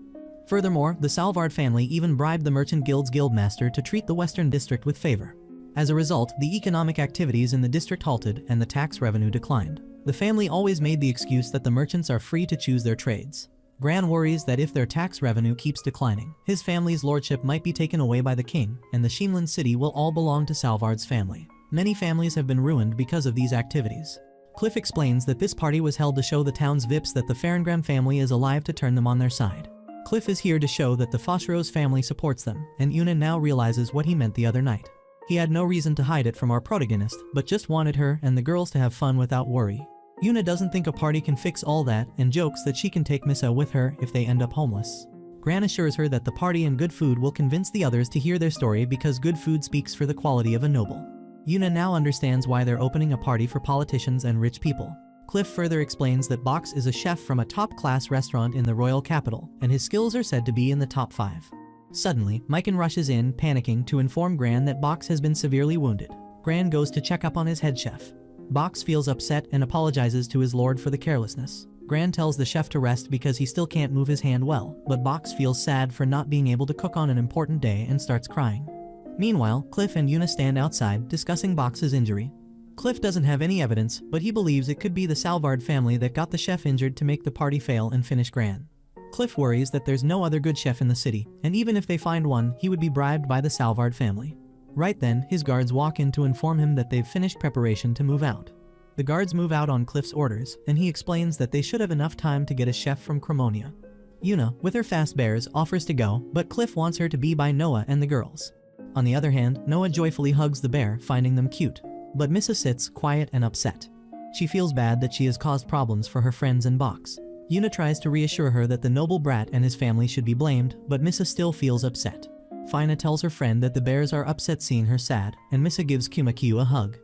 Furthermore, the Salvard family even bribed the Merchant Guild's guildmaster to treat the Western District with favor. As a result, the economic activities in the district halted and the tax revenue declined. The family always made the excuse that the merchants are free to choose their trades. Gran worries that if their tax revenue keeps declining, his family's lordship might be taken away by the king, and the Shimlin city will all belong to Salvard's family. Many families have been ruined because of these activities. Cliff explains that this party was held to show the town's VIPs that the Farengram family is alive to turn them on their side. Cliff is here to show that the Fosheros family supports them, and Yuna now realizes what he meant the other night. He had no reason to hide it from our protagonist, but just wanted her and the girls to have fun without worry. Yuna doesn't think a party can fix all that and jokes that she can take Missa with her if they end up homeless. Gran assures her that the party and good food will convince the others to hear their story because good food speaks for the quality of a noble. Yuna now understands why they're opening a party for politicians and rich people. Cliff further explains that Box is a chef from a top-class restaurant in the royal capital, and his skills are said to be in the top 5. Suddenly, Mikan rushes in, panicking, to inform Gran that Box has been severely wounded. Gran goes to check up on his head chef. Box feels upset and apologizes to his lord for the carelessness. Gran tells the chef to rest because he still can't move his hand well, but Box feels sad for not being able to cook on an important day and starts crying. Meanwhile, Cliff and Yuna stand outside, discussing Box's injury. Cliff doesn't have any evidence, but he believes it could be the Salvard family that got the chef injured to make the party fail and finish Gran. Cliff worries that there's no other good chef in the city, and even if they find one, he would be bribed by the Salvard family. Right then, his guards walk in to inform him that they've finished preparation to move out. The guards move out on Cliff's orders, and he explains that they should have enough time to get a chef from Cremonia. Yuna, with her fast bears, offers to go, but Cliff wants her to be by Noah and the girls. On the other hand, Noah joyfully hugs the bear, finding them cute. But Missa sits, quiet and upset. She feels bad that she has caused problems for her friends and Box. Yuna tries to reassure her that the noble brat and his family should be blamed, but Missa still feels upset. Fina tells her friend that the bears are upset seeing her sad, and Missa gives Kumakyu a hug.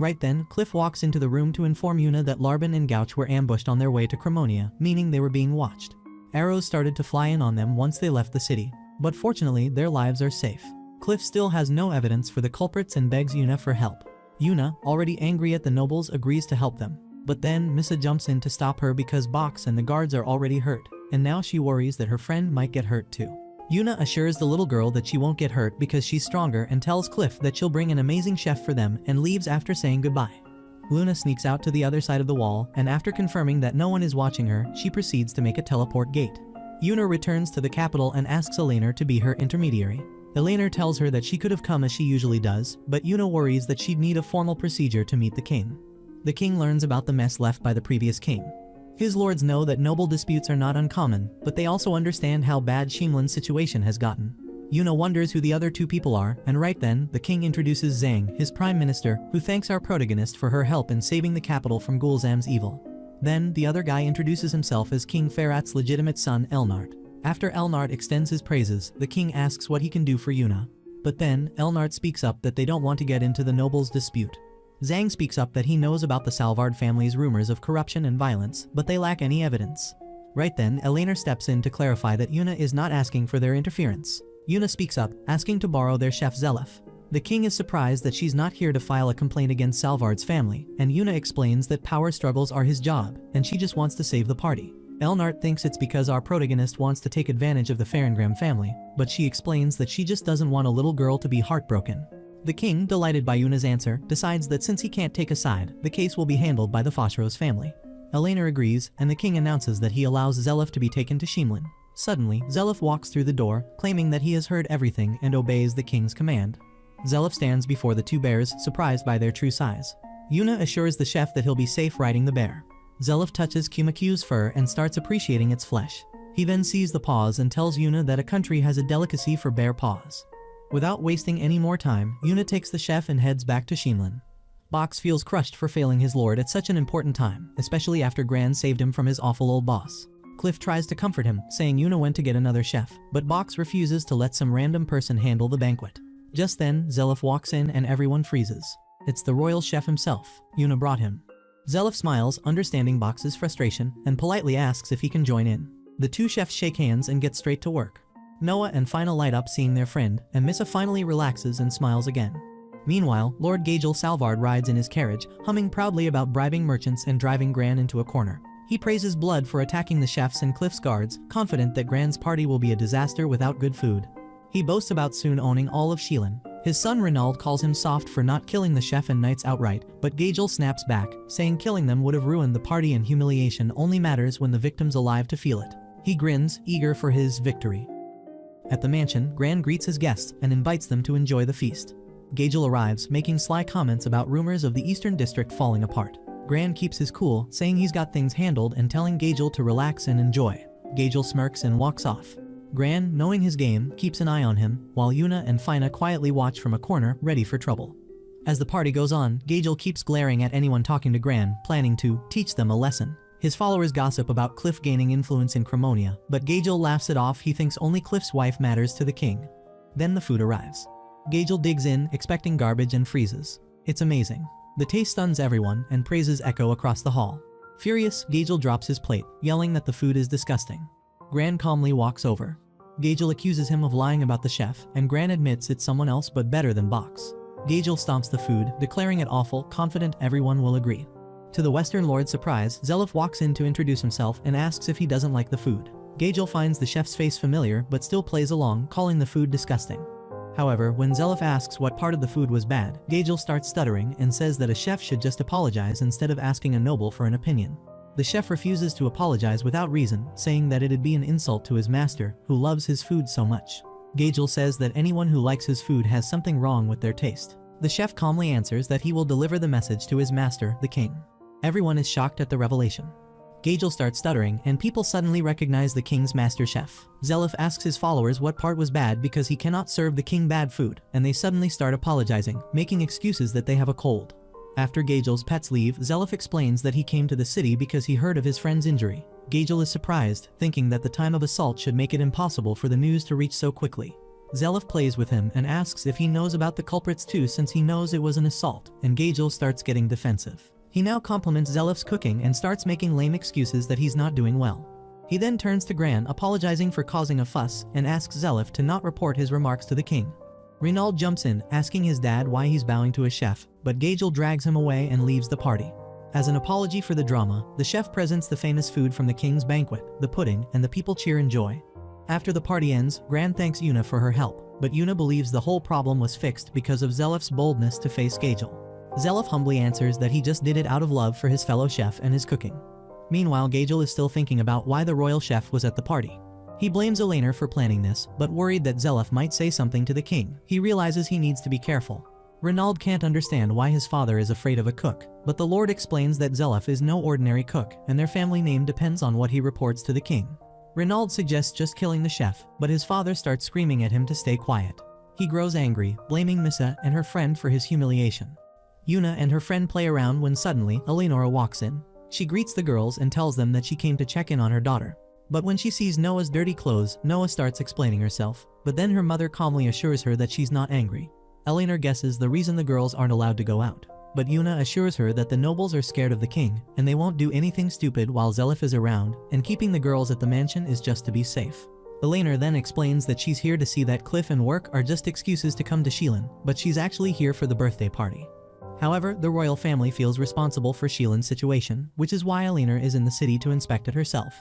Right then, Cliff walks into the room to inform Yuna that Larbin and Gouch were ambushed on their way to Cremonia, meaning they were being watched. Arrows started to fly in on them once they left the city, but fortunately their lives are safe. Cliff still has no evidence for the culprits and begs Yuna for help. Yuna, already angry at the nobles, agrees to help them. But then Missa jumps in to stop her because Box and the guards are already hurt, and now she worries that her friend might get hurt too. Yuna assures the little girl that she won't get hurt because she's stronger and tells Cliff that she'll bring an amazing chef for them and leaves after saying goodbye. Luna sneaks out to the other side of the wall, and after confirming that no one is watching her, she proceeds to make a teleport gate. Yuna returns to the capital and asks Eleanor to be her intermediary. Eleanor tells her that she could have come as she usually does, but Yuna worries that she'd need a formal procedure to meet the king. The king learns about the mess left by the previous king. His lords know that noble disputes are not uncommon, but they also understand how bad Shimlin's situation has gotten. Yuna wonders who the other 2 people are, and right then, the king introduces Zhang, his prime minister, who thanks our protagonist for her help in saving the capital from Gulzam's evil. Then, the other guy introduces himself as King Ferrat's legitimate son, Elnart. After Elnart extends his praises, the king asks what he can do for Yuna. But then, Elnart speaks up that they don't want to get into the nobles' dispute. Zhang speaks up that he knows about the Salvard family's rumors of corruption and violence, but they lack any evidence. Right then, Eleanor steps in to clarify that Yuna is not asking for their interference. Yuna speaks up, asking to borrow their chef Zelef. The king is surprised that she's not here to file a complaint against Salvard's family, and Yuna explains that power struggles are his job, and she just wants to save the party. Elnart thinks it's because our protagonist wants to take advantage of the Farengram family, but she explains that she just doesn't want a little girl to be heartbroken. The king, delighted by Yuna's answer, decides that since he can't take a side, the case will be handled by the Foshros family. Elena agrees, and the king announces that he allows Zelef to be taken to Shimlin. Suddenly, Zelef walks through the door, claiming that he has heard everything and obeys the king's command. Zelef stands before the two bears, surprised by their true size. Yuna assures the chef that he'll be safe riding the bear. Zelef touches Kumakyu's fur and starts appreciating its flesh. He then sees the paws and tells Yuna that a country has a delicacy for bear paws. Without wasting any more time, Yuna takes the chef and heads back to Shimlin. Box feels crushed for failing his lord at such an important time, especially after Gran saved him from his awful old boss. Cliff tries to comfort him, saying Yuna went to get another chef, but Box refuses to let some random person handle the banquet. Just then, Zelef walks in and everyone freezes. It's the royal chef himself. Yuna brought him. Zelef smiles, understanding Box's frustration, and politely asks if he can join in. The two chefs shake hands and get straight to work. Noah and Fina light up seeing their friend, and Missa finally relaxes and smiles again. Meanwhile, Lord Gagel Salvard rides in his carriage, humming proudly about bribing merchants and driving Gran into a corner. He praises Blood for attacking the chefs and Cliff's guards, confident that Gran's party will be a disaster without good food. He boasts about soon owning all of Shilin. His son Renaud calls him soft for not killing the chef and knights outright, but Gagel snaps back, saying killing them would have ruined the party and humiliation only matters when the victim's alive to feel it. He grins, eager for his victory. At the mansion, Gran greets his guests and invites them to enjoy the feast. Gagel arrives, making sly comments about rumors of the Eastern District falling apart. Gran keeps his cool, saying he's got things handled and telling Gagel to relax and enjoy. Gagel smirks and walks off. Gran, knowing his game, keeps an eye on him, while Yuna and Fina quietly watch from a corner, ready for trouble. As the party goes on, Gagel keeps glaring at anyone talking to Gran, planning to teach them a lesson. His followers gossip about Cliff gaining influence in Cremonia, but Gagel laughs it off. He thinks only Cliff's wife matters to the king. Then the food arrives. Gagel digs in, expecting garbage, and freezes. It's amazing. The taste stuns everyone, and praises echo across the hall. Furious, Gagel drops his plate, yelling that the food is disgusting. Gran calmly walks over. Gagel accuses him of lying about the chef, and Gran admits it's someone else but better than Box. Gagel stomps the food, declaring it awful, confident everyone will agree. To the Western Lord's surprise, Zelef walks in to introduce himself and asks if he doesn't like the food. Gagel finds the chef's face familiar but still plays along, calling the food disgusting. However, when Zelef asks what part of the food was bad, Gagel starts stuttering and says that a chef should just apologize instead of asking a noble for an opinion. The chef refuses to apologize without reason, saying that it'd be an insult to his master, who loves his food so much. Gagel says that anyone who likes his food has something wrong with their taste. The chef calmly answers that he will deliver the message to his master, the king. Everyone is shocked at the revelation. Gagel starts stuttering, and people suddenly recognize the king's master chef. Zelef asks his followers what part was bad because he cannot serve the king bad food, and they suddenly start apologizing, making excuses that they have a cold. After Gagel's pets leave, Zelef explains that he came to the city because he heard of his friend's injury. Gagel is surprised, thinking that the time of assault should make it impossible for the news to reach so quickly. Zelef plays with him and asks if he knows about the culprits too, since he knows it was an assault, and Gagel starts getting defensive. He now compliments Zelef's cooking and starts making lame excuses that he's not doing well. He then turns to Gran, apologizing for causing a fuss, and asks Zelef to not report his remarks to the king. Renaud jumps in, asking his dad why he's bowing to a chef, but Gagel drags him away and leaves the party. As an apology for the drama, the chef presents the famous food from the king's banquet, the pudding, and the people cheer in joy. After the party ends, Gran thanks Yuna for her help, but Yuna believes the whole problem was fixed because of Zelef's boldness to face Gagel. Zelef humbly answers that he just did it out of love for his fellow chef and his cooking. Meanwhile, Gagel is still thinking about why the royal chef was at the party. He blames Elena for planning this, but worried that Zelef might say something to the king, he realizes he needs to be careful. Renaud can't understand why his father is afraid of a cook, but the Lord explains that Zelef is no ordinary cook, and their family name depends on what he reports to the king. Renaud suggests just killing the chef, but his father starts screaming at him to stay quiet. He grows angry, blaming Missa and her friend for his humiliation. Yuna and her friend play around when suddenly, Eleonora walks in. She greets the girls and tells them that she came to check in on her daughter. But when she sees Noah's dirty clothes, Noah starts explaining herself, but then her mother calmly assures her that she's not angry. Eleanor guesses the reason the girls aren't allowed to go out, but Yuna assures her that the nobles are scared of the king, and they won't do anything stupid while Zelef is around, and keeping the girls at the mansion is just to be safe. Elena then explains that she's here to see that Cliff and work are just excuses to come to Shilin, but she's actually here for the birthday party. However, the royal family feels responsible for Shilin's situation, which is why Elena is in the city to inspect it herself.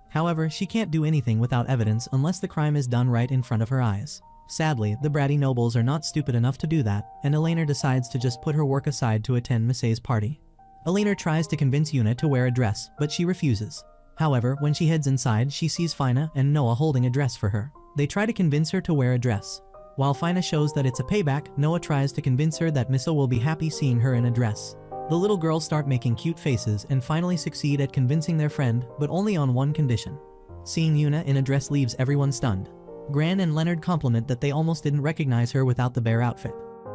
However, she can't do anything without evidence unless the crime is done right in front of her eyes. Sadly, the bratty nobles are not stupid enough to do that, and Elena decides to just put her work aside to attend Misei's party. Elena tries to convince Yuna to wear a dress, but she refuses. However, when she heads inside, she sees Fina and Noah holding a dress for her. They try to convince her to wear a dress. While Fina shows that it's a payback, Noah tries to convince her that Misei will be happy seeing her in a dress. The little girls start making cute faces and finally succeed at convincing their friend, but only on one condition. Seeing Yuna in a dress leaves everyone stunned. Gran and Leonard compliment that they almost didn't recognize her without the bear outfit.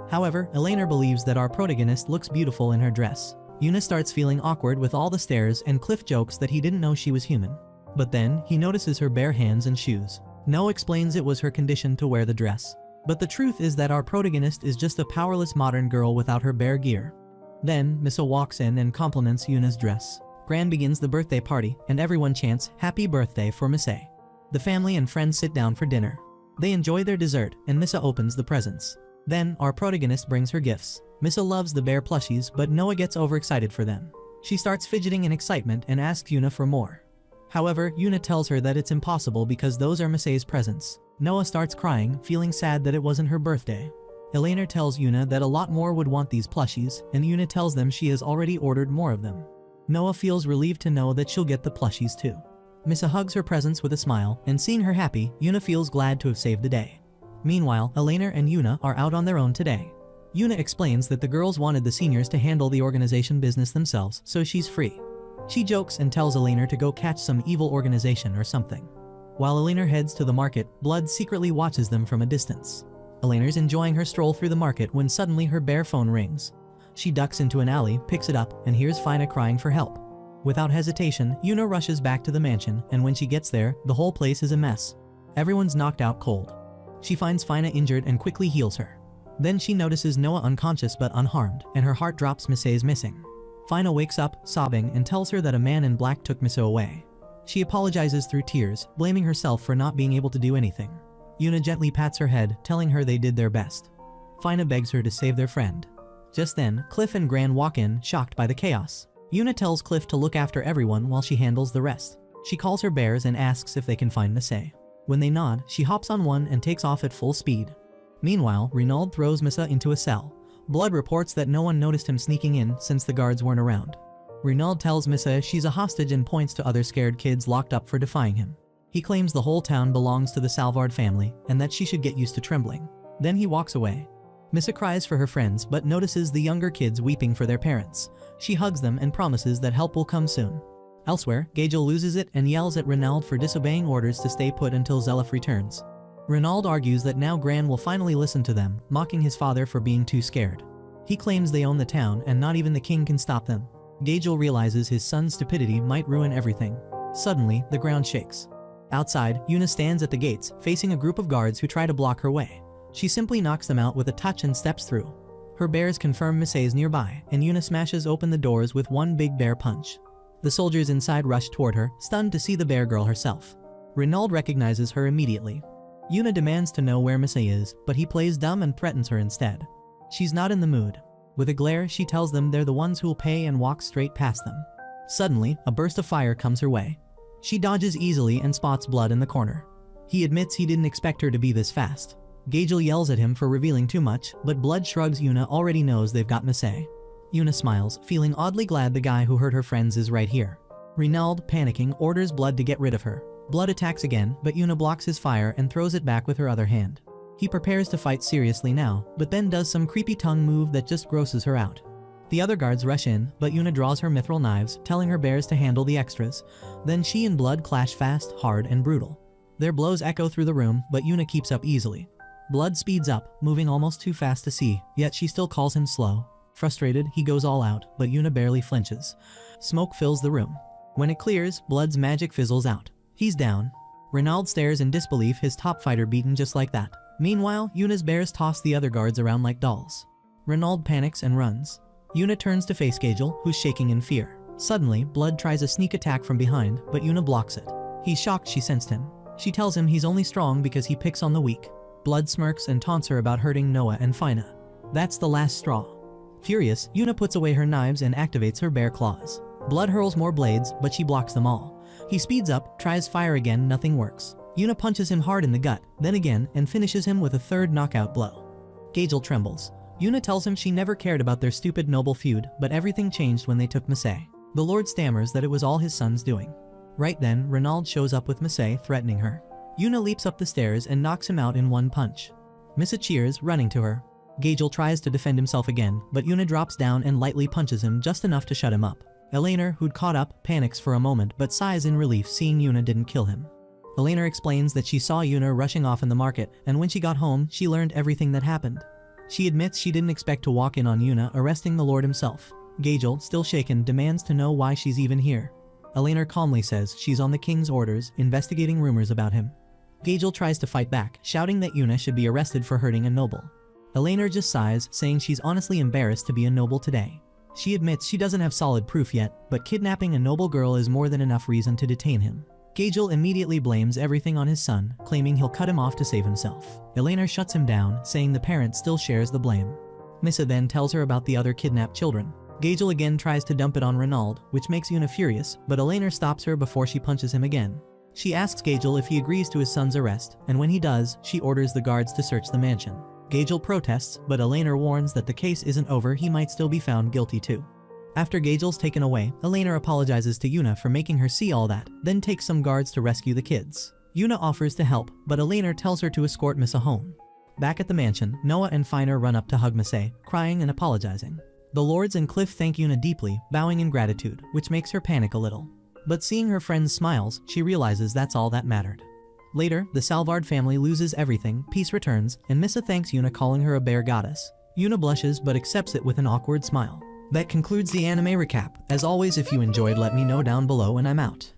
However, Elena believes that our protagonist looks beautiful in her dress. Yuna starts feeling awkward with all the stares, and Cliff jokes that he didn't know she was human. But then, he notices her bare hands and shoes. Noah explains it was her condition to wear the dress. But the truth is that our protagonist is just a powerless modern girl without her bare gear. Then, Misei walks in and compliments Yuna's dress. Gran begins the birthday party, and everyone chants, "Happy birthday" for Misei. The family and friends sit down for dinner. They enjoy their dessert, and Misei opens the presents. Then, our protagonist brings her gifts. Misei loves the bear plushies, but Noah gets overexcited for them. She starts fidgeting in excitement and asks Yuna for more. However, Yuna tells her that it's impossible because those are Misei's presents. Noah starts crying, feeling sad that it wasn't her birthday. Elena tells Yuna that a lot more would want these plushies, and Yuna tells them she has already ordered more of them. Noah feels relieved to know that she'll get the plushies too. Misei hugs her presents with a smile, and seeing her happy, Yuna feels glad to have saved the day. Meanwhile, Elena and Yuna are out on their own today. Yuna explains that the girls wanted the seniors to handle the organization business themselves, so she's free. She jokes and tells Elena to go catch some evil organization or something. While Elena heads to the market, Blood secretly watches them from a distance. Elena's enjoying her stroll through the market when suddenly her bare phone rings. She ducks into an alley, picks it up, and hears Fina crying for help. Without hesitation, Yuna rushes back to the mansion, and when she gets there, the whole place is a mess. Everyone's knocked out cold. She finds Fina injured and quickly heals her. Then she notices Noah unconscious but unharmed, and her heart drops. Misei is missing. Fina wakes up, sobbing, and tells her that a man in black took Misei away. She apologizes through tears, blaming herself for not being able to do anything. Yuna gently pats her head, telling her they did their best. Fina begs her to save their friend. Just then, Cliff and Gran walk in, shocked by the chaos. Yuna tells Cliff to look after everyone while she handles the rest. She calls her bears and asks if they can find Misei. When they nod, she hops on one and takes off at full speed. Meanwhile, Renaud throws Misei into a cell. Blood reports that no one noticed him sneaking in since the guards weren't around. Renaud tells Misei she's a hostage and points to other scared kids locked up for defying him. He claims the whole town belongs to the Salvard family and that she should get used to trembling. Then he walks away. Misei cries for her friends but notices the younger kids weeping for their parents. She hugs them and promises that help will come soon. Elsewhere, Gagel loses it and yells at Renaud for disobeying orders to stay put until Zelef returns. Renaud argues that now Gran will finally listen to them, mocking his father for being too scared. He claims they own the town and not even the king can stop them. Gagel realizes his son's stupidity might ruin everything. Suddenly, the ground shakes. Outside, Yuna stands at the gates, facing a group of guards who try to block her way. She simply knocks them out with a touch and steps through. Her bears confirm Misei is nearby, and Yuna smashes open the doors with one big bear punch. The soldiers inside rush toward her, stunned to see the bear girl herself. Renaud recognizes her immediately. Yuna demands to know where Misei is, but he plays dumb and threatens her instead. She's not in the mood. With a glare, she tells them they're the ones who'll pay and walks straight past them. Suddenly, a burst of fire comes her way. She dodges easily and spots Blood in the corner. He admits he didn't expect her to be this fast. Gagel yells at him for revealing too much, but Blood shrugs. Yuna already knows they've got Misei. Yuna smiles, feeling oddly glad the guy who hurt her friends is right here. Renaud, panicking, orders Blood to get rid of her. Blood attacks again, but Yuna blocks his fire and throws it back with her other hand. He prepares to fight seriously now, but then does some creepy tongue move that just grosses her out. The other guards rush in, but Yuna draws her mithril knives, telling her bears to handle the extras. Then she and Blood clash fast, hard, and brutal. Their blows echo through the room, but Yuna keeps up easily. Blood speeds up, moving almost too fast to see, yet she still calls him slow. Frustrated, he goes all out, but Yuna barely flinches. Smoke fills the room. When it clears, Blood's magic fizzles out. He's down. Renaud stares in disbelief, his top fighter beaten just like that. Meanwhile, Yuna's bears toss the other guards around like dolls. Renaud panics and runs. Yuna turns to face Gagel, who's shaking in fear. Suddenly, Blood tries a sneak attack from behind, but Yuna blocks it. He's shocked she sensed him. She tells him he's only strong because he picks on the weak. Blood smirks and taunts her about hurting Noah and Fina. That's the last straw. Furious, Yuna puts away her knives and activates her bear claws. Blood hurls more blades, but she blocks them all. He speeds up, tries fire again, nothing works. Yuna punches him hard in the gut, then again, and finishes him with a third knockout blow. Gagel trembles. Yuna tells him she never cared about their stupid noble feud, but everything changed when they took Misei. The Lord stammers that it was all his son's doing. Right then, Ronald shows up with Misei, threatening her. Yuna leaps up the stairs and knocks him out in one punch. Misa cheers, running to her. Gagel tries to defend himself again, but Yuna drops down and lightly punches him just enough to shut him up. Elena, who'd caught up, panics for a moment but sighs in relief seeing Yuna didn't kill him. Elena explains that she saw Yuna rushing off in the market, and when she got home, she learned everything that happened. She admits she didn't expect to walk in on Yuna arresting the Lord himself. Gagel, still shaken, demands to know why she's even here. Elena calmly says she's on the king's orders, investigating rumors about him. Gagel tries to fight back, shouting that Yuna should be arrested for hurting a noble. Elena just sighs, saying she's honestly embarrassed to be a noble today. She admits she doesn't have solid proof yet, but kidnapping a noble girl is more than enough reason to detain him. Gagel immediately blames everything on his son, claiming he'll cut him off to save himself. Elena shuts him down, saying the parent still shares the blame. Misa then tells her about the other kidnapped children. Gagel again tries to dump it on Ronald, which makes Yuna furious, but Elena stops her before she punches him again. She asks Gagel if he agrees to his son's arrest, and when he does, she orders the guards to search the mansion. Gagel protests, but Elena warns that the case isn't over, he might still be found guilty too. After Gagel's taken away, Elena apologizes to Yuna for making her see all that, then takes some guards to rescue the kids. Yuna offers to help, but Elena tells her to escort Misa home. Back at the mansion, Noah and Fina run up to hug Misei, crying and apologizing. The lords and Cliff thank Yuna deeply, bowing in gratitude, which makes her panic a little. But seeing her friend's smiles, she realizes that's all that mattered. Later, the Salvard family loses everything, peace returns, and Misa thanks Yuna, calling her a bear goddess. Yuna blushes but accepts it with an awkward smile. That concludes the anime recap. As always, if you enjoyed, let me know down below and I'm out.